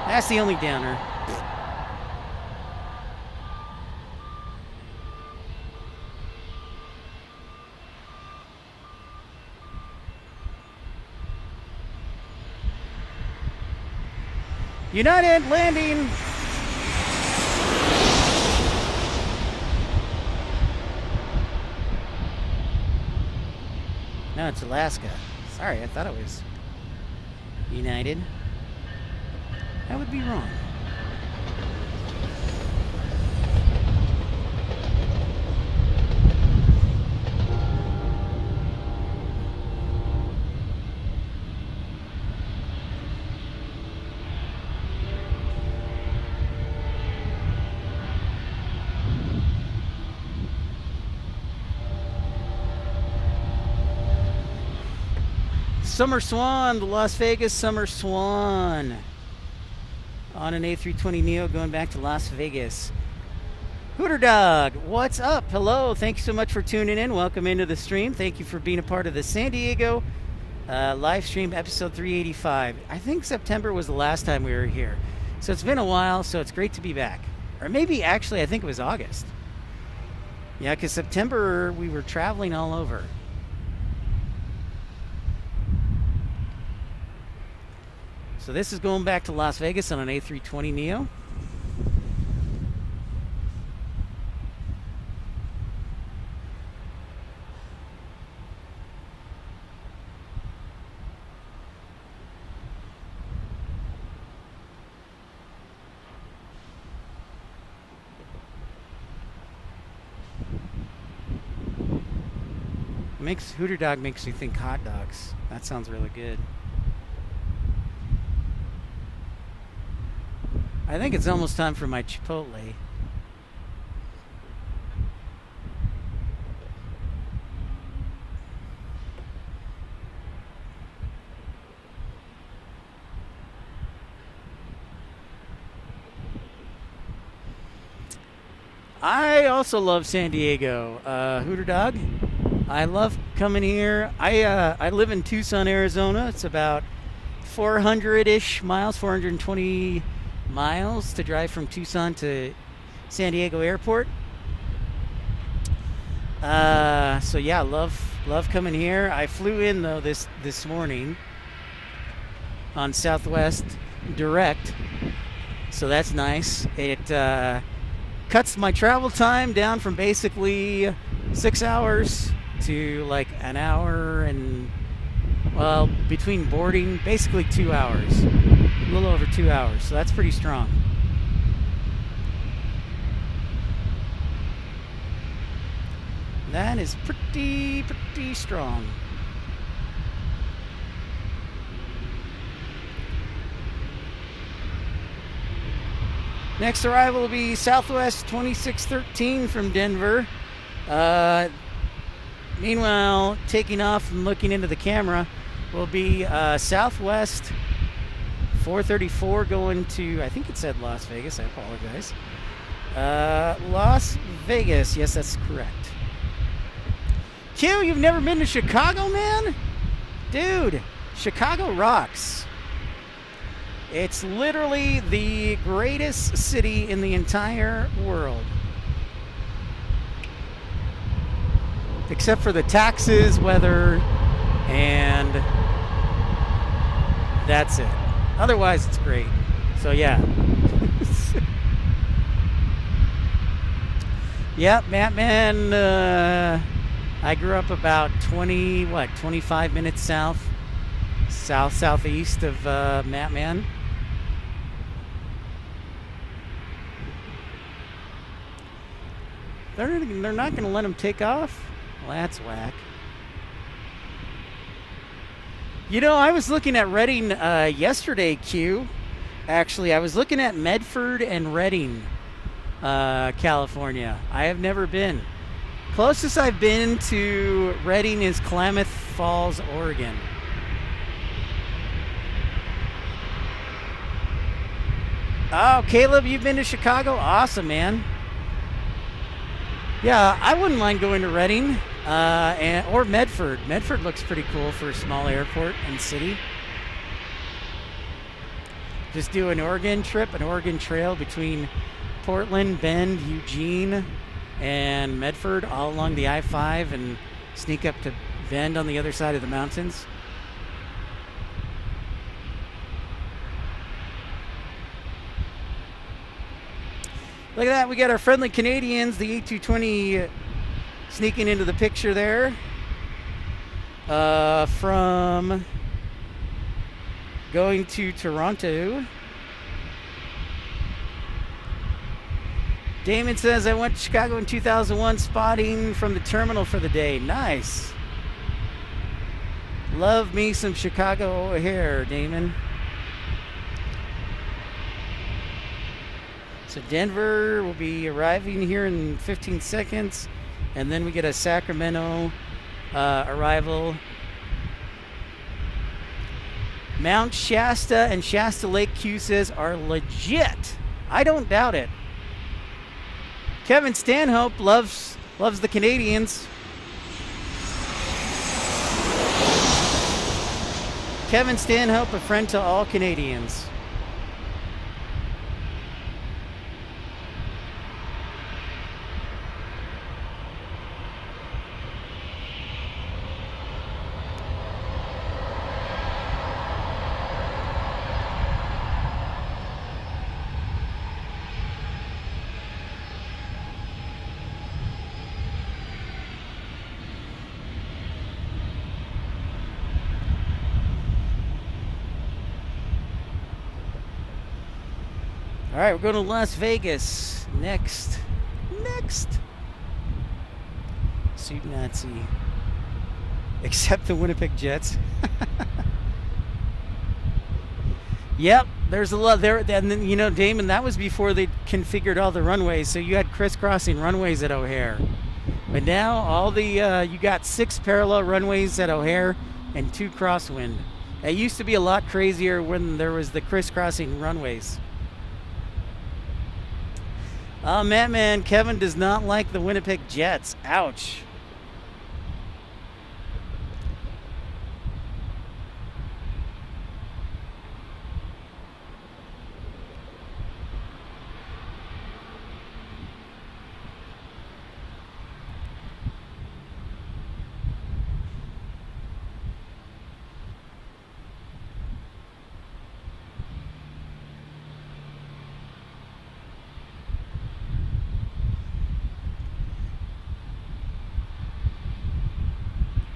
That's the only downer. United landing. No, it's Alaska. Sorry, I thought it was United. That would be wrong. Summer Swan, the Las Vegas Summer Swan. On an A320neo going back to Las Vegas. Hooter Dog, what's up? Hello, thank you so much for tuning in. Welcome into the stream. Thank you for being a part of the San Diego live stream episode 385. I think September was the last time we were here. So it's been a while, so it's great to be back. Or maybe actually I think it was August. Yeah, because September we were traveling all over. So this is going back to Las Vegas on an A320neo. Hooter Dog makes me think hot dogs. That sounds really good. I think it's almost time for my Chipotle. I also love San Diego. Hooter Dog, I love coming here. I live in Tucson, Arizona. It's about 400-ish miles, 420 miles to drive from Tucson to San Diego Airport. So yeah, love coming here. I flew in though this morning on Southwest Direct, so that's nice. It cuts my travel time down from basically 6 hours to like an hour and, well, between boarding, basically 2 hours. A little over 2 hours, so that's pretty strong. That is pretty strong. Next arrival will be Southwest 2613 from Denver. Meanwhile, taking off and looking into the camera will be Southwest 434 going to, I think it said Las Vegas, I apologize. Las Vegas, yes, that's correct. Q, you've never been to Chicago, man? Dude, Chicago rocks. It's literally the greatest city in the entire world. Except for the taxes, weather, and that's it. Otherwise, it's great. So, yeah. Yep, Mattman, I grew up about 25 minutes southeast of Mattman. They're not going to let him take off? Well, that's whack. You know, I was looking at Redding yesterday, Q. Actually, I was looking at Medford and Redding, California. I have never been. Closest I've been to Redding is Klamath Falls, Oregon. Oh, Caleb, you've been to Chicago? Awesome, man. Yeah, I wouldn't mind going to Reading or Medford. Medford looks pretty cool for a small airport and city. Just do an Oregon trip, an Oregon trail between Portland, Bend, Eugene, and Medford, all along the I-5, and sneak up to Bend on the other side of the mountains. Look at that, we got our friendly Canadians, the A220 sneaking into the picture there. From going to Toronto. Damon says, I went to Chicago in 2001 spotting from the terminal for the day. Nice. Love me some Chicago O'Hare, Damon. So Denver will be arriving here in 15 seconds. And then we get a Sacramento arrival. Mount Shasta and Shasta Lake Q says are legit. I don't doubt it. Kevin Stanhope loves the Canadians. Kevin Stanhope, a friend to all Canadians. All right, we're going to Las Vegas next. Suit Nazi. Except the Winnipeg Jets. Yep, there's a lot there. And then, you know, Damon, that was before they configured all the runways. So you had crisscrossing runways at O'Hare. But now all the, you got 6 parallel runways at O'Hare and 2 crosswind. It used to be a lot crazier when there was the crisscrossing runways. Oh, man, Kevin does not like the Winnipeg Jets. Ouch.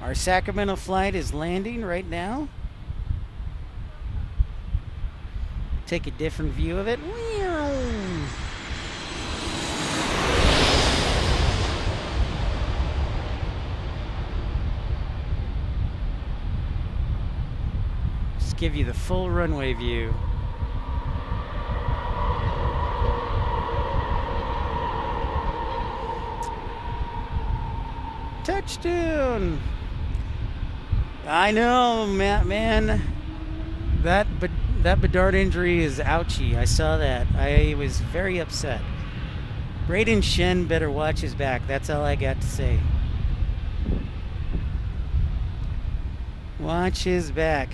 Our Sacramento flight is landing right now. Take a different view of it. Just give you the full runway view. Touchdown! I know, man. That Bedard injury is ouchy. I saw that. I was very upset. Braden Shen better watch his back. That's all I got to say. Watch his back.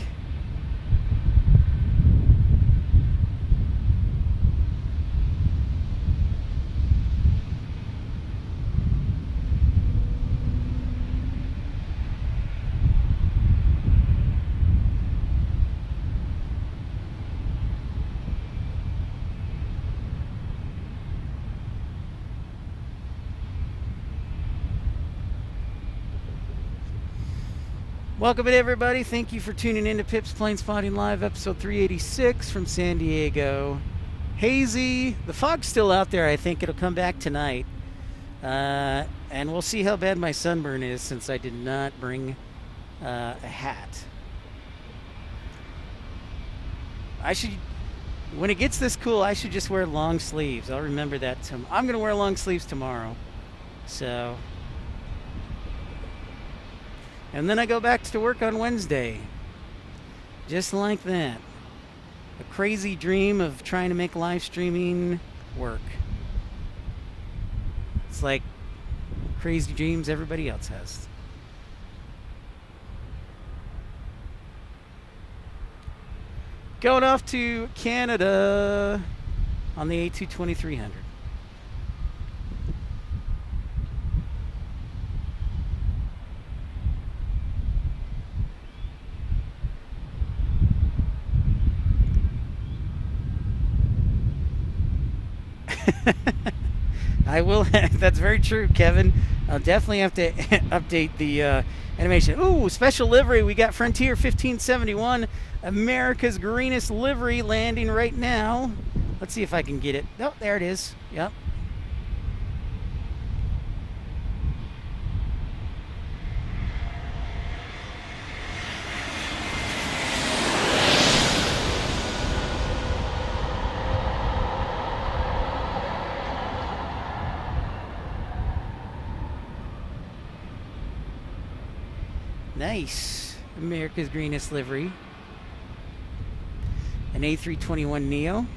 Welcome in, everybody. Thank you for tuning in to Pip's Planespotting Live, episode 386 from San Diego. Hazy. The fog's still out there. I think it'll come back tonight. And we'll see how bad my sunburn is since I did not bring a hat. When it gets this cool, I should just wear long sleeves. I'll remember that. I'm going to wear long sleeves tomorrow. So... and then I go back to work on Wednesday. Just like that. A crazy dream of trying to make live streaming work. It's like crazy dreams everybody else has. Going off to Canada on the A220-300. I will. That's very true, Kevin. I'll definitely have to update the animation. Ooh, special livery. We got Frontier 1571, America's greenest livery, landing right now. Let's see if I can get it. Oh, there it is. Yep. Nice. America's greenest livery. An A321neo.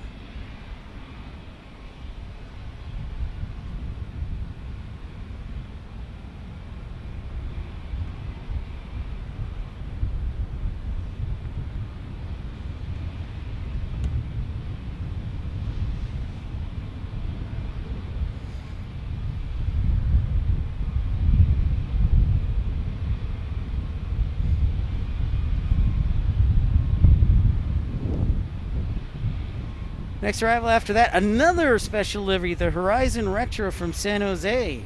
Next arrival after that, another special livery, the Horizon Retro from San Jose.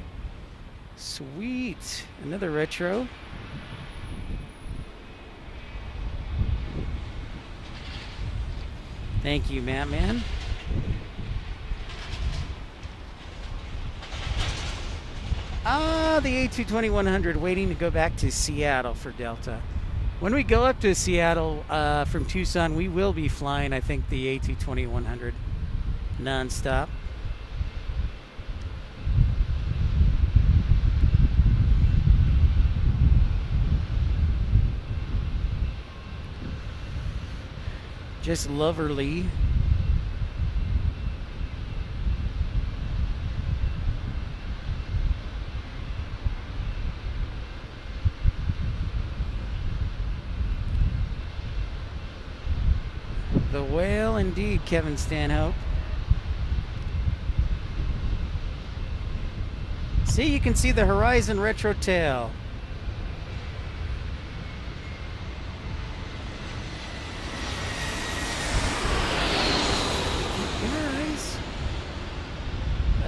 Sweet. Another retro. Thank you, Matt Man. The A220-100 waiting to go back to Seattle for Delta. When we go up to Seattle from Tucson, we will be flying, I think, the A220-100 nonstop. Just loverly. The whale indeed, Kevin Stanhope. See, you can see the Horizon Retro tail. Nice.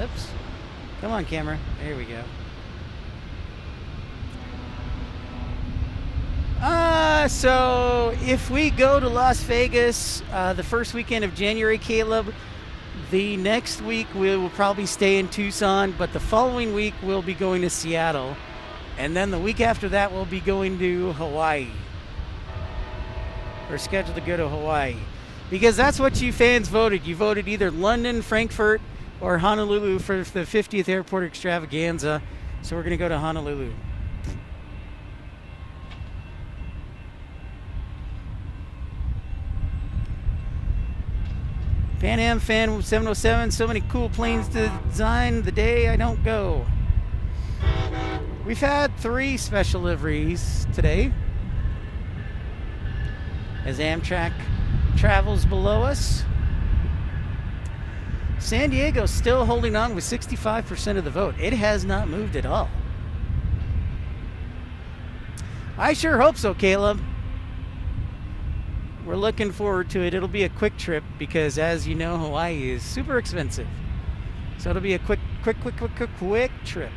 Oops. Come on, camera. There we go. So if we go to Las Vegas the first weekend of January, Caleb, the next week we will probably stay in Tucson, but the following week we'll be going to Seattle, and then the week after that we'll be going to Hawaii. We're scheduled to go to Hawaii because that's what you fans voted. You voted either London, Frankfurt, or Honolulu for the 50th airport extravaganza, so we're going to go to Honolulu. Pan Am Fan 707, so many cool planes to design the day I don't go. We've had 3 special liveries today as Amtrak travels below us. San Diego's still holding on with 65% of the vote. It has not moved at all. I sure hope so, Caleb. We're looking forward to it. It'll be a quick trip because, as you know, Hawaii is super expensive. So it'll be a quick trip.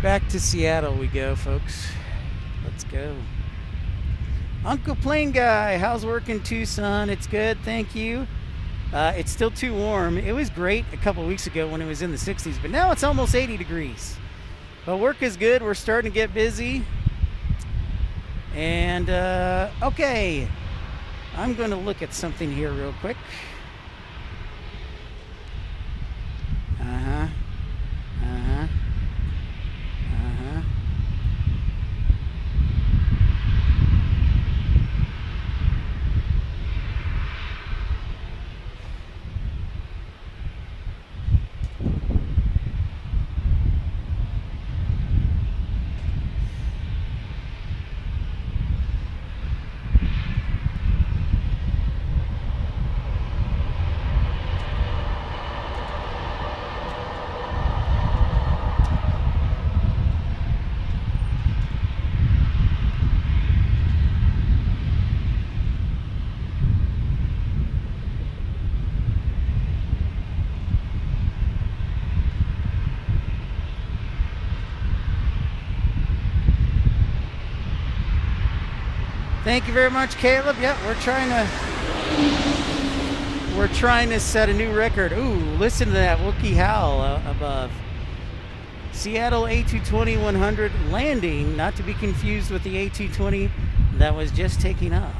Back to Seattle we go, folks. Let's go. Uncle Plane Guy, how's work in Tucson? It's good, thank you. It's still too warm. It was great a couple weeks ago when it was in the 60s, but now it's almost 80 degrees. But work is good. We're starting to get busy. And, okay. I'm going to look at something here real quick. Uh-huh. Uh-huh. Uh-huh. Thank you very much, Caleb. Yep, we're trying to set a new record. Ooh, listen to that Wookiee howl above. Seattle A220-100 landing, not to be confused with the A220 that was just taking off.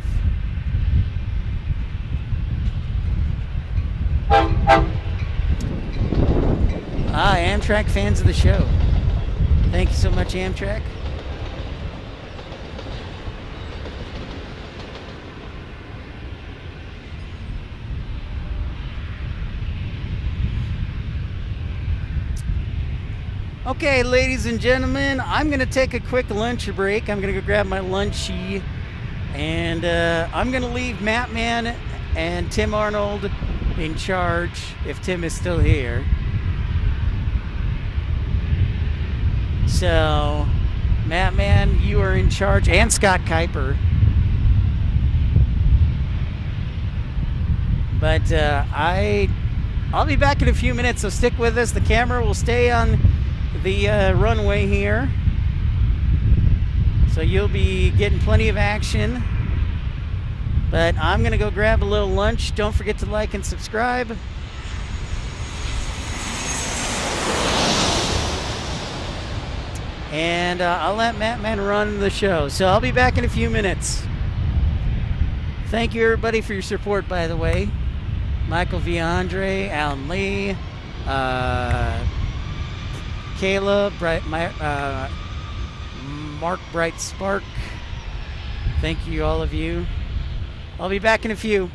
Amtrak fans of the show. Thank you so much, Amtrak. Okay, ladies and gentlemen, I'm going to take a quick lunch break. I'm going to go grab my lunchie, and I'm going to leave Mattman and Tim Arnold in charge, if Tim is still here. So, Mattman, you are in charge, and Scott Kuiper. But I'll be back in a few minutes, so stick with us. The camera will stay on the runway here, so you'll be getting plenty of action. But I'm gonna go grab a little lunch. Don't forget to like and subscribe. And I'll let Mattman run the show, so I'll be back in a few minutes. Thank you everybody for your support, by the way. Michael V. Andre, Alan Lee, Kayla, Mark Bright Spark. Thank you, all of you. I'll be back in a few.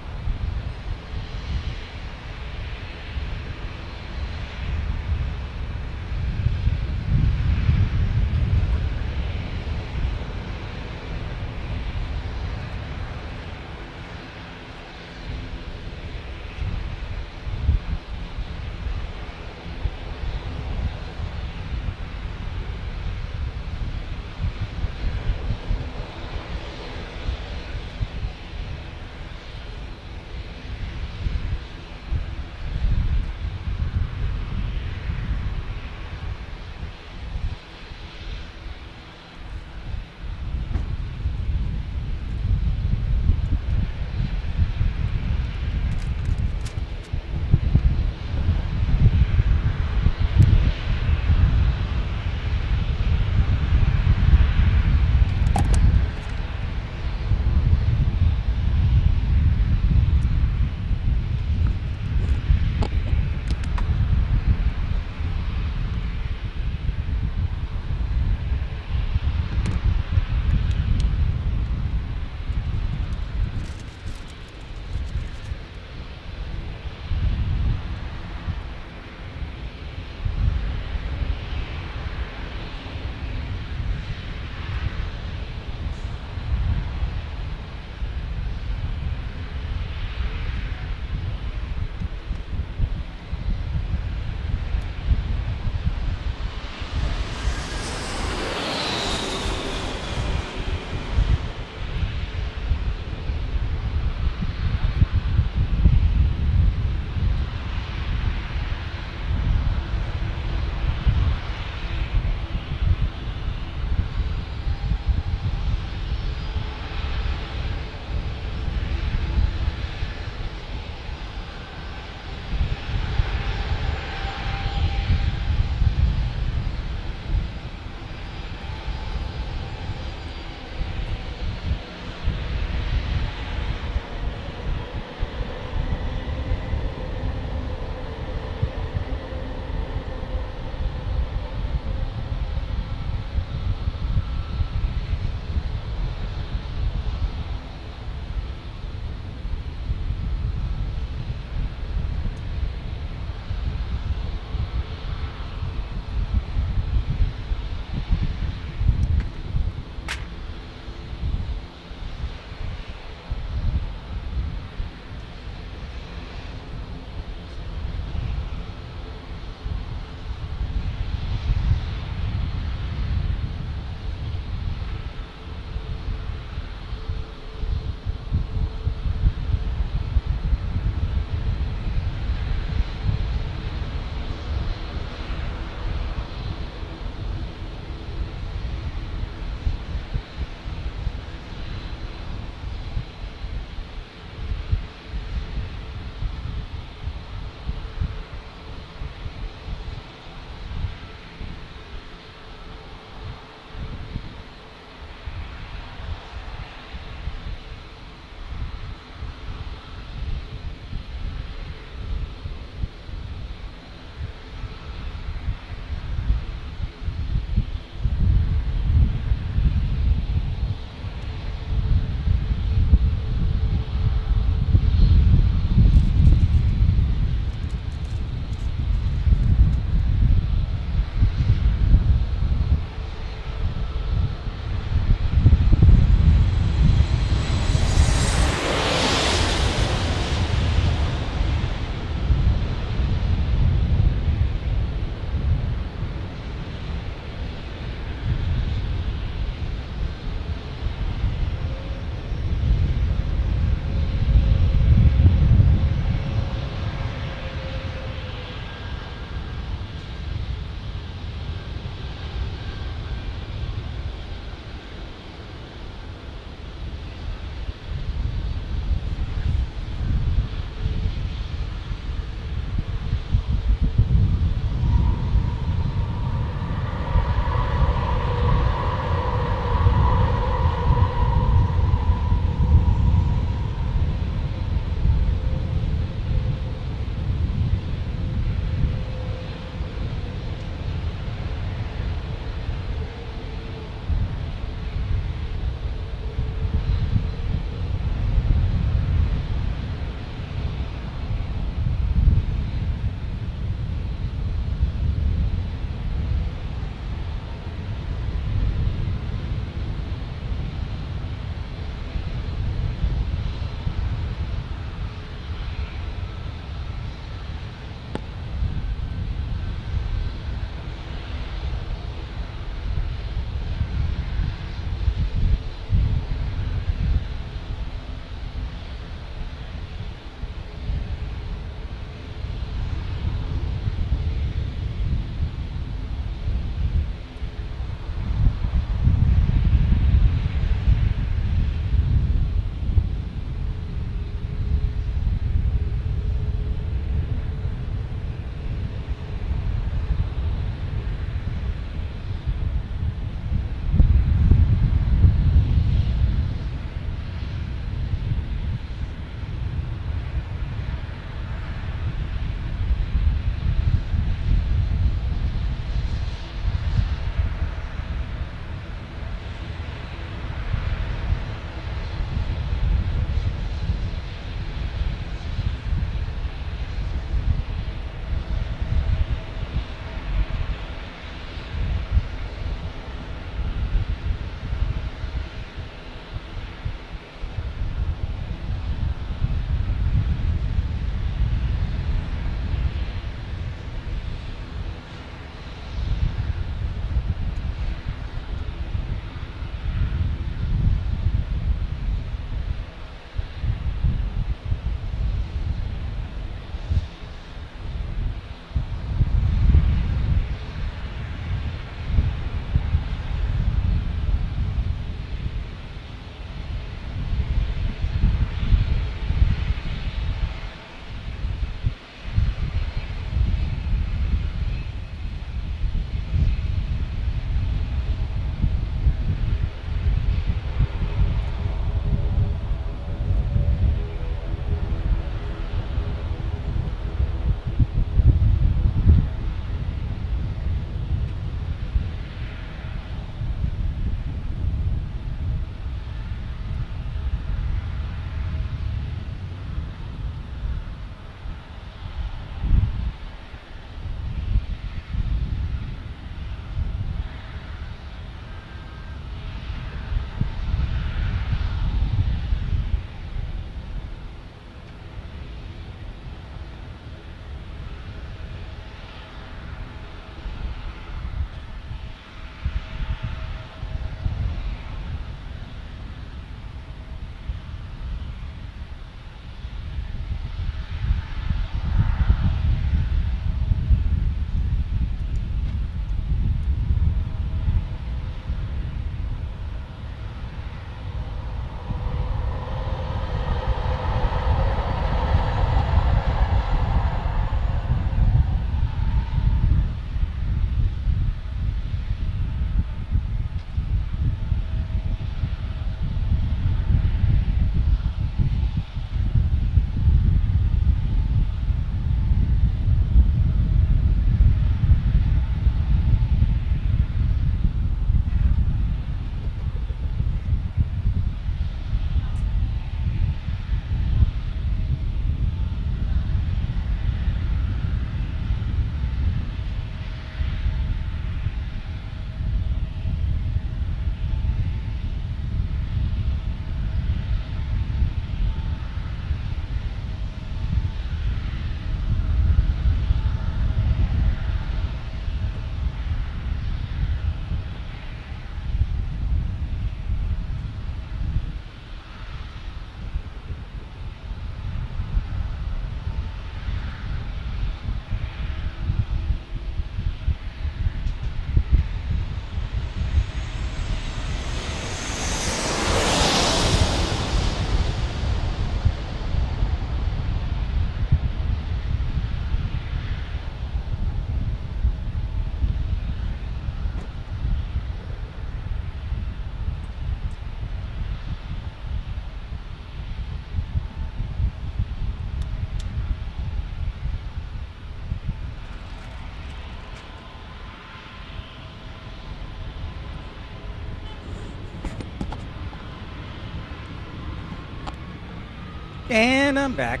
And I'm back.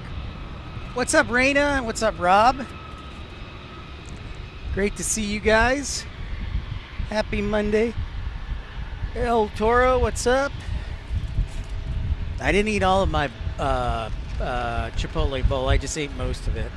What's up, Raina? What's up, Rob? Great to see you guys. Happy Monday. El Toro, what's up? I didn't eat all of my Chipotle bowl. I just ate most of it.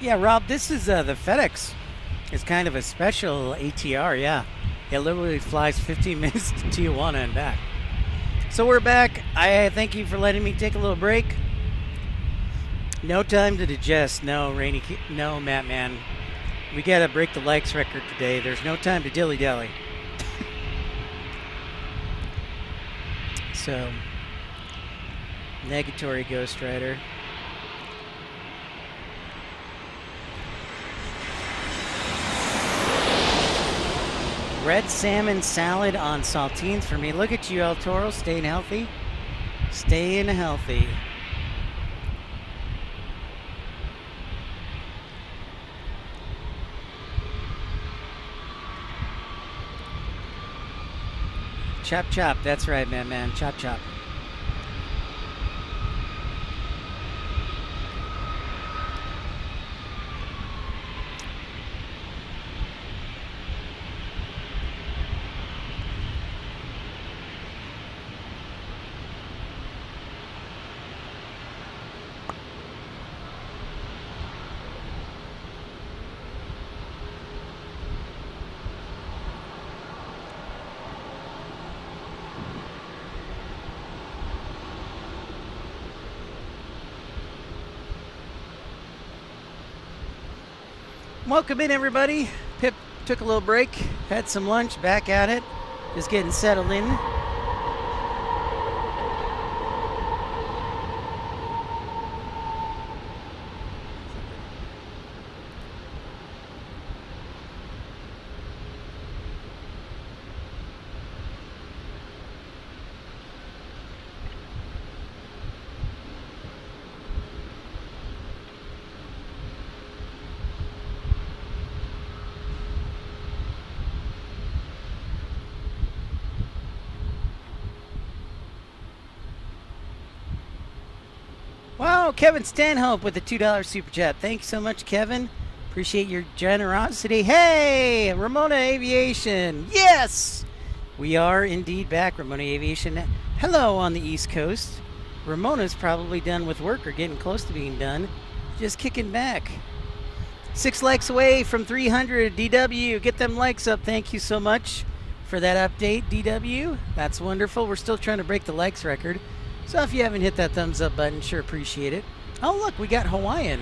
Yeah, Rob, this is the FedEx. It's kind of a special ATR, yeah. It literally flies 15 minutes to Tijuana and back. So we're back. I thank you for letting me take a little break. No time to digest. No, no, Matt, man. We got to break the likes record today. There's no time to dilly-dally. So, negatory Ghost Rider. Red salmon salad on saltines for me. Look at you, El Toro, staying healthy. Staying healthy. Chop chop, that's right, man. Chop chop. Welcome in, everybody. Pip took a little break, had some lunch, back at it, just getting settled in. Wow, Kevin Stanhope with the $2 super chat. Thanks so much, Kevin. Appreciate your generosity. Hey, Ramona Aviation. Yes, we are indeed back, Ramona Aviation. Hello on the East Coast. Ramona's probably done with work or getting close to being done. Just kicking back. 6 likes away from 300. DW, get them likes up. Thank you so much for that update, DW. That's wonderful. We're still trying to break the likes record. So if you haven't hit that thumbs up button, sure appreciate it. Oh, look, we got Hawaiian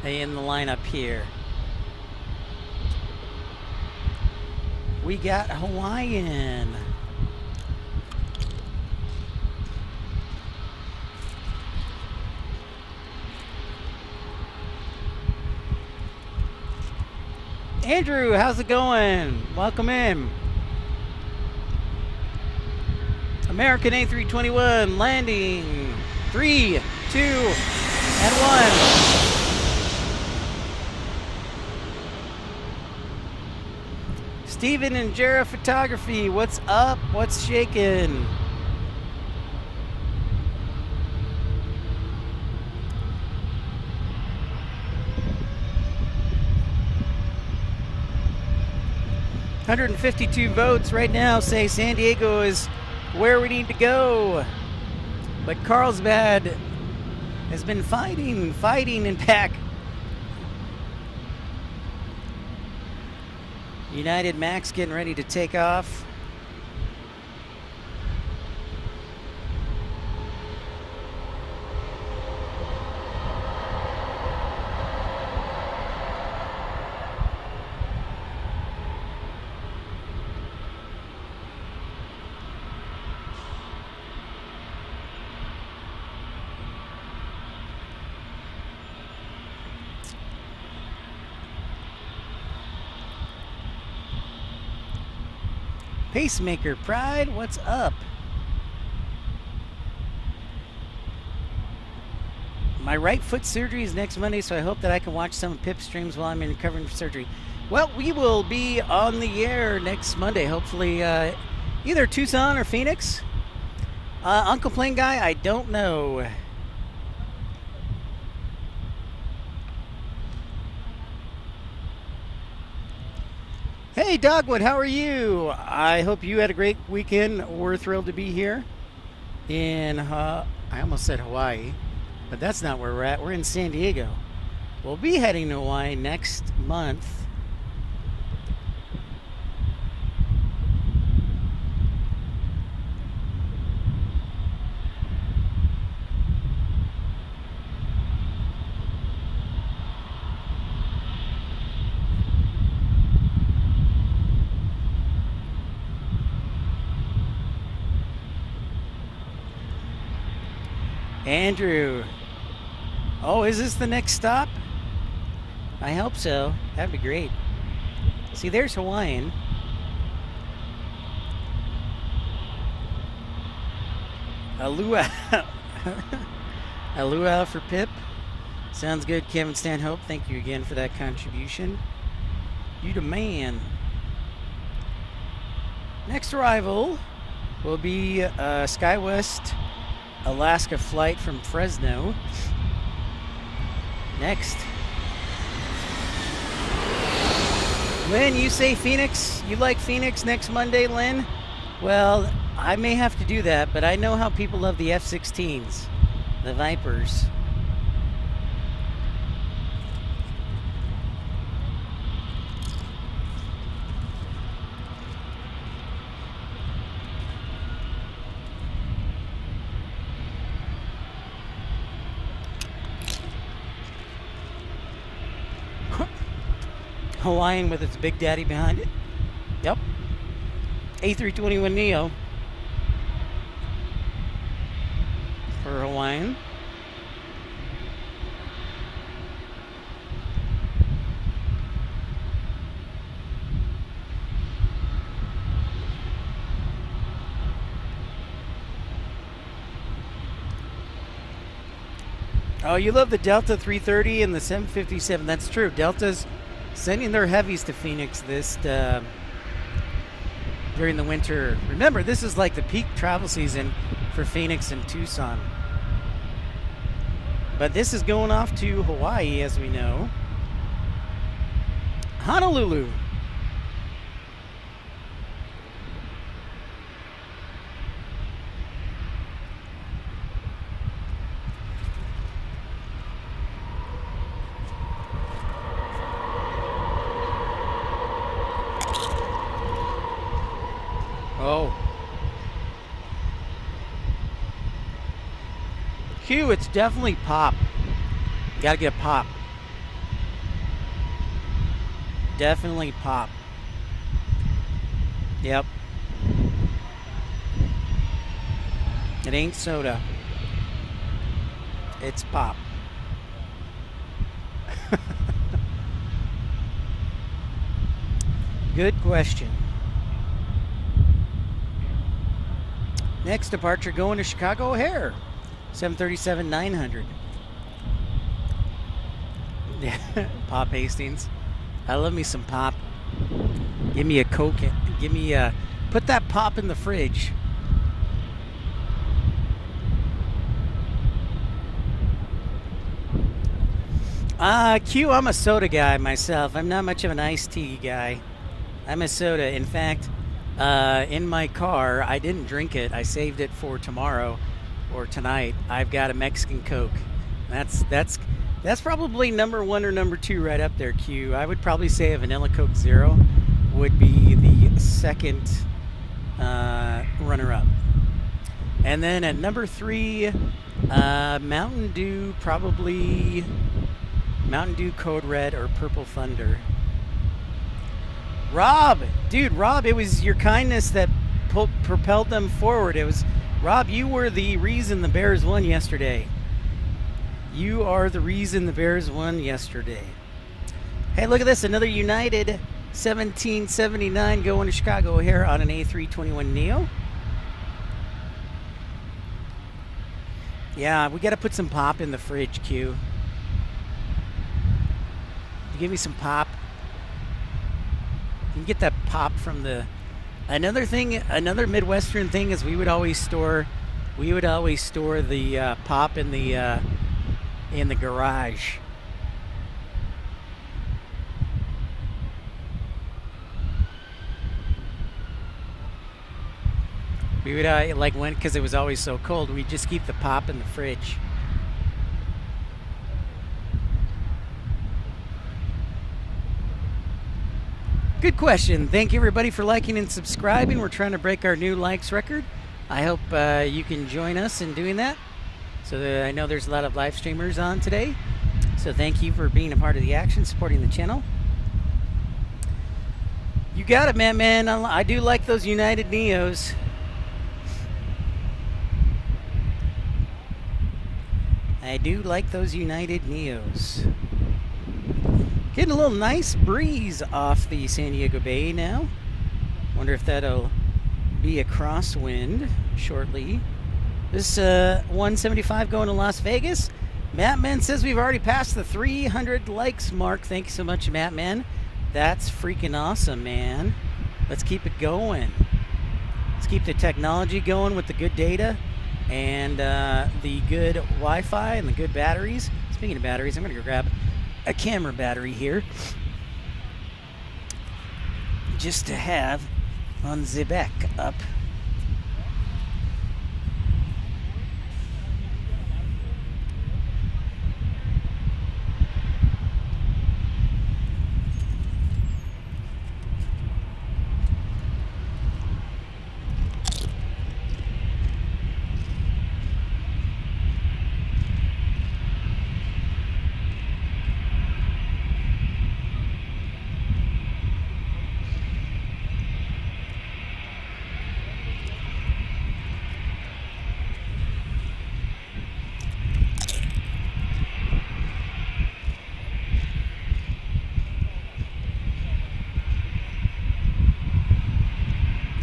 in the lineup here. We got Hawaiian. Andrew, how's it going? Welcome in. American A321 landing. 3, 2, and 1. Steven and Jera Photography, what's up? What's shaking? $152 votes right now say San Diego is where we need to go. But Carlsbad has been fighting and back. United Max getting ready to take off. Pacemaker Pride, what's up? My right foot surgery is next Monday, so I hope that I can watch some of Pip's streams while I'm recovering from surgery. Well, we will be on the air next Monday, hopefully either Tucson or Phoenix. Uncle Plane Guy, I don't know. Hey, Dogwood, how are you? I hope you had a great weekend. We're thrilled to be here in, I almost said Hawaii, but that's not where we're at. We're in San Diego. We'll be heading to Hawaii next month. Andrew. Oh, is this the next stop? I hope so. That'd be great. See, there's Hawaiian. A luau. A luau for Pip. Sounds good, Kevin Stanhope. Thank you again for that contribution. You the man. Next arrival will be SkyWest Alaska flight from Fresno. Next. Lynn, you say Phoenix? You like Phoenix next Monday, Lynn? Well, I may have to do that, but I know how people love the F-16s, the Vipers. Hawaiian with its Big Daddy behind it. Yep. A321neo for Hawaiian. Oh, you love the Delta 330 and the 757. That's true. Delta's sending their heavies to Phoenix this during the winter. Remember, this is like the peak travel season for Phoenix and Tucson. But this is going off to Hawaii, as we know. Honolulu. Oh. Q, it's definitely pop. You gotta get pop. Definitely pop. Yep. It ain't soda. It's pop. Good question. Next departure going to Chicago O'Hare. 737-900. Yeah, Pop Hastings. I love me some pop. Give me a Coke. Give me a... Put that pop in the fridge. Q, I'm a soda guy myself. I'm not much of an iced tea guy. I'm a soda. In fact, in my car, I didn't drink it. I saved it for tomorrow or tonight. I've got a Mexican Coke. That's probably number one or number two right up there, Q. I would probably say a Vanilla Coke Zero would be the second runner-up. And then at number three, Mountain Dew, probably Mountain Dew Code Red or Purple Thunder. Rob, dude, Rob, it was your kindness that propelled them forward. It was, Rob, you were the reason the Bears won yesterday. You are the reason the Bears won yesterday. Hey, look at this, another United 1779 going to Chicago O'Hare on an A321neo. Yeah, we got to put some pop in the fridge, Q. Give me some pop. You can get that pop from the... Another thing, another Midwestern thing is we would always store the pop in the garage. We would like when, because it was always so cold, we'd just keep the pop in the fridge. Good question. Thank you everybody for liking and subscribing. We're trying to break our new likes record. I hope you can join us in doing that. So I know there's a lot of live streamers on today. So thank you for being a part of the action, supporting the channel. You got it, man. I do like those United Neos. I do like those United Neos. Getting a little nice breeze off the San Diego Bay now. Wonder if that'll be a crosswind shortly. This 175 going to Las Vegas. Mattman says we've already passed the 300 likes mark. Thank you so much, Mattman. That's freaking awesome, man. Let's keep it going. Let's keep the technology going with the good data and the good Wi-Fi and the good batteries. Speaking of batteries, I'm going to go grab a camera battery here just to have on the back up.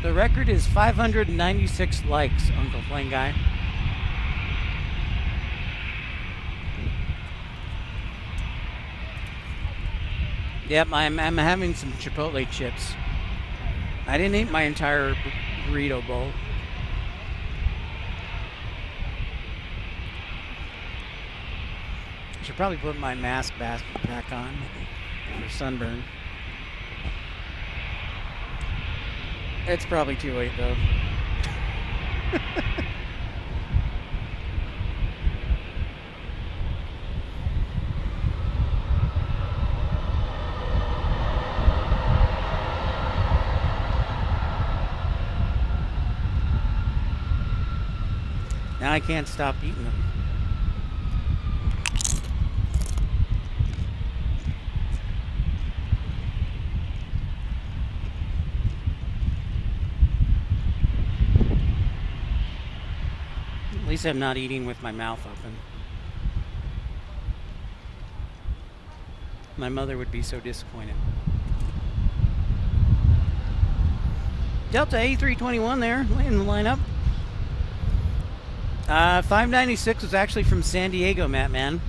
The record is 596 likes, Uncle Plain Guy. Yep, I'm having some Chipotle chips. I didn't eat my entire burrito bowl. I should probably put my mask back on for sunburn. It's probably too late, though. Now I can't stop eating them. At least I'm not eating with my mouth open. My mother would be so disappointed. Delta A321 there in the lineup. 596 was actually from San Diego, Matt, man.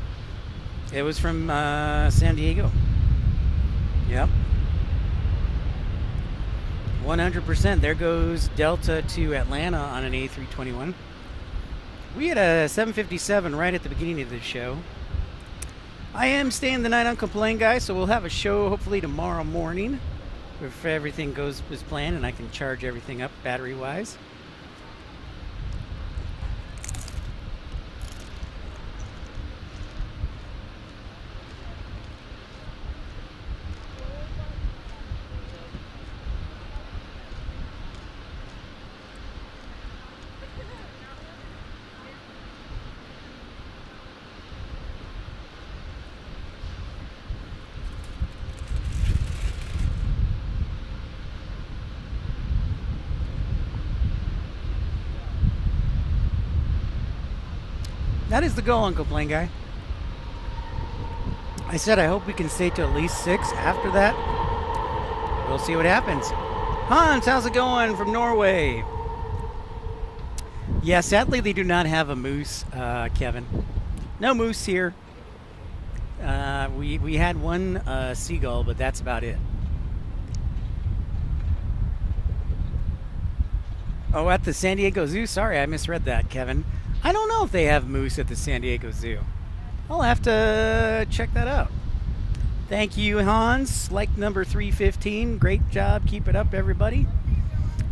It was from San Diego. Yep. 100%. There goes Delta to Atlanta on an A321. We had a 757 right at the beginning of the show. I am staying the night, Uncle Plain Guy, so we'll have a show hopefully tomorrow morning if everything goes as planned and I can charge everything up battery-wise. That is the goal, Uncle Plain Guy. I said I hope we can stay to at least 6 after that. we'll see what happens. Hans, how's it going from Norway? Yeah, sadly they do not have a moose, Kevin. No moose here. We had one seagull, but that's about it. Oh, at the San Diego Zoo? Sorry, I misread that, Kevin. I don't know if they have moose at the San Diego Zoo. I'll have to check that out. Thank you, Hans. Like number 315. Great job. Keep it up, everybody.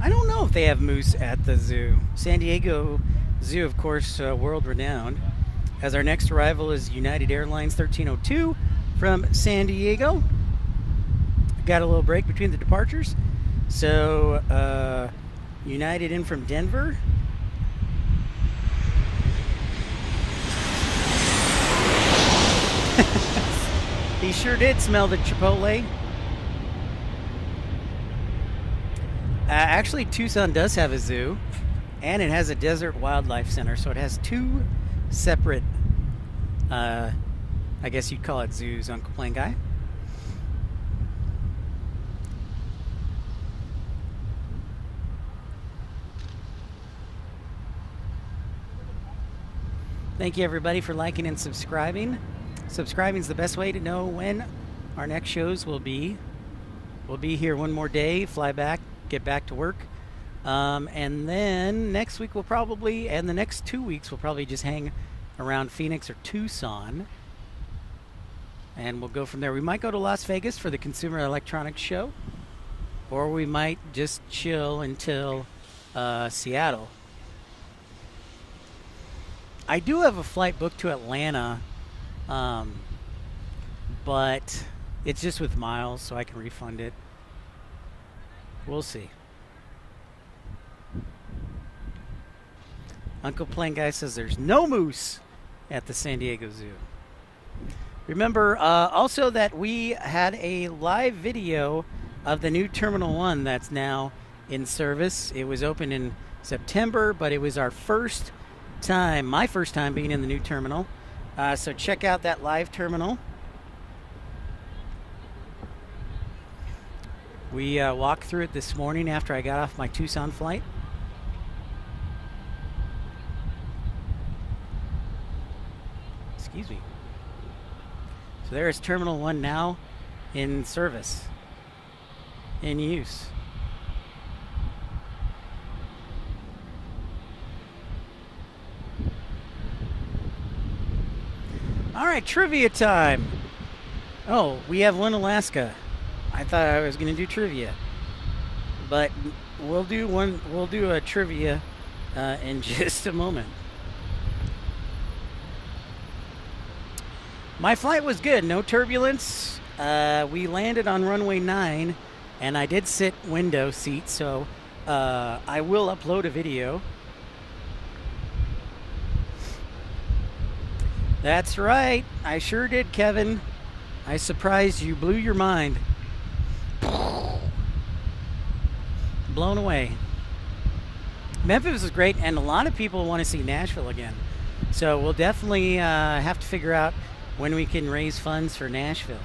I don't know if they have moose at the zoo. San Diego Zoo, of course, world-renowned. As our next arrival is United Airlines 1302 from San Diego. Got a little break between the departures. So, United in from Denver. He sure did smell the Chipotle. Actually, Tucson does have a zoo, and it has a desert wildlife center, so it has two separate, I guess you'd call it zoos, Uncle Plain Guy. Thank you, everybody, for liking and subscribing. Subscribing is the best way to know when our next shows will be. We'll be here one more day, fly back, get back to work. And then next week we'll probably, and the next 2 weeks we'll probably just hang around Phoenix or Tucson. And we'll go from there. We might go to Las Vegas for the Consumer Electronics Show. Or we might just chill until Seattle. I do have a flight booked to Atlanta. But it's just with miles, so I can refund it. We'll see. Uncle Plain Guy says there's no moose at the San Diego Zoo. Remember also that we had a live video of the new Terminal 1 that's now in service. It was opened in September, but it was our first time, my first time being in the new terminal. So check out that live terminal. We walked through it this morning after I got off my Tucson flight. Excuse me. So there is Terminal 1 now in service, in use. All right, trivia time. Oh, we have one Alaska. I thought I was going to do trivia, but we'll do one. We'll do a trivia in just a moment. My flight was good. No turbulence. We landed on runway 9, and I did sit window seat, so I will upload a video. That's right. I sure did, Kevin. I surprised you. Blew your mind. Blown away. Memphis was great, and a lot of people want to see Nashville again. So we'll definitely have to figure out when we can raise funds for Nashville.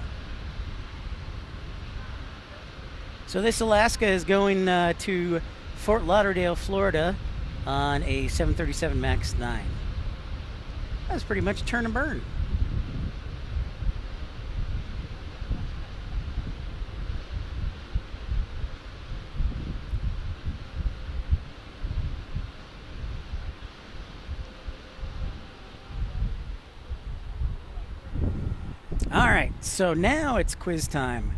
So this Alaska is going to Fort Lauderdale, Florida on a 737 MAX 9. That was pretty much turn and burn. All right, so now it's quiz time.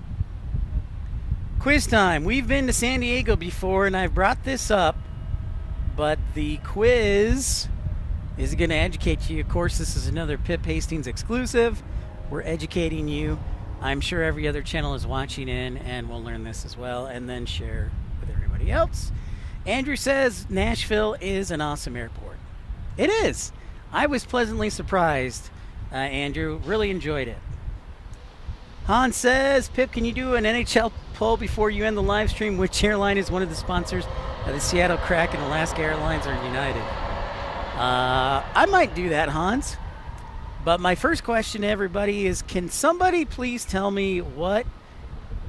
Quiz time. We've been to San Diego before, and I've brought this up, but the quiz is going to educate you. Of course, this is another Pip Hastings exclusive. We're educating you. I'm sure every other channel is watching in, and we'll learn this as well, and then share with everybody else. Andrew says Nashville is an awesome airport. It is. I was pleasantly surprised, Andrew. Really enjoyed it. Han says, Pip, can you do an NHL poll before you end the live stream? Which airline is one of the sponsors of the Seattle Kraken, Alaska Airlines, or United? I might do that, Hans. But my first question to everybody is, can somebody please tell me what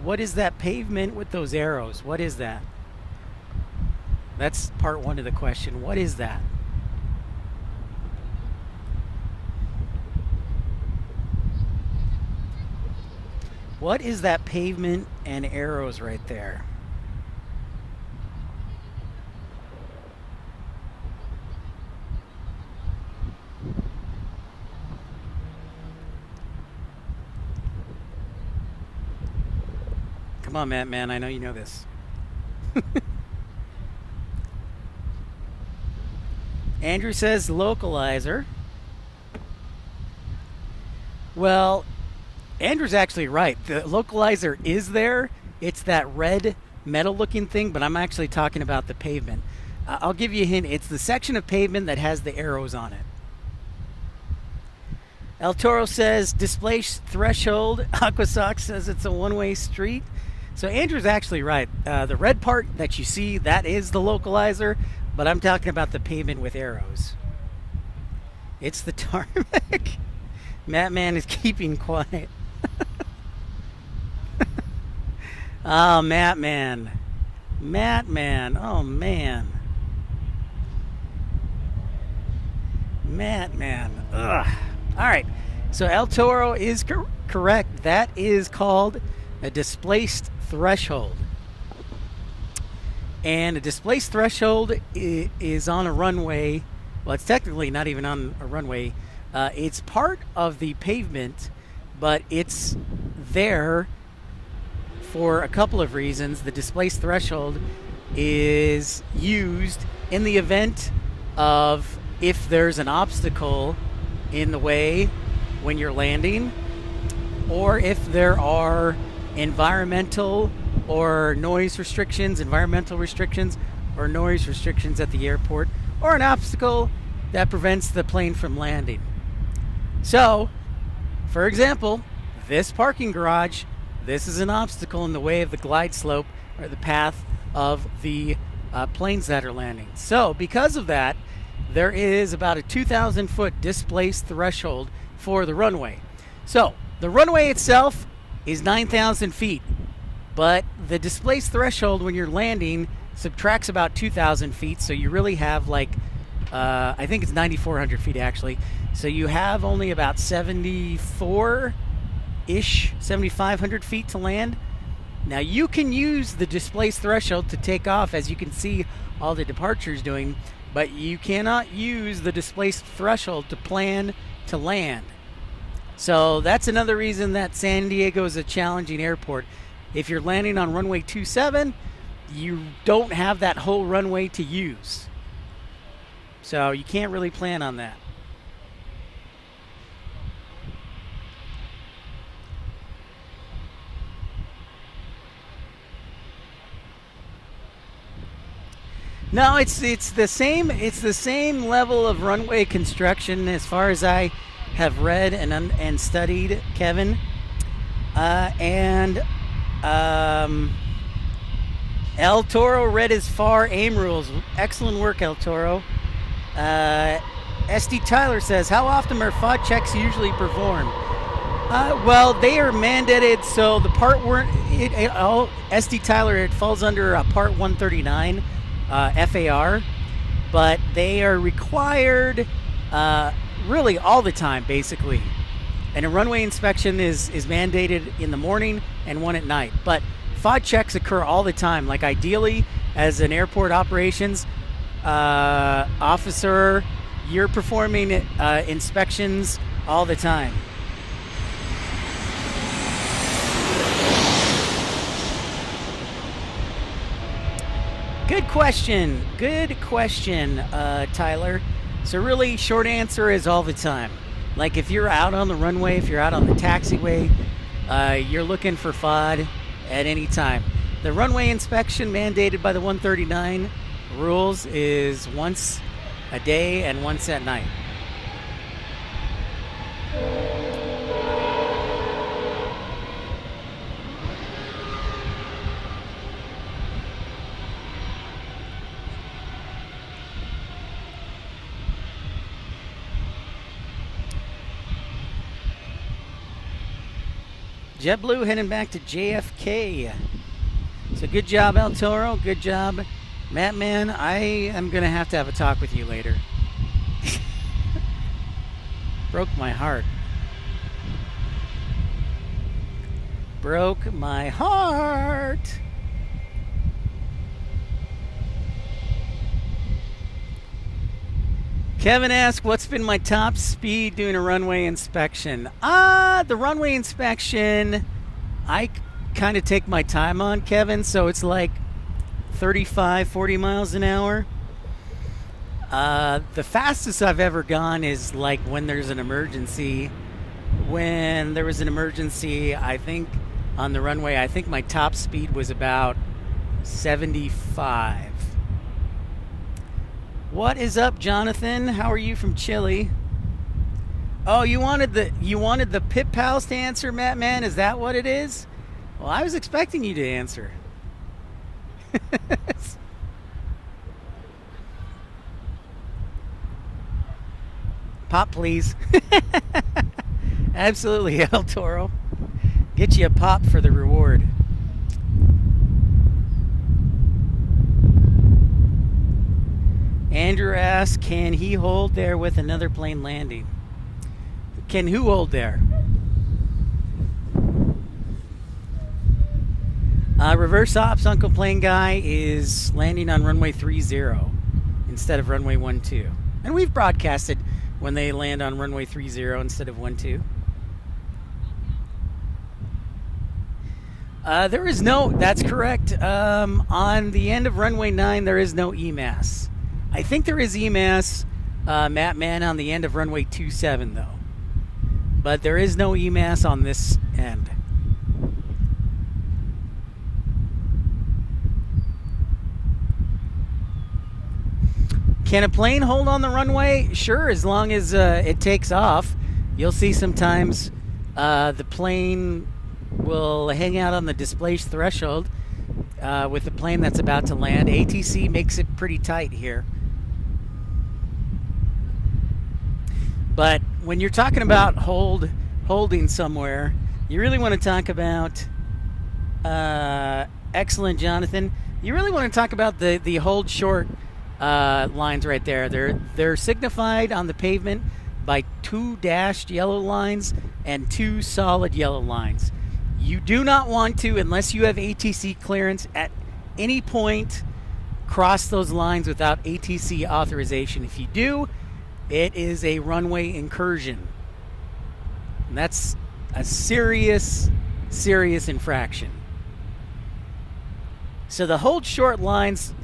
What is that pavement with those arrows? What is that? That's part one of the question. What is that? What is that pavement and arrows right there? Come on, Matt, man. I know you know this. Andrew says localizer. Well, Andrew's actually right. The localizer is there. It's that red metal looking thing, but I'm actually talking about the pavement. I'll give you a hint. It's the section of pavement that has the arrows on it. El Toro says display threshold. Aquasox says it's a one-way street. So Andrew's actually right. The red part that you see, that is the localizer, but I'm talking about the pavement with arrows. It's the tarmac. Matt Man is keeping quiet. Oh, Matt Man. Matt Man. Oh, man. Matt Man. Ugh. All right. So El Toro is correct. That is called a displaced threshold. And a displaced threshold is on a runway. Well, it's technically not even on a runway. It's part of the pavement, but it's there for a couple of reasons. The displaced threshold is used in the event of if there's an obstacle in the way when you're landing, or if there are environmental or noise restrictions, environmental restrictions or noise restrictions at the airport, or an obstacle that prevents the plane from landing. So, for example, this parking garage, this is an obstacle in the way of the glide slope or the path of the planes that are landing. So, because of that, there is about a 2,000 foot displaced threshold for the runway. So, the runway itself is 9,000 feet, but the displaced threshold when you're landing subtracts about 2,000 feet, so you really have like, I think it's 9,400 feet actually. So you have only about 74-ish, 7,500 feet to land. Now you can use the displaced threshold to take off, as you can see all the departures doing, but you cannot use the displaced threshold to plan to land. So that's another reason that San Diego is a challenging airport. If you're landing on runway 27, you don't have that whole runway to use. So you can't really plan on that. No, it's the same level of runway construction as far as I have read and studied, Kevin. El Toro read his FAR AIM rules. Excellent work, El Toro. SD Tyler says, how often are FOD checks usually performed? Well, they are mandated, so the part SD Tyler, it falls under Part 139 FAR, but they are required really all the time, basically. And a runway inspection is mandated in the morning and one at night. But FOD checks occur all the time. Like ideally, as an airport operations officer, you're performing inspections all the time. Good question, Tyler. So really, short answer is all the time. Like if you're out on the runway, if you're out on the taxiway, you're looking for FOD at any time. The runway inspection mandated by the 139 rules is once a day and once at night. JetBlue heading back to JFK. So good job, El Toro. Good job, Matt Man. I am going to have a talk with you later. Broke my heart. Broke my heart. Kevin asked, what's been my top speed doing a runway inspection? The runway inspection, I kind of take my time on, Kevin, so it's like 35, 40 miles an hour. The fastest I've ever gone is like when there's an emergency. When there was an emergency, I think on the runway, I think my top speed was about 75. What is up, Jonathan? How are you from Chile? Oh, you wanted the Pip House to answer, Matt Man? Is that what it is? Well, I was expecting you to answer. Pop, please. Absolutely, El Toro. Get you a pop for the reward. Andrew asks, can he hold there with another plane landing? Can who hold there? Reverse ops Uncle Plane Guy is landing on runway 30 instead of runway 12. And we've broadcasted when they land on runway 30 instead of 12. There is no, that's correct. On the end of runway 9, there is no EMAS. I think there is EMAS, Matt Man, on the end of runway 27, though. But there is no EMAS on this end. Can a plane hold on the runway? Sure, as long as it takes off. You'll see sometimes the plane will hang out on the displaced threshold with the plane that's about to land. ATC makes it pretty tight here. But when you're talking about holding somewhere, you really want to talk about, excellent, Jonathan. You really want to talk about the hold short lines right there. They're signified on the pavement by 2 dashed yellow lines and 2 solid yellow lines. You do not want to, unless you have ATC clearance, at any point cross those lines without ATC authorization. If you do, it is a runway incursion. And that's a serious, serious infraction. So the hold short lines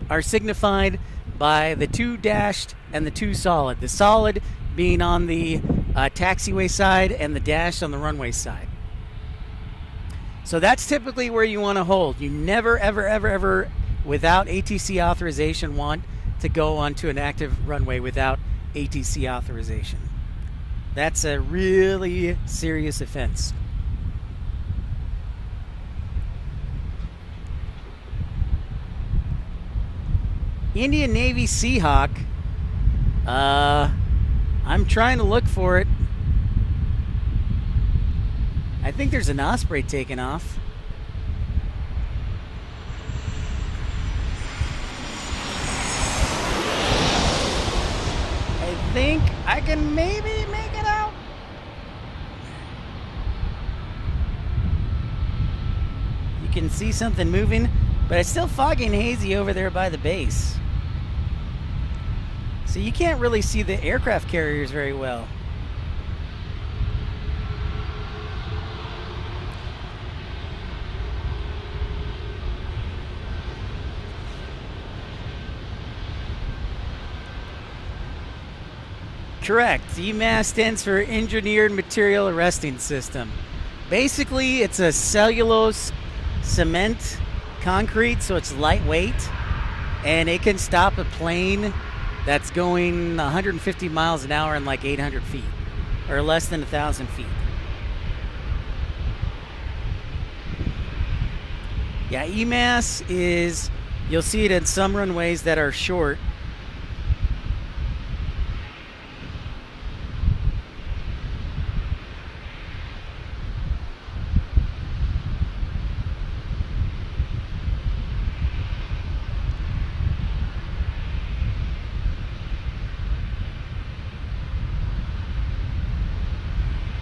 are signified by the 2 dashed and the 2 solid. The solid being on the taxiway side and the dashed on the runway side. So that's typically where you want to hold. You never, ever, ever, ever, without ATC authorization, want to go onto an active runway without ATC authorization. That's a really serious offense. Indian Navy Seahawk. I'm trying to look for it. I think there's an Osprey taking off. I think I can maybe make it out. You can see something moving, but it's still foggy and hazy over there by the base. So you can't really see the aircraft carriers very well. Correct. EMAS stands for Engineered Material Arresting System. Basically, it's a cellulose cement concrete, so it's lightweight, and it can stop a plane that's going 150 miles an hour in like 800 feet, or less than 1,000 feet. Yeah, EMAS is, you'll see it in some runways that are short.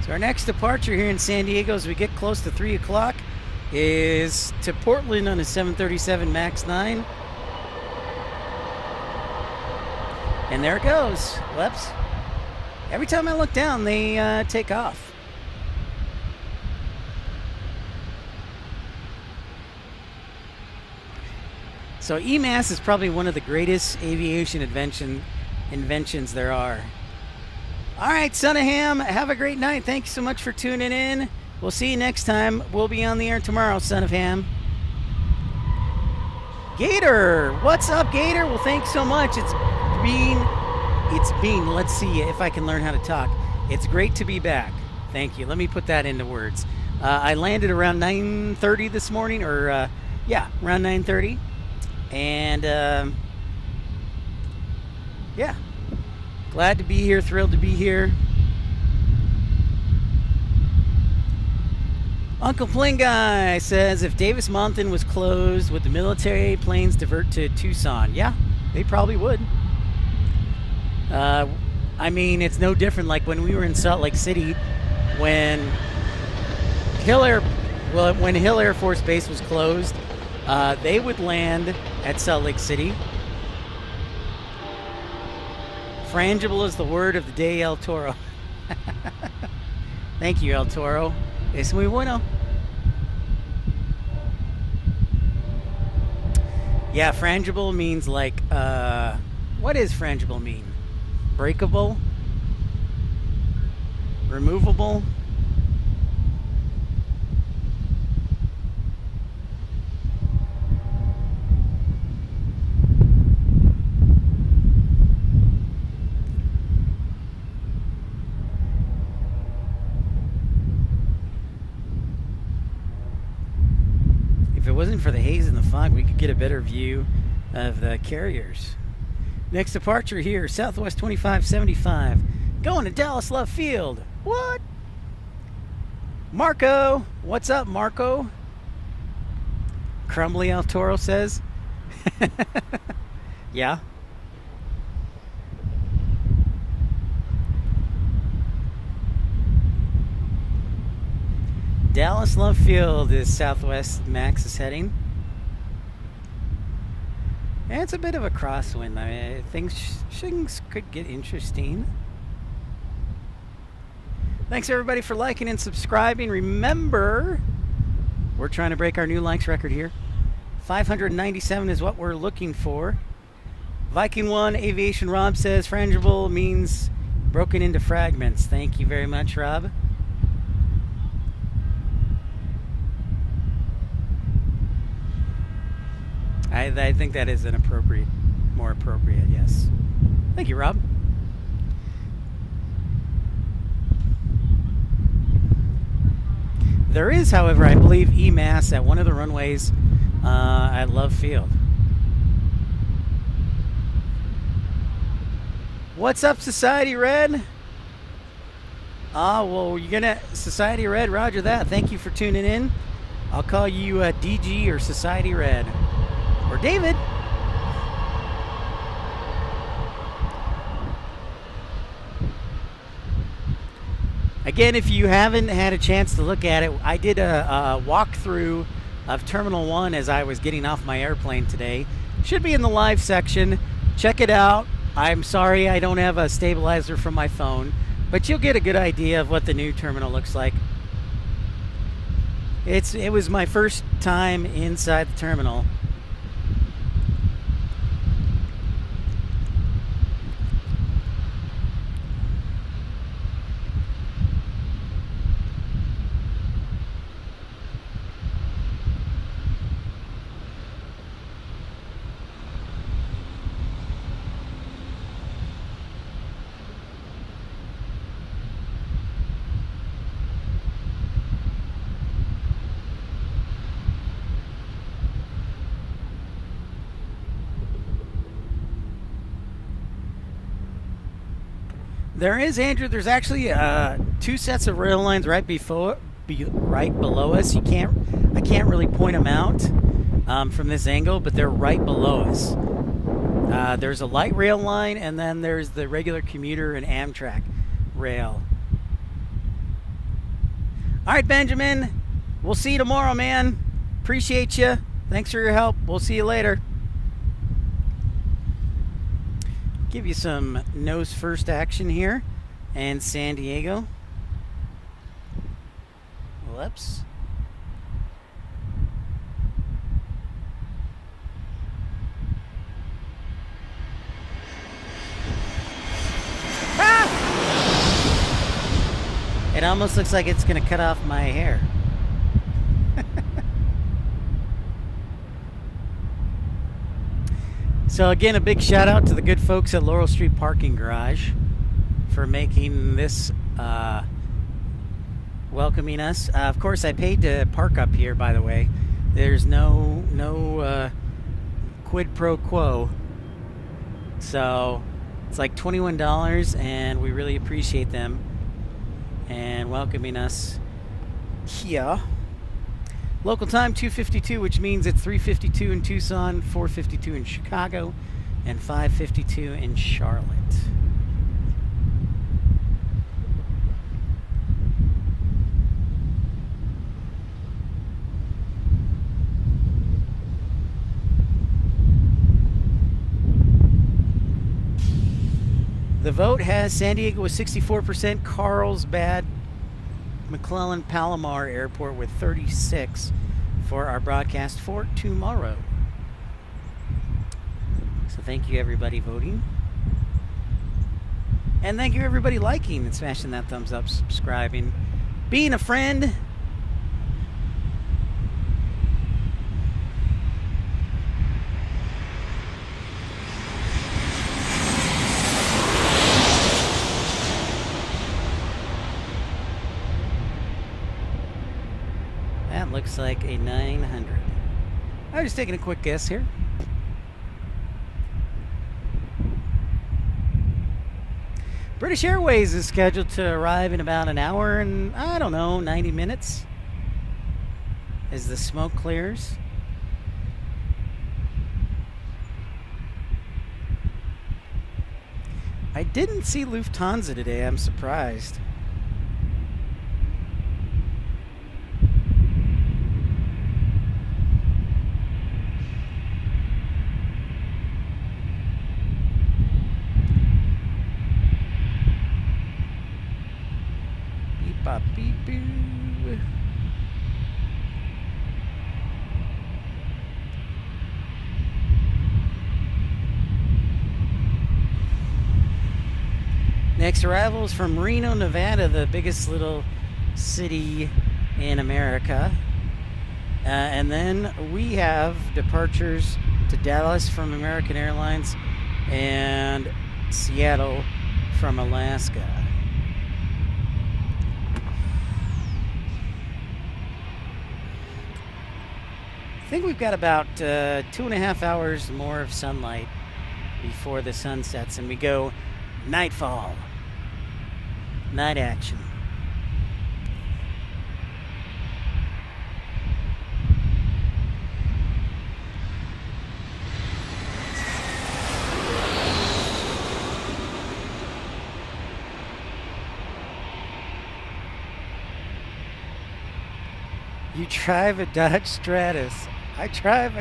So our next departure here in San Diego as we get close to 3 o'clock is to Portland on a 737 MAX 9. And there it goes. Whoops. Every time I look down, they take off. So EMAS is probably one of the greatest aviation inventions there are. All right, Son of Ham, have a great night. Thank you so much for tuning in. We'll see you next time. We'll be on the air tomorrow, Son of Ham. Gator, what's up, Gator? Well, thanks so much. It's been, let's see if I can learn how to talk. It's great to be back. Thank you. Let me put that into words. I landed around 9:30 this morning, or around 9:30. And yeah, glad to be here, thrilled to be here. Uncle Pling Guy says, if Davis Monthan was closed, would the military planes divert to Tucson? Yeah, they probably would. I mean, it's no different like when we were in Salt Lake City when Hill Air Force Base was closed. They would land at Salt Lake City. Frangible is the word of the day, El Toro. Thank you, El Toro. Es muy bueno. Yeah, frangible means like, what does frangible mean? Breakable? Removable? If it wasn't for the haze and the fog, we could get a better view of the carriers. Next departure here, Southwest 2575, going to Dallas Love Field. What? Marco, what's up, Marco? Crumbly El Toro says. Yeah. Dallas Love Field is Southwest Max is heading. And it's a bit of a crosswind. I mean, things could get interesting. Thanks everybody for liking and subscribing. Remember, we're trying to break our new likes record here. 597 is what we're looking for. Viking 1 Aviation Rob says frangible means broken into fragments. Thank you very much, Rob. I think that is more appropriate, yes. Thank you, Rob. There is, however, I believe, EMAS at one of the runways at Love Field. What's up, Society Red? Well, you're gonna Society Red, roger that. Thank you for tuning in. I'll call you DG or Society Red. Or David. Again, if you haven't had a chance to look at it, I did a walkthrough of Terminal 1 as I was getting off my airplane today. Should be in the live section. Check it out. I'm sorry I don't have a stabilizer from my phone, but you'll get a good idea of what the new terminal looks like. It was my first time inside the terminal. There is, Andrew. There's actually two sets of rail lines right below us. I can't really point them out from this angle, but they're right below us. There's a light rail line, and then there's the regular commuter and Amtrak rail. All right, Benjamin. We'll see you tomorrow, man. Appreciate you. Thanks for your help. We'll see you later. Give you some nose first action here and San Diego. Whoops. Ah! It almost looks like it's going to cut off my hair. So again, a big shout out to the good folks at Laurel Street Parking Garage for making this welcoming us. Of course, I paid to park up here, by the way. There's no quid pro quo. So it's like $21, and we really appreciate them and welcoming us here. Local time 2:52, which means it's 3:52 in Tucson, 4:52 in Chicago, and 5:52 in Charlotte. The vote has San Diego with 64%, Carlsbad, McClellan, Palomar Airport with 36 for our broadcast for tomorrow. So thank you everybody voting. And thank you everybody liking and smashing that thumbs up, subscribing, being a friend. Looks like a 900. I'm just taking a quick guess here. British Airways is scheduled to arrive in about an hour and, I don't know, 90 minutes as the smoke clears. I didn't see Lufthansa today. I'm surprised. Beep boo. Next arrival is from Reno, Nevada, the biggest little city in America. And then we have departures to Dallas from American Airlines and Seattle from Alaska. I think we've got about 2.5 hours more of sunlight before the sun sets, and we go nightfall, night action. You drive a Dodge Stratus. I drive.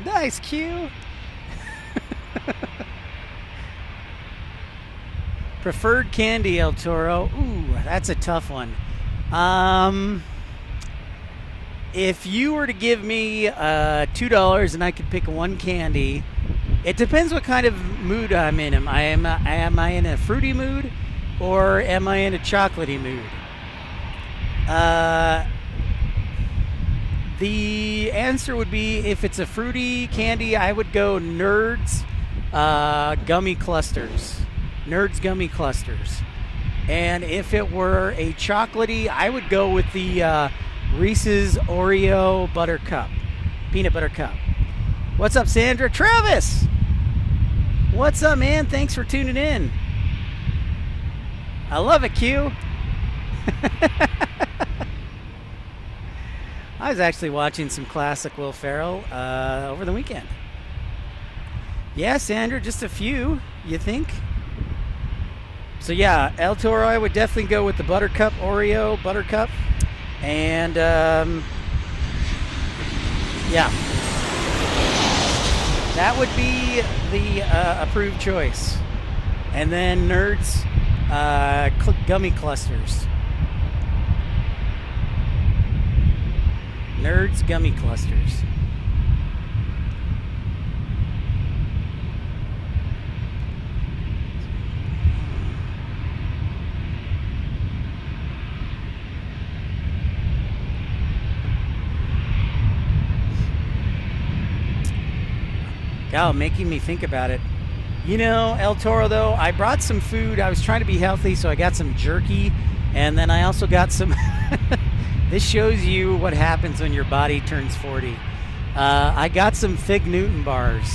Nice, Q. Preferred candy, El Toro. Ooh, that's a tough one. If you were to give me $2 and I could pick one candy, it depends what kind of mood I'm in. Am I in a fruity mood or am I in a chocolatey mood? The answer would be, if it's a fruity candy, I would go Nerds gummy clusters. Nerds gummy clusters. And if it were a chocolatey, I would go with the Reese's Oreo Buttercup. Peanut Butter Cup. What's up, Sandra? Travis! What's up, man? Thanks for tuning in. I love it, Q. I was actually watching some classic Will Ferrell over the weekend. Yeah, Sandra, just a few, you think? So yeah, El Toro, I would definitely go with the Buttercup Oreo Buttercup, and yeah, that would be the approved choice. And then Nerds gummy clusters. Nerds gummy clusters. God, making me think about it. You know, El Toro, though, I brought some food. I was trying to be healthy, so I got some jerky, and then I also got some... This shows you what happens when your body turns 40. I got some Fig Newton bars.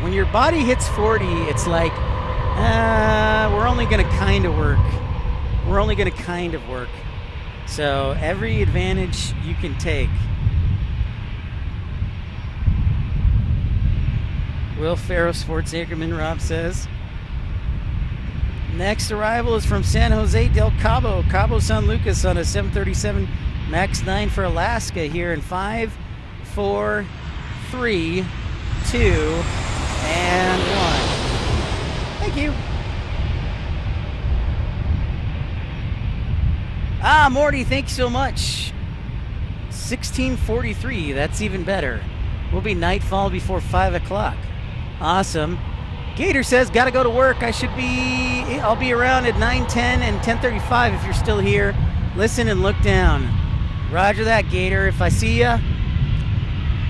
When your body hits 40, it's like, we're only going to kind of work. We're only going to kind of work. So every advantage you can take. Will Farrow Sports Ackerman, Rob says. Next arrival is from San Jose del Cabo, Cabo San Lucas on a 737 MAX 9 for Alaska here in 5, 4, 3, 2, and 1. Thank you. Morty, thanks so much. 1643, that's even better. Will be nightfall before 5 o'clock. Awesome. Gator says, gotta go to work. I'll be around at 9:10 and 10:35 if you're still here. Listen and look down. Roger that, Gator. If I see ya,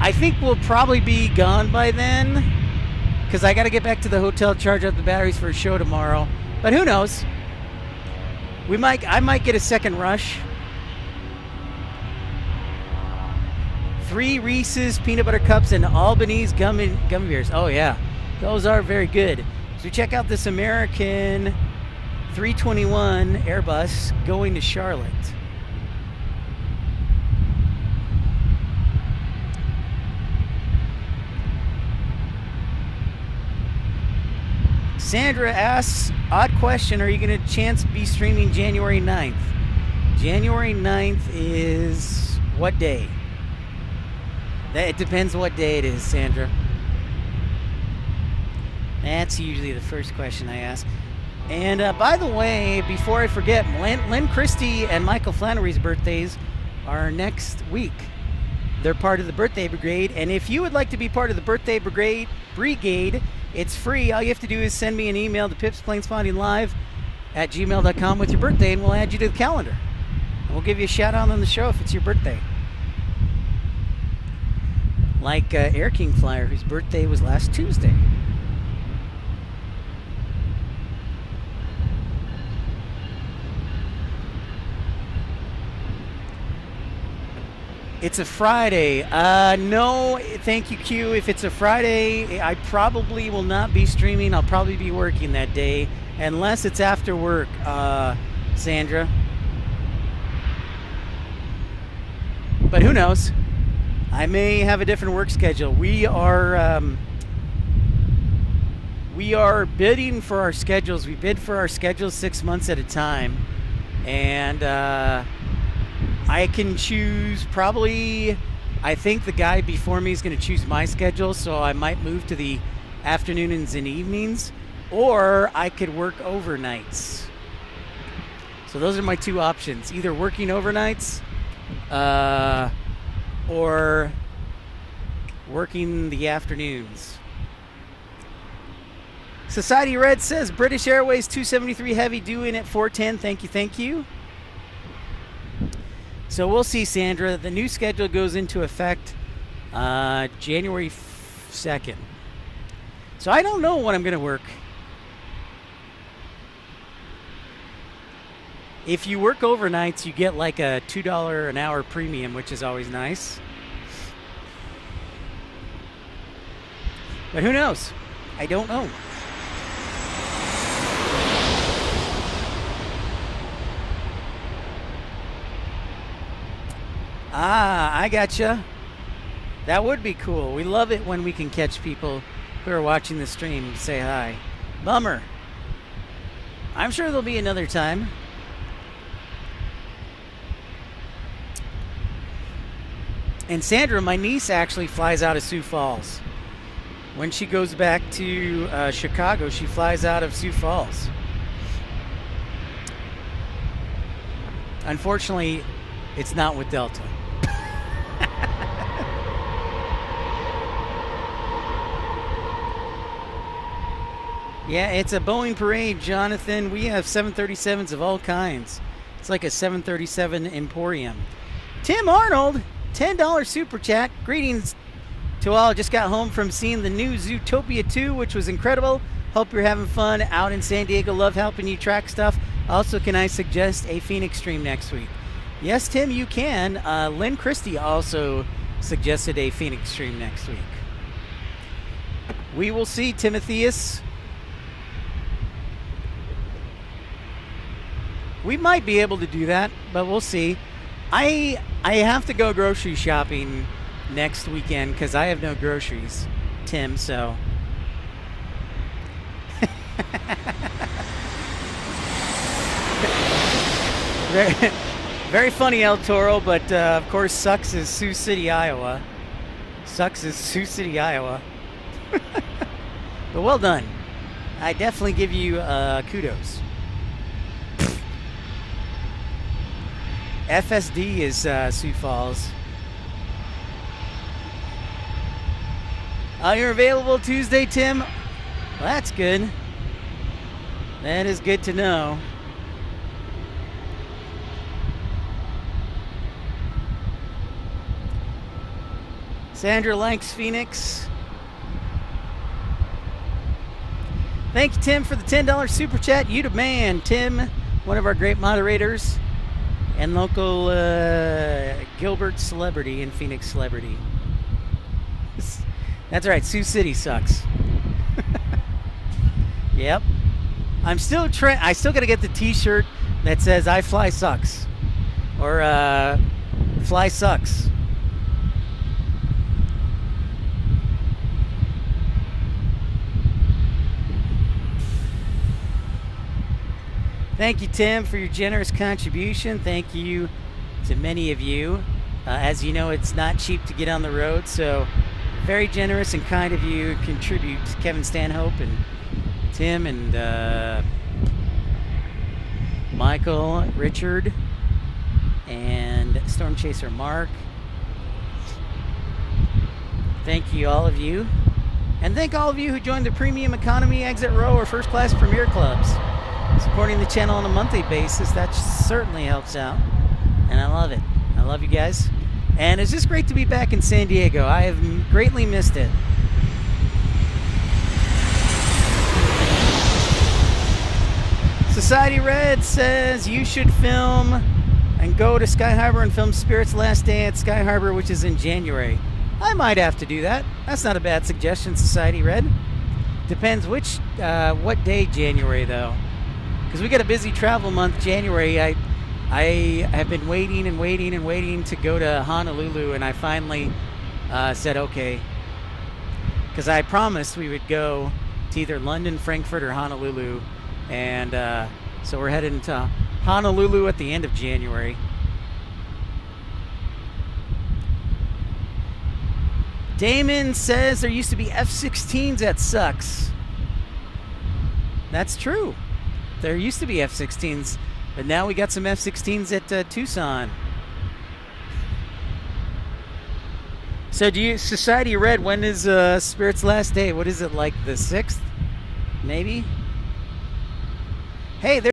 I think we'll probably be gone by then, because I gotta get back to the hotel, charge up the batteries for a show tomorrow. But who knows? I might get a second rush. 3 Reese's peanut butter cups and Albanese gummy bears. Oh yeah, those are very good. So check out this American 321 Airbus going to Charlotte. Sandra asks, odd question, are you going to chance be streaming January 9th? January 9th is what day? It depends what day it is, Sandra. That's usually the first question I ask. And by the way, before I forget, Lynn Christie and Michael Flannery's birthdays are next week. They're part of the Birthday Brigade. And if you would like to be part of the Birthday Brigade, it's free. All you have to do is send me an email to pipsplanespottinglive at gmail.com with your birthday, and we'll add you to the calendar. And we'll give you a shout out on the show if it's your birthday. Like Air King Flyer, whose birthday was last Tuesday. It's a Friday. No, thank you, Q. If it's a Friday, I probably will not be streaming. I'll probably be working that day, unless it's after work, Sandra. But who knows? I may have a different work schedule. We are bidding for our schedules. We bid for our schedules 6 months at a time, and I can choose probably. I think the guy before me is going to choose my schedule, so I might move to the afternoons and evenings, or I could work overnights. So those are my two options: either working overnights, or working the afternoons. Society Red says British Airways 273 Heavy due in at 4:10. Thank you, thank you. So we'll see, Sandra. The new schedule goes into effect January 2nd. So I don't know when I'm going to work. If you work overnights, you get like a $2 an hour premium, which is always nice. But who knows? I don't know. I gotcha. That would be cool. We love it when we can catch people who are watching the stream and say hi. Bummer. I'm sure there'll be another time. And Sandra, my niece, actually flies out of Sioux Falls. When she goes back to Chicago, she flies out of Sioux Falls. Unfortunately, it's not with Delta. Yeah, it's a Boeing parade, Jonathan. We have 737s of all kinds. It's like a 737 emporium. Tim Arnold, $10 super chat. Greetings to all. Just got home from seeing the new Zootopia 2, which was incredible. Hope you're having fun out in San Diego. Love helping you track stuff. Also, can I suggest a Phoenix stream next week? Yes, Tim, you can. Lynn Christie also suggested a Phoenix stream next week. We will see, Timotheus. We might be able to do that, but we'll see. I have to go grocery shopping next weekend because I have no groceries, Tim, so. very, very funny, El Toro, but of course, Sucks is Sioux City, Iowa. Sucks is Sioux City, Iowa. But well done. I definitely give you kudos. FSD is Sioux Falls. You're available Tuesday, Tim? Well, that's good. That is good to know. Sandra likes Phoenix. Thank you, Tim, for the $10 super chat. You the man, Tim, one of our great moderators. And local Gilbert celebrity and Phoenix celebrity. That's right, Sioux City sucks. Yep. I still gotta get the t-shirt that says I fly sucks. Or fly sucks. Thank you, Tim, for your generous contribution. Thank you to many of you. As you know, it's not cheap to get on the road, so very generous and kind of you to contribute. Kevin Stanhope and Tim and Michael, Richard, and Storm Chaser Mark. Thank you, all of you. And thank all of you who joined the Premium Economy, Exit Row, or First Class Premier Clubs. Supporting the channel on a monthly basis, that certainly helps out. And I love it. I love you guys. And it's just great to be back in San Diego. I have greatly missed it. Society Red says you should film and go to Sky Harbor and film Spirit's Last Day at Sky Harbor, which is in January. I might have to do that. That's not a bad suggestion, Society Red. Depends what day January, though. Because we got a busy travel month, January. I have been waiting and waiting and waiting to go to Honolulu, and I finally said okay. Because I promised we would go to either London, Frankfurt, or Honolulu. And so we're heading to Honolulu at the end of January. Damon says there used to be F-16s at Sucks. That's true. There used to be F-16s, but now we got some F-16s at Tucson. So do you, Society Red, when is Spirit's Last Day? What is it, like the 6th? Maybe? Hey, there.